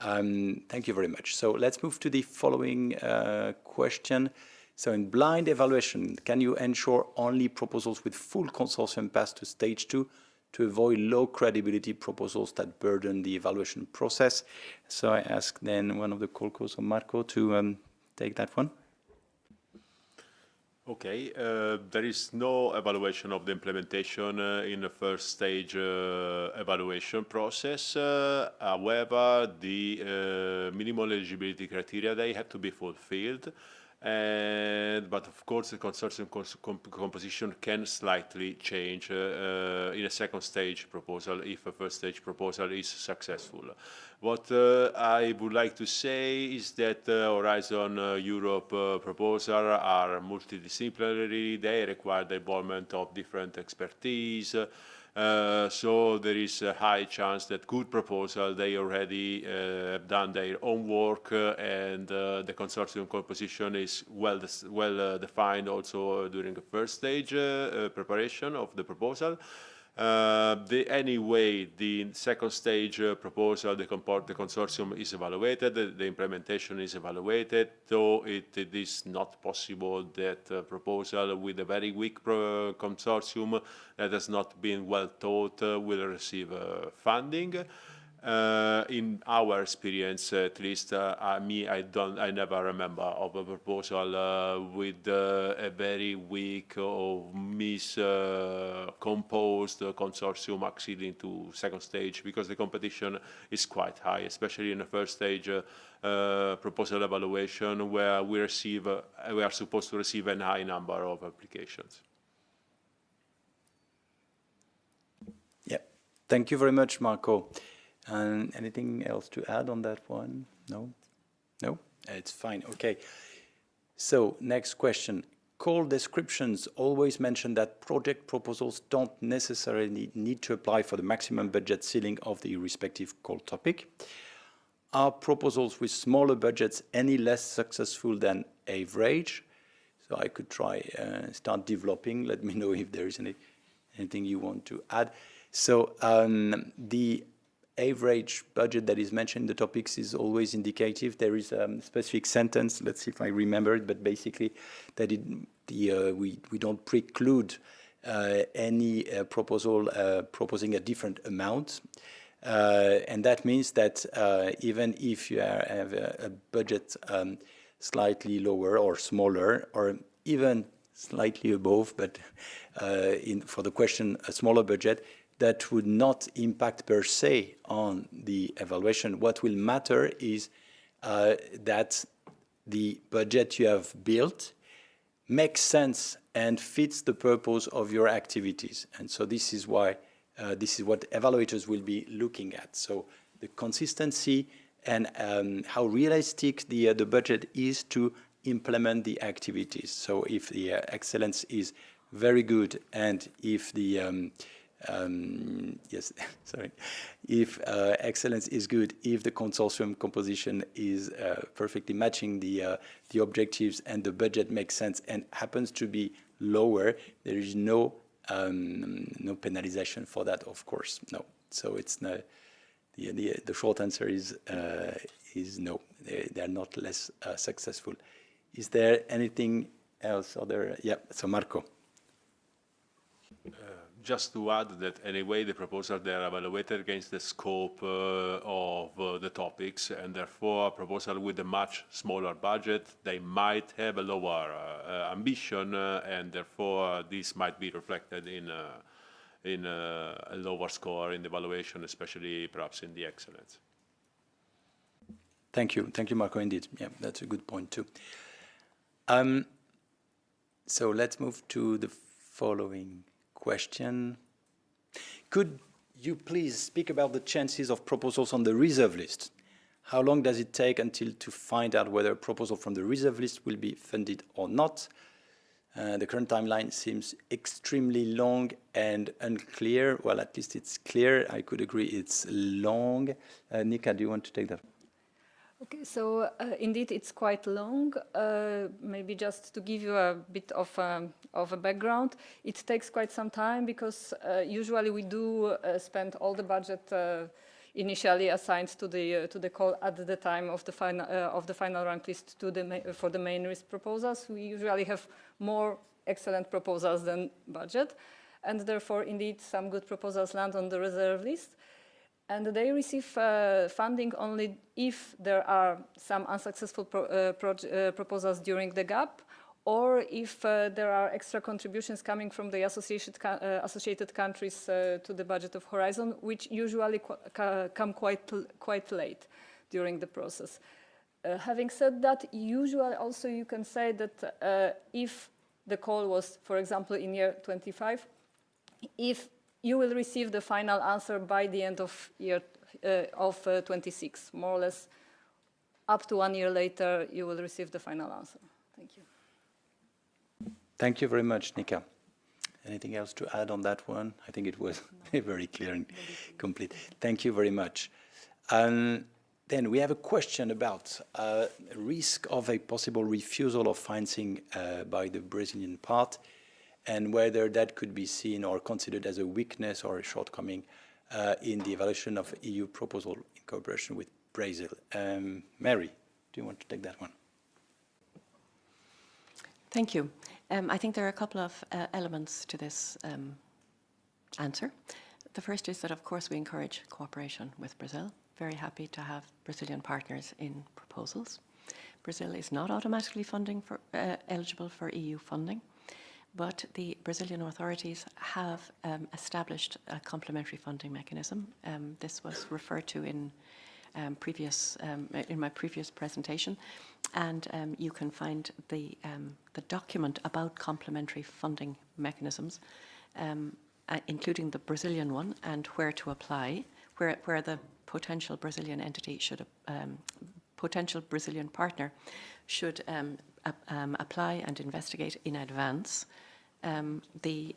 Thank you very much. So let's move to the following question. So in blind evaluation, can you ensure only proposals with full consortium pass to stage 2 to avoid low credibility proposals that burden the evaluation process? So I ask then one of the co-hosts, Marco, to take that one. Okay, there is no evaluation of the implementation in the first stage evaluation process. However, the minimal eligibility criteria, they have to be fulfilled. But of course, the consortium composition can slightly change in a second stage proposal if a first stage proposal is successful. What I would like to say is that Horizon Europe proposals are multidisciplinary. They require the involvement of different expertise. So there is a high chance that good proposal, they already have done their own work and the consortium composition is well defined also during the first stage preparation of the proposal. Anyway, the second stage proposal, the consortium is evaluated, the implementation is evaluated, though it is not possible that a proposal with a very weak consortium that has not been well thought will receive funding. In our experience, at least I never remember of a proposal with a very weak or miscomposed consortium acceding to second stage, because the competition is quite high, especially in the first stage proposal evaluation, where we are supposed to receive a high number of applications. Yeah, thank you very much, Marco. And anything else to add on that one? No? No? It's fine. Okay. So next question. Call descriptions always mention that project proposals don't necessarily need to apply for the maximum budget ceiling of the respective call topic. Are proposals with smaller budgets any less successful than average? So I could try start developing. Let me know if there is anything you want to add. So the average budget that is mentioned in the topics is always indicative. There is a specific sentence, let's see if I remember it, but basically that we don't preclude any proposal proposing a different amount. And that means that even if you have a budget slightly lower or smaller, or even slightly above, but for the question, a smaller budget, that would not impact per se on the evaluation. What will matter is that the budget you have built makes sense and fits the purpose of your activities. And so this is why this is what evaluators will be looking at. So the consistency and how realistic the budget is to implement the activities. So if the excellence is very good, and if the if excellence is good, if the consortium composition is perfectly matching the objectives and the budget makes sense and happens to be lower, there is no penalization for that, of course. No. So it's no. The short answer is no. They are not less successful. Is there anything else? Yeah. So Marco. Just to add that anyway, the proposals, they are evaluated against the scope of the topics, and therefore a proposal with a much smaller budget, they might have a lower ambition, and therefore this might be reflected in a lower score in the evaluation, especially perhaps in the excellence. Thank you, Marco. Indeed, yeah, that's a good point too. So let's move to the following question. Could you please speak about the chances of proposals on the reserve list? How long does it take until to find out whether a proposal from the reserve list will be funded or not? The current timeline seems extremely long and unclear. Well, at least it's clear. I could agree it's long. Nika, do you want to take that? Okay, so indeed it's quite long. Maybe just to give you a bit of a background, it takes quite some time because usually we do spend all the budget initially assigned to the call at the time of the final rank list for the main risk proposals. We usually have more excellent proposals than budget, and therefore, indeed, some good proposals land on the reserve list. And they receive funding only if there are some unsuccessful proposals during the gap, or if there are extra contributions coming from the associated countries to the budget of Horizon, which usually come quite late during the process. Having said that, usually also you can say that if the call was, for example, in year 25, if you will receive the final answer by the end of year 26, more or less up to 1 year later, you will receive the final answer. Thank you. Thank you very much, Nika. Anything else to add on that one? I think it was very clear and complete. Thank you very much. And then we have a question about risk of a possible refusal of financing by the Brazilian part, and whether that could be seen or considered as a weakness or a shortcoming in the evaluation of EU proposal in cooperation with Brazil. Mary, do you want to take that one? Thank you. I think there are a couple of elements to this answer. The first is that, of course, we encourage cooperation with Brazil. Very happy to have Brazilian partners in proposals. Brazil is not automatically eligible for EU funding, but the Brazilian authorities have established a complementary funding mechanism. This was referred to in my previous presentation, and you can find the document about complementary funding mechanisms, including the Brazilian one and where to apply, where the potential Brazilian entity should, potential Brazilian partner should apply and investigate in advance the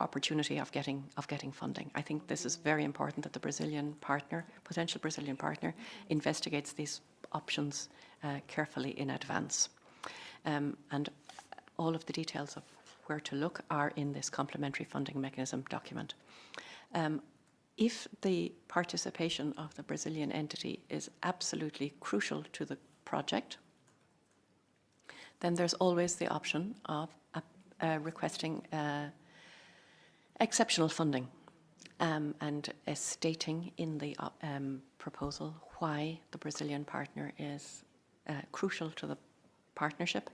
opportunity of getting funding. I think this is very important that the Brazilian partner, potential Brazilian partner, investigates these options carefully in advance. And all of the details of where to look are in this complementary funding mechanism document. If the participation of the Brazilian entity is absolutely crucial to the project, then there's always the option of requesting exceptional funding and stating in the proposal why the Brazilian partner is crucial to the partnership,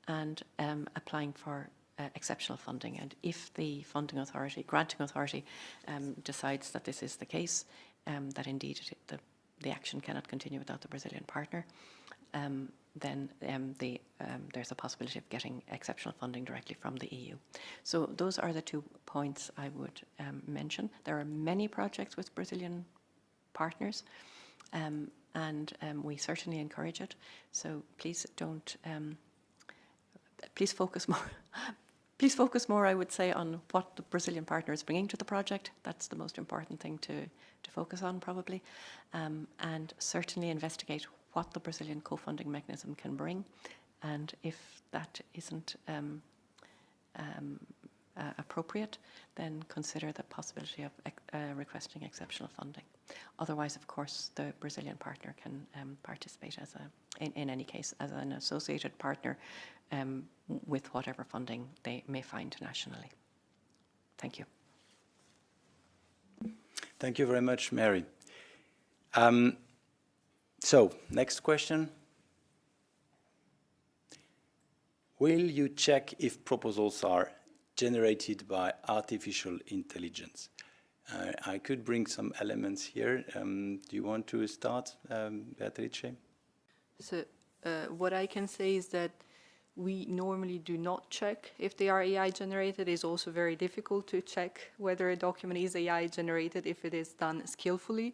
and applying for exceptional funding. And if the funding authority, granting authority, decides that this is the case, that indeed the action cannot continue without the Brazilian partner, then there's a possibility of getting exceptional funding directly from the EU. So those are the 2 points I would mention. There are many projects with Brazilian partners, and we certainly encourage it. So please don't, please focus more. Please focus more, I would say, on what the Brazilian partner is bringing to the project. That's the most important thing to focus on, probably, and certainly investigate what the Brazilian co-funding mechanism can bring, and if that isn't appropriate, then consider the possibility of requesting exceptional funding. Otherwise, of course, the Brazilian partner can participate as in any case, as an associated partner with whatever funding they may find nationally. Thank you. Thank you very much, Mary. So, next question. Will you check if proposals are generated by artificial intelligence? I could bring some elements here. Do you want to start, Beatrice? So what I can say is that we normally do not check if they are AI generated. It's also very difficult to check whether a document is AI generated if it is done skillfully.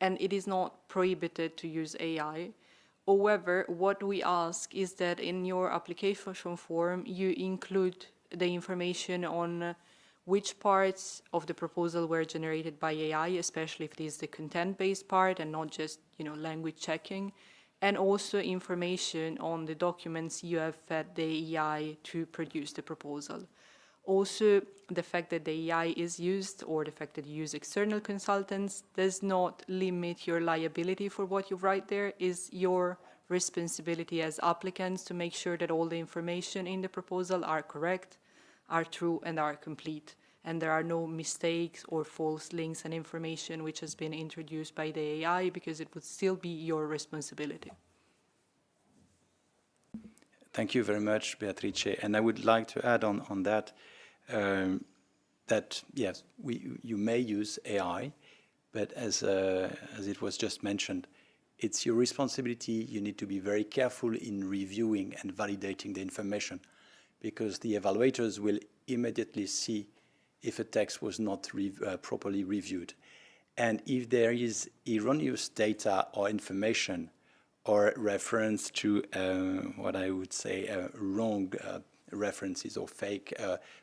And it is not prohibited to use AI. However, what we ask is that in your application form, you include the information on which parts of the proposal were generated by AI, especially if it is the content-based part and not just, language checking, and also information on the documents you have fed the AI to produce the proposal. Also, the fact that the AI is used or the fact that you use external consultants does not limit your liability for what you write there. Is your responsibility as applicants to make sure that all the information in the proposal are correct, are true, and are complete. And there are no mistakes or false links and information which has been introduced by the AI, because it would still be your responsibility. Thank you very much, Beatrice. And I would like to add on that, that yes, you may use AI, but as it was just mentioned, it's your responsibility. You need to be very careful in reviewing and validating the information, because the evaluators will immediately see if a text was not properly reviewed. And if there is erroneous data or information or reference to what I would say wrong references or fake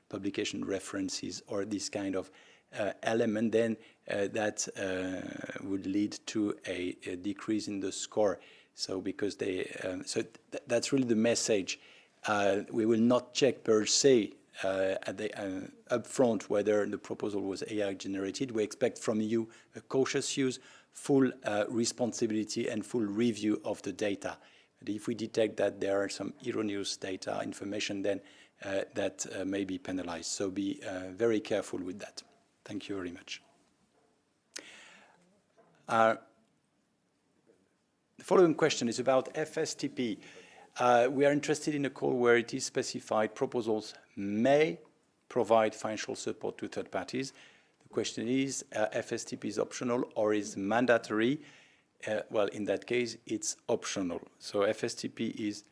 publication references or this kind of element, then that would lead to a decrease in the score. So because that's really the message. We will not check per se at the upfront whether the proposal was AI generated. We expect from you a cautious use, full responsibility and full review of the data. And if we detect that there are some erroneous data information, then that may be penalized. So be very careful with that. Thank you very much. The following question is about FSTP. We are interested in a call where it is specified proposals may provide financial support to third parties. The question is, FSTP is optional or is mandatory? Well, in that case, it's optional. So FSTP is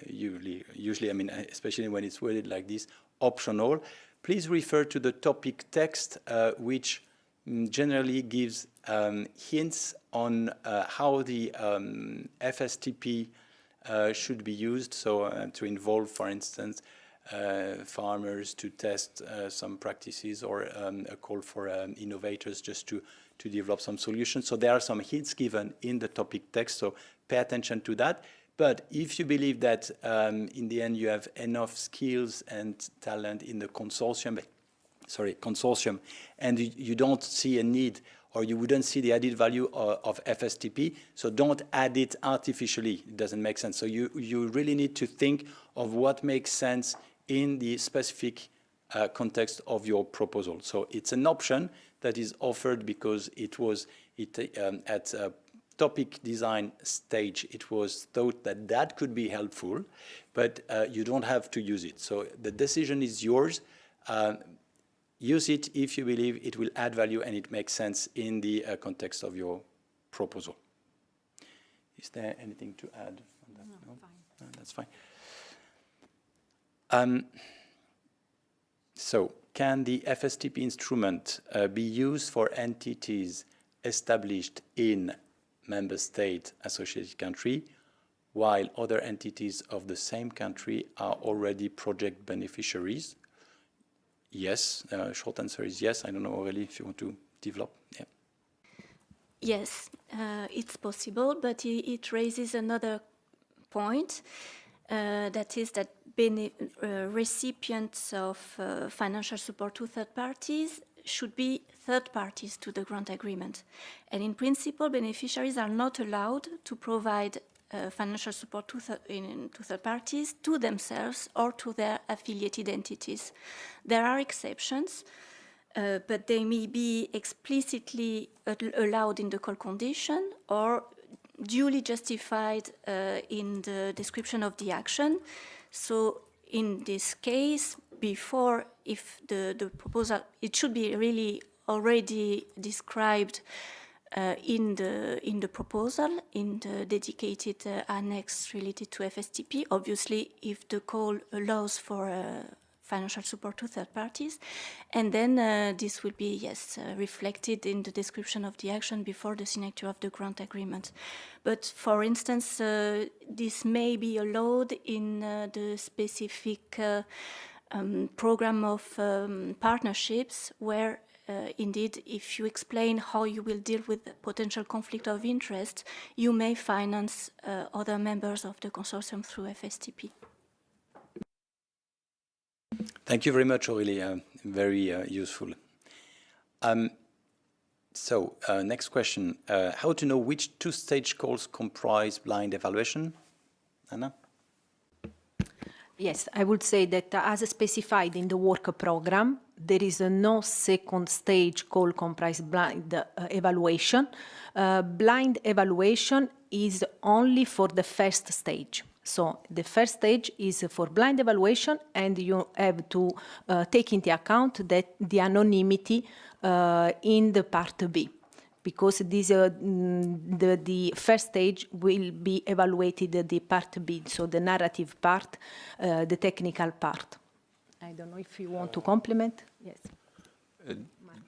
usually, I mean, especially when it's worded like this, optional. Please refer to the topic text, which generally gives hints on how the FSTP should be used. So to involve, for instance, farmers to test some practices, or a call for innovators just to develop some solutions. So there are some hints given in the topic text, so pay attention to that. But if you believe that in the end you have enough skills and talent in the consortium, and you don't see a need, or you wouldn't see the added value of FSTP, so don't add it artificially. It doesn't make sense. So you really need to think of what makes sense in the specific context of your proposal. So it's an option that is offered because at a topic design stage, it was thought that that could be helpful, but you don't have to use it. So the decision is yours. Use it if you believe it will add value and it makes sense in the context of your proposal. Is there anything to add on that? No? Fine. No, that's fine. So, can the FSTP instrument be used for entities established in member state associated country, while other entities of the same country are already project beneficiaries? Yes. Short answer is yes. I don't know, Aurélie, if you want to develop. Yeah. Yes, it's possible, but it raises another point, that is that recipients of financial support to third parties should be third parties to the grant agreement. And in principle, beneficiaries are not allowed to provide financial support to third parties, to themselves, or to their affiliated entities. There are exceptions, but they may be explicitly allowed in the call condition or duly justified in the description of the action. So in this case, before, if the proposal, it should be really already described in the proposal, in the dedicated annex related to FSTP. Obviously, if the call allows for financial support to third parties, and then this will be, yes, reflected in the description of the action before the signature of the grant agreement. But for instance, this may be allowed in the specific program of partnerships where indeed, if you explain how you will deal with potential conflict of interest, you may finance other members of the consortium through FSTP. Thank you very much, Aurélie. Very useful. Next question. How to know which two-stage calls comprise blind evaluation? Anna? Yes, I would say that as specified in the work program, there is no second stage call comprise blind evaluation. Blind evaluation is only for the first stage. So the first stage is for blind evaluation, and you have to take into account that the anonymity in the part B, because this, the first stage will be evaluated the part B, so the narrative part, the technical part. I don't know if you want to complement. Yes.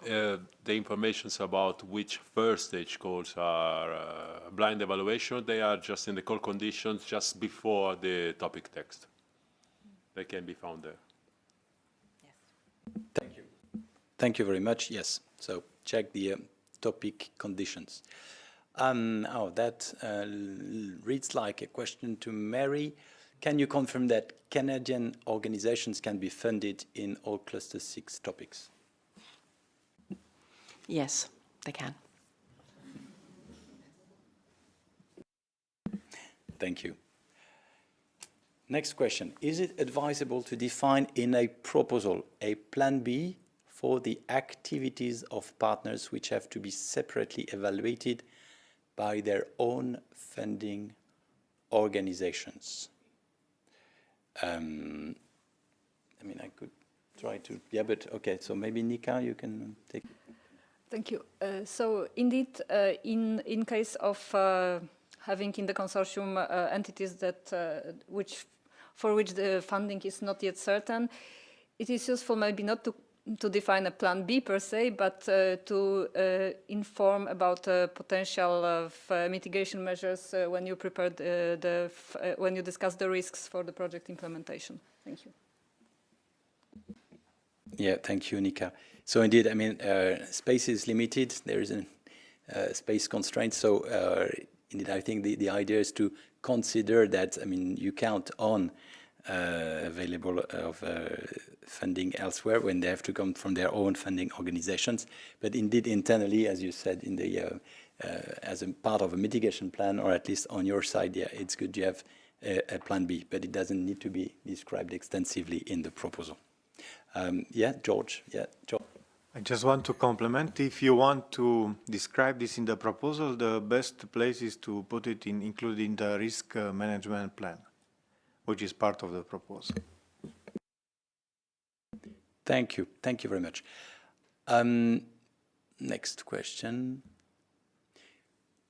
The informations about which first stage calls are blind evaluation, they are just in the call conditions just before the topic text. They can be found there. Yes. Thank you. Thank you very much. Yes. So check the topic conditions. That reads like a question to Mary. Can you confirm that Canadian organizations can be funded in all Cluster 6 topics? Yes, they can. Thank you. Next question. Is it advisable to define in a proposal a plan B for the activities of partners which have to be separately evaluated by their own funding organizations? I mean, I could try to, yeah, but okay, so maybe Nika, you can take. Thank you. So indeed, in case of having in the consortium entities that for which the funding is not yet certain, it is useful maybe not to define a plan B per se, but to inform about potential of mitigation measures when you prepare when you discuss the risks for the project implementation. Thank you. Yeah, thank you, Nika. So indeed, I mean, space is limited. There is a space constraint. So indeed, I think the idea is to consider that, I mean, you count on available of funding elsewhere when they have to come from their own funding organizations. But indeed, internally, as you said, in the as a part of a mitigation plan, or at least on your side, yeah, it's good you have a plan B, but it doesn't need to be described extensively in the proposal. Yeah, George. Yeah, George. I just want to complement. If you want to describe this in the proposal, the best place is to put it in, including the risk management plan, which is part of the proposal. Thank you. Thank you very much. Next question.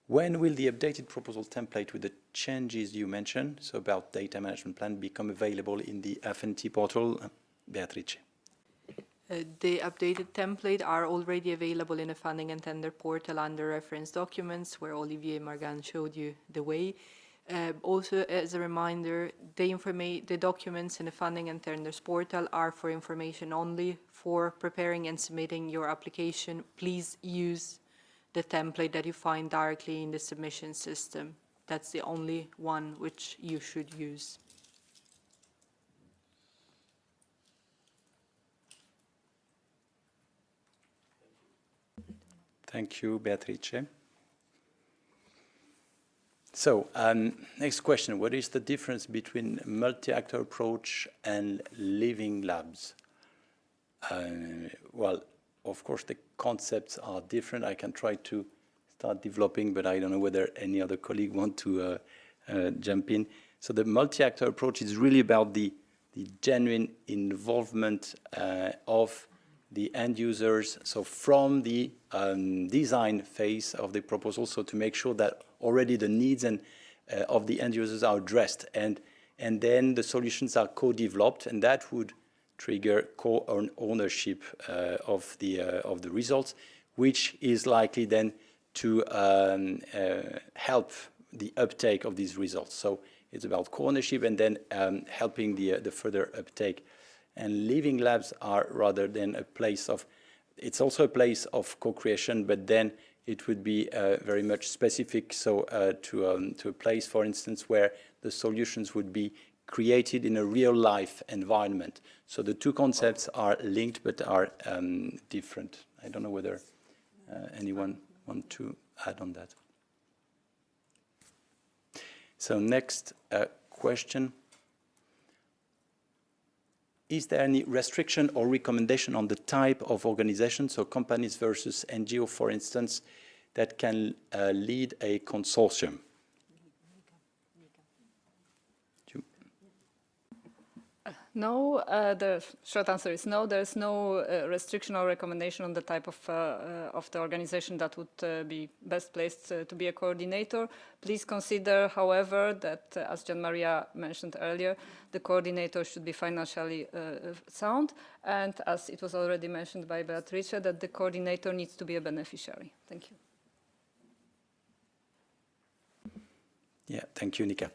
When will the updated proposal template with the changes you mentioned, so about data management plan, become available in the FNT portal? Beatrice. The updated template are already available in the funding and tender portal under reference documents, where Olivier Margan showed you the way. Also, as a reminder, the documents in the funding and tenders portal are for information only. For preparing and submitting your application, please use the template that you find directly in the submission system. That's the only one which you should use. Thank you, Beatrice. So, next question. What is the difference between multi-actor approach and living labs? Well, of course, the concepts are different. I can try to start developing, but I don't know whether any other colleague want to jump in. So the multi-actor approach is really about the genuine involvement of the end users, so from the design phase of the proposal, so to make sure that already the needs and of the end users are addressed, and then the solutions are co-developed, and that would trigger co-ownership of the results, which is likely then to help the uptake of these results. So it's about co-ownership and then helping the further uptake. And living labs are rather than a place of, it's also a place of co-creation, but then it would be very much specific, so to a place, for instance, where the solutions would be created in a real-life environment. So the two concepts are linked but are different. I don't know whether anyone want to add on that. So next question. Is there any restriction or recommendation on the type of organization, so companies versus NGO, for instance, that can lead a consortium? No, the short answer is no. There's no restriction or recommendation on the type of the organization that would be best placed to be a coordinator. Please consider, however, that as Gian Maria mentioned earlier, the coordinator should be financially sound, and as it was already mentioned by Beatrice, that the coordinator needs to be a beneficiary. Thank you. Yeah, thank you, Nika.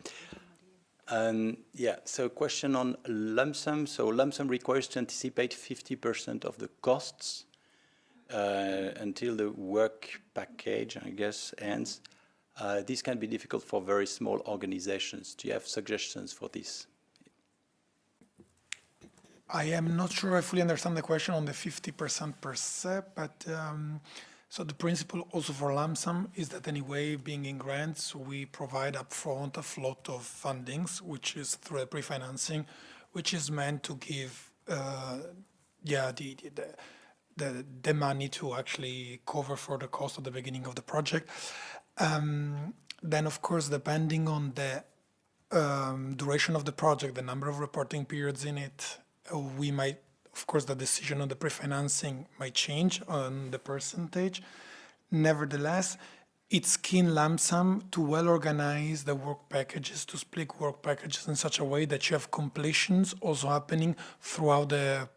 Yeah, so question on lump sum. So lump sum requires to anticipate 50% of the costs until the work package, I guess, ends. This can be difficult for very small organizations. Do you have suggestions for this? I am not sure I fully understand the question on the 50% per se, but so the principle also for lump sum is that anyway, being in grants, we provide upfront a float of fundings, which is through a pre-financing, which is meant to give the money to actually cover for the cost at the beginning of the project. Then, of course, depending on the duration of the project, the number of reporting periods in it, we might, of course, the decision on the pre-financing might change on the percentage. Nevertheless, it's key in lump sum to well organize the work packages, to split work packages in such a way that you have completions also happening throughout the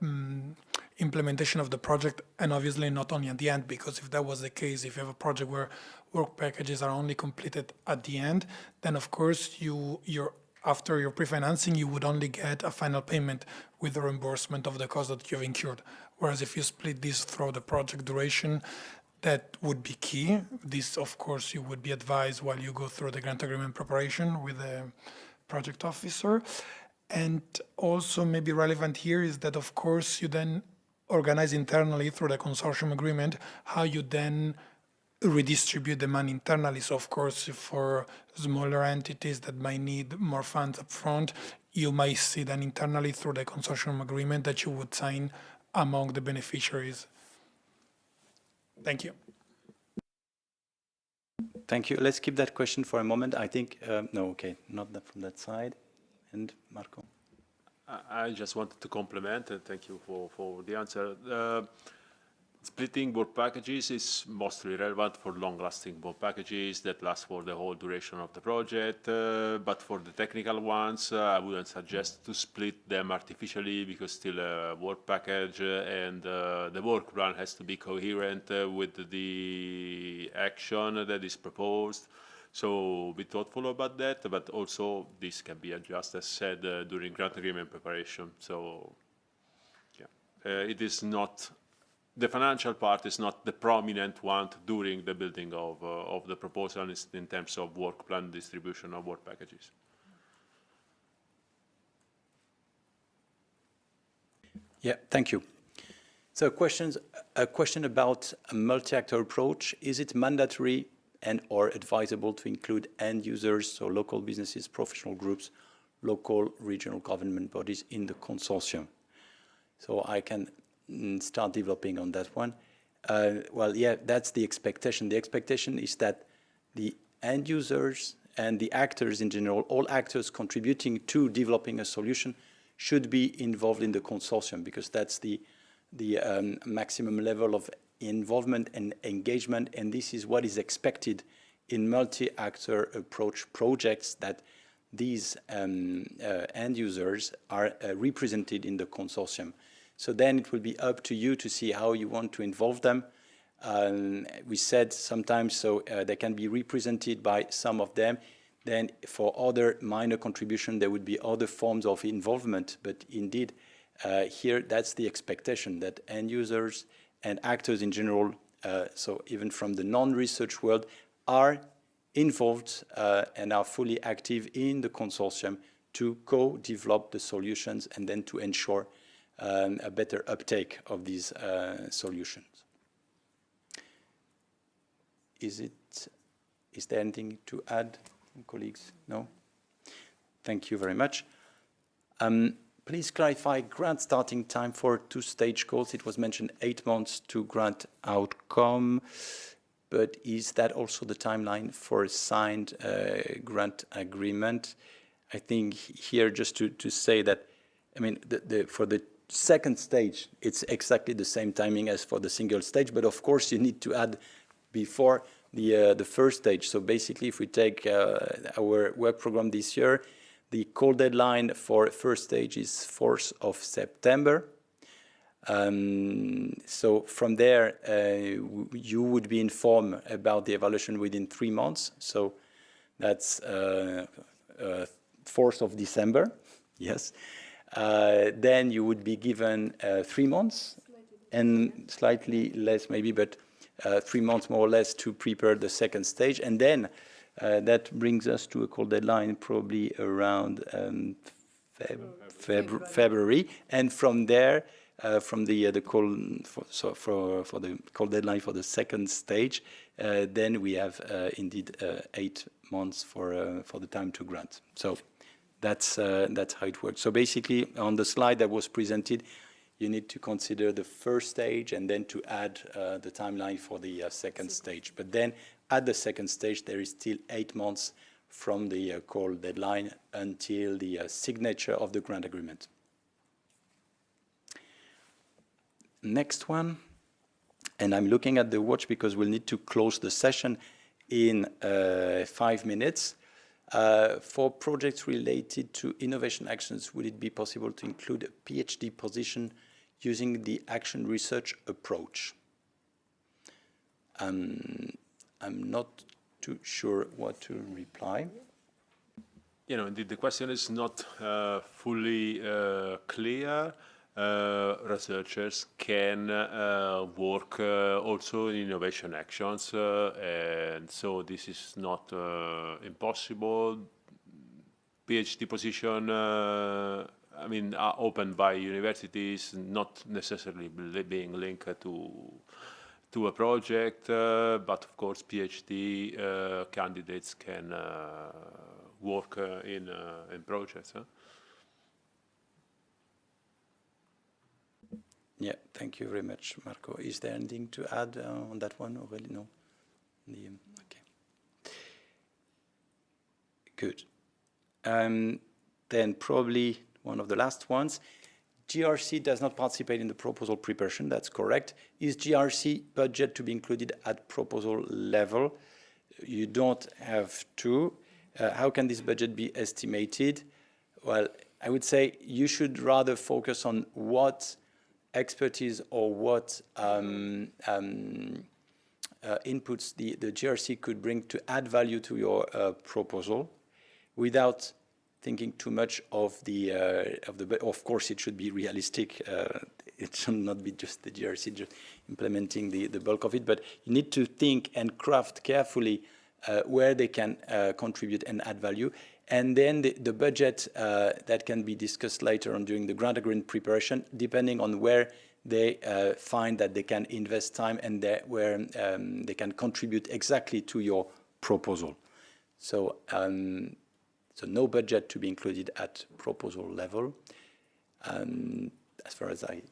implementation of the project, and obviously not only at the end, because if that was the case, if you have a project where work packages are only completed at the end, then of course after your pre-financing, you would only get a final payment with the reimbursement of the cost that you've incurred. Whereas if you split this through the project duration, that would be key. This, of course, you would be advised while you go through the grant agreement preparation with the project officer. And also maybe relevant here is that, of course, you then organize internally through the consortium agreement how you then redistribute the money internally. So, of course, for smaller entities that might need more funds up front, you might see then internally through the consortium agreement that you would sign among the beneficiaries. Thank you. Thank you. Let's keep that question for a moment. I think, no, okay, not that from that side. And Marco? I just wanted to compliment, and thank you for the answer. Splitting work packages is mostly relevant for long-lasting work packages that last for the whole duration of the project. But for the technical ones, I wouldn't suggest to split them artificially, because still a work package and the work plan has to be coherent with the action that is proposed. So be thoughtful about that, but also this can be adjusted, as said, during grant agreement preparation. So yeah, it is not. The financial part is not the prominent one during the building of the proposal in terms of work plan distribution of work packages. Yeah, thank you. So a question about a multi-actor approach. Is it mandatory and or advisable to include end users, so local businesses, professional groups, local regional government bodies in the consortium? So I can start developing on that one. Well, yeah, that's the expectation. The expectation is that the end users and the actors in general, all actors contributing to developing a solution, should be involved in the consortium, because that's the maximum level of involvement and engagement, and this is what is expected in multi-actor approach projects, that these end users are represented in the consortium. So then it will be up to you to see how you want to involve them. We said sometimes, so they can be represented by some of them. Then for other minor contribution, there would be other forms of involvement. But indeed, here that's the expectation, that end users and actors in general, so even from the non-research world, are involved and are fully active in the consortium to co-develop the solutions and then to ensure a better uptake of these solutions. Is there anything to add, colleagues? No? Thank you very much. Please clarify grant starting time for two-stage calls. It was mentioned 8 months to grant outcome, but is that also the timeline for a signed grant agreement? I think here just to say that, I mean, for the second stage, it's exactly the same timing as for the single stage, but of course you need to add before the first stage. So basically, if we take our work program this year, the call deadline for first stage is 4th of September. So from there, you would be informed about the evaluation within 3 months. So that's 4th of December, yes. Then you would be given 3 months and slightly less maybe, but 3 months more or less to prepare the second stage. And then that brings us to a call deadline probably around February. And from there, from the call for the call deadline for the second stage, then we have indeed 8 months for the time to grant. So that's how it works. So basically, on the slide that was presented, you need to consider the first stage and then to add the timeline for the second stage. But then at the second stage, there is still 8 months from the call deadline until the signature of the grant agreement. Next one, and I'm looking at the watch because we'll need to close the session in 5 minutes. For projects related to innovation actions, would it be possible to include a PhD position using the action research approach? I'm not too sure what to reply. You know, the question is not fully clear. Researchers can work also in innovation actions, and so this is not impossible. PhD position, I mean, are opened by universities, not necessarily being linked to a project, but of course PhD candidates can work in projects. Huh? Yeah, thank you very much, Marco. Is there anything to add on that one already? No? Okay. Good. Then probably one of the last ones. GRC does not participate in the proposal preparation. That's correct. Is GRC budget to be included at proposal level? You don't have to. How can this budget be estimated? Well, I would say you should rather focus on what expertise or what inputs the GRC could bring to add value to your proposal, without thinking too much of the. Of course, it should be realistic. It should not be just the GRC just implementing the bulk of it, but you need to think and craft carefully where they can contribute and add value. And then the budget that can be discussed later on during the grant agreement preparation, depending on where they find that they can invest time and where they can contribute exactly to your proposal. So, so no budget to be included at proposal level, as far as I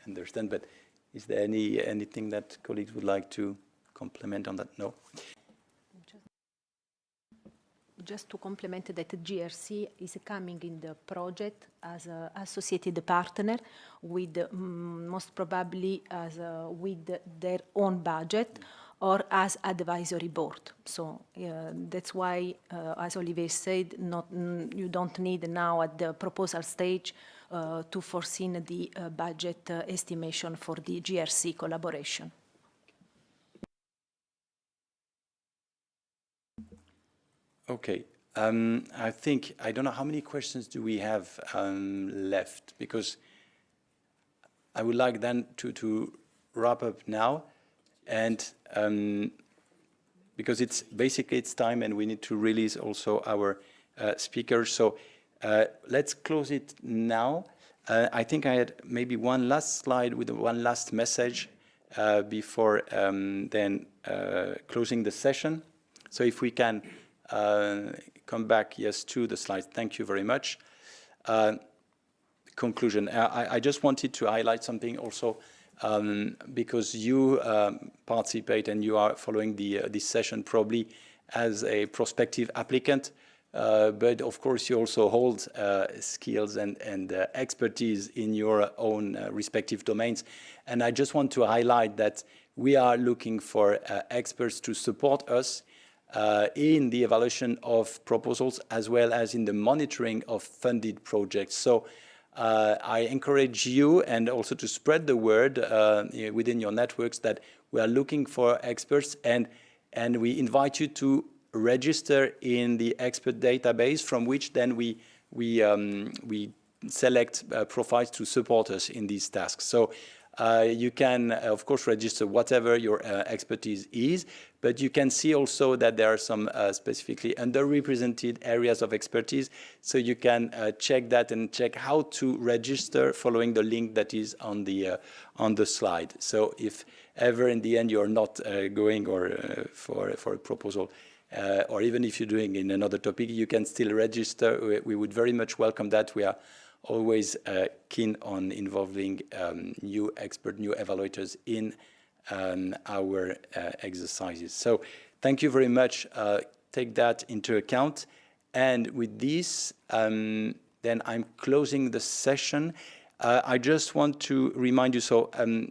understand. But is there anything that colleagues would like to complement on that? No? Just to complement that, GRC is coming in the project as an associated partner with most probably as with their own budget or as advisory board. So that's why, as Olivier said, you don't need now at the proposal stage to foresee the budget estimation for the GRC collaboration. Okay. I think, I don't know how many questions do we have left, because I would like then to wrap up now, and because it's basically it's time and we need to release also our speakers. So Let's close it now. I think I had maybe one last slide with one last message before then closing the session. So if we can come back, yes, to the slides. Thank you very much. Conclusion. I just wanted to highlight something also because you participate and you are following this session probably as a prospective applicant. But of course, you also hold skills and expertise in your own respective domains. And I just want to highlight that we are looking for experts to support us in the evaluation of proposals as well as in the monitoring of funded projects. So I encourage you and also to spread the word within your networks that we are looking for experts, and we invite you to register in the expert database from which then we select profiles to support us in these tasks. So you can, of course, register whatever your expertise is, but you can see also that there are some specifically underrepresented areas of expertise. So you can check that and check how to register following the link that is on the slide. So if ever in the end you're not going for a proposal, or even if you're doing in another topic, you can still register. We would very much welcome that. We are always keen on involving new experts, new evaluators in our exercises. So thank you very much. Take that into account. And with this, then I'm closing the session. I just want to remind you, so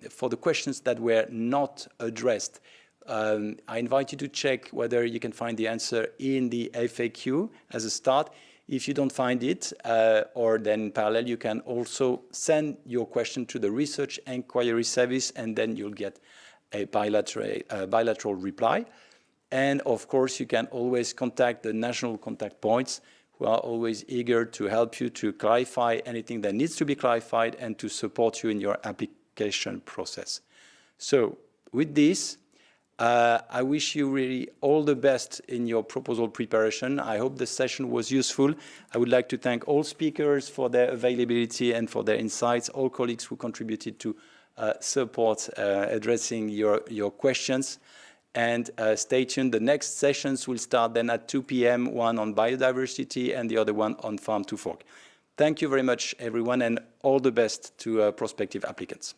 for the questions that were not addressed, I invite you to check whether you can find the answer in the FAQ as a start. If you don't find it, or then in parallel, you can also send your question to the Research Enquiry Service, and then you'll get a bilateral reply. And of course, you can always contact the national contact points, who are always eager to help you to clarify anything that needs to be clarified and to support you in your application process. So with this, I wish you really all the best in your proposal preparation. I hope the session was useful. I would like to thank all speakers for their availability and for their insights, all colleagues who contributed to support addressing your questions. And stay tuned. The next sessions will start then at 2 p.m., one on biodiversity and the other one on farm to fork. Thank you very much, everyone, and all the best to prospective applicants.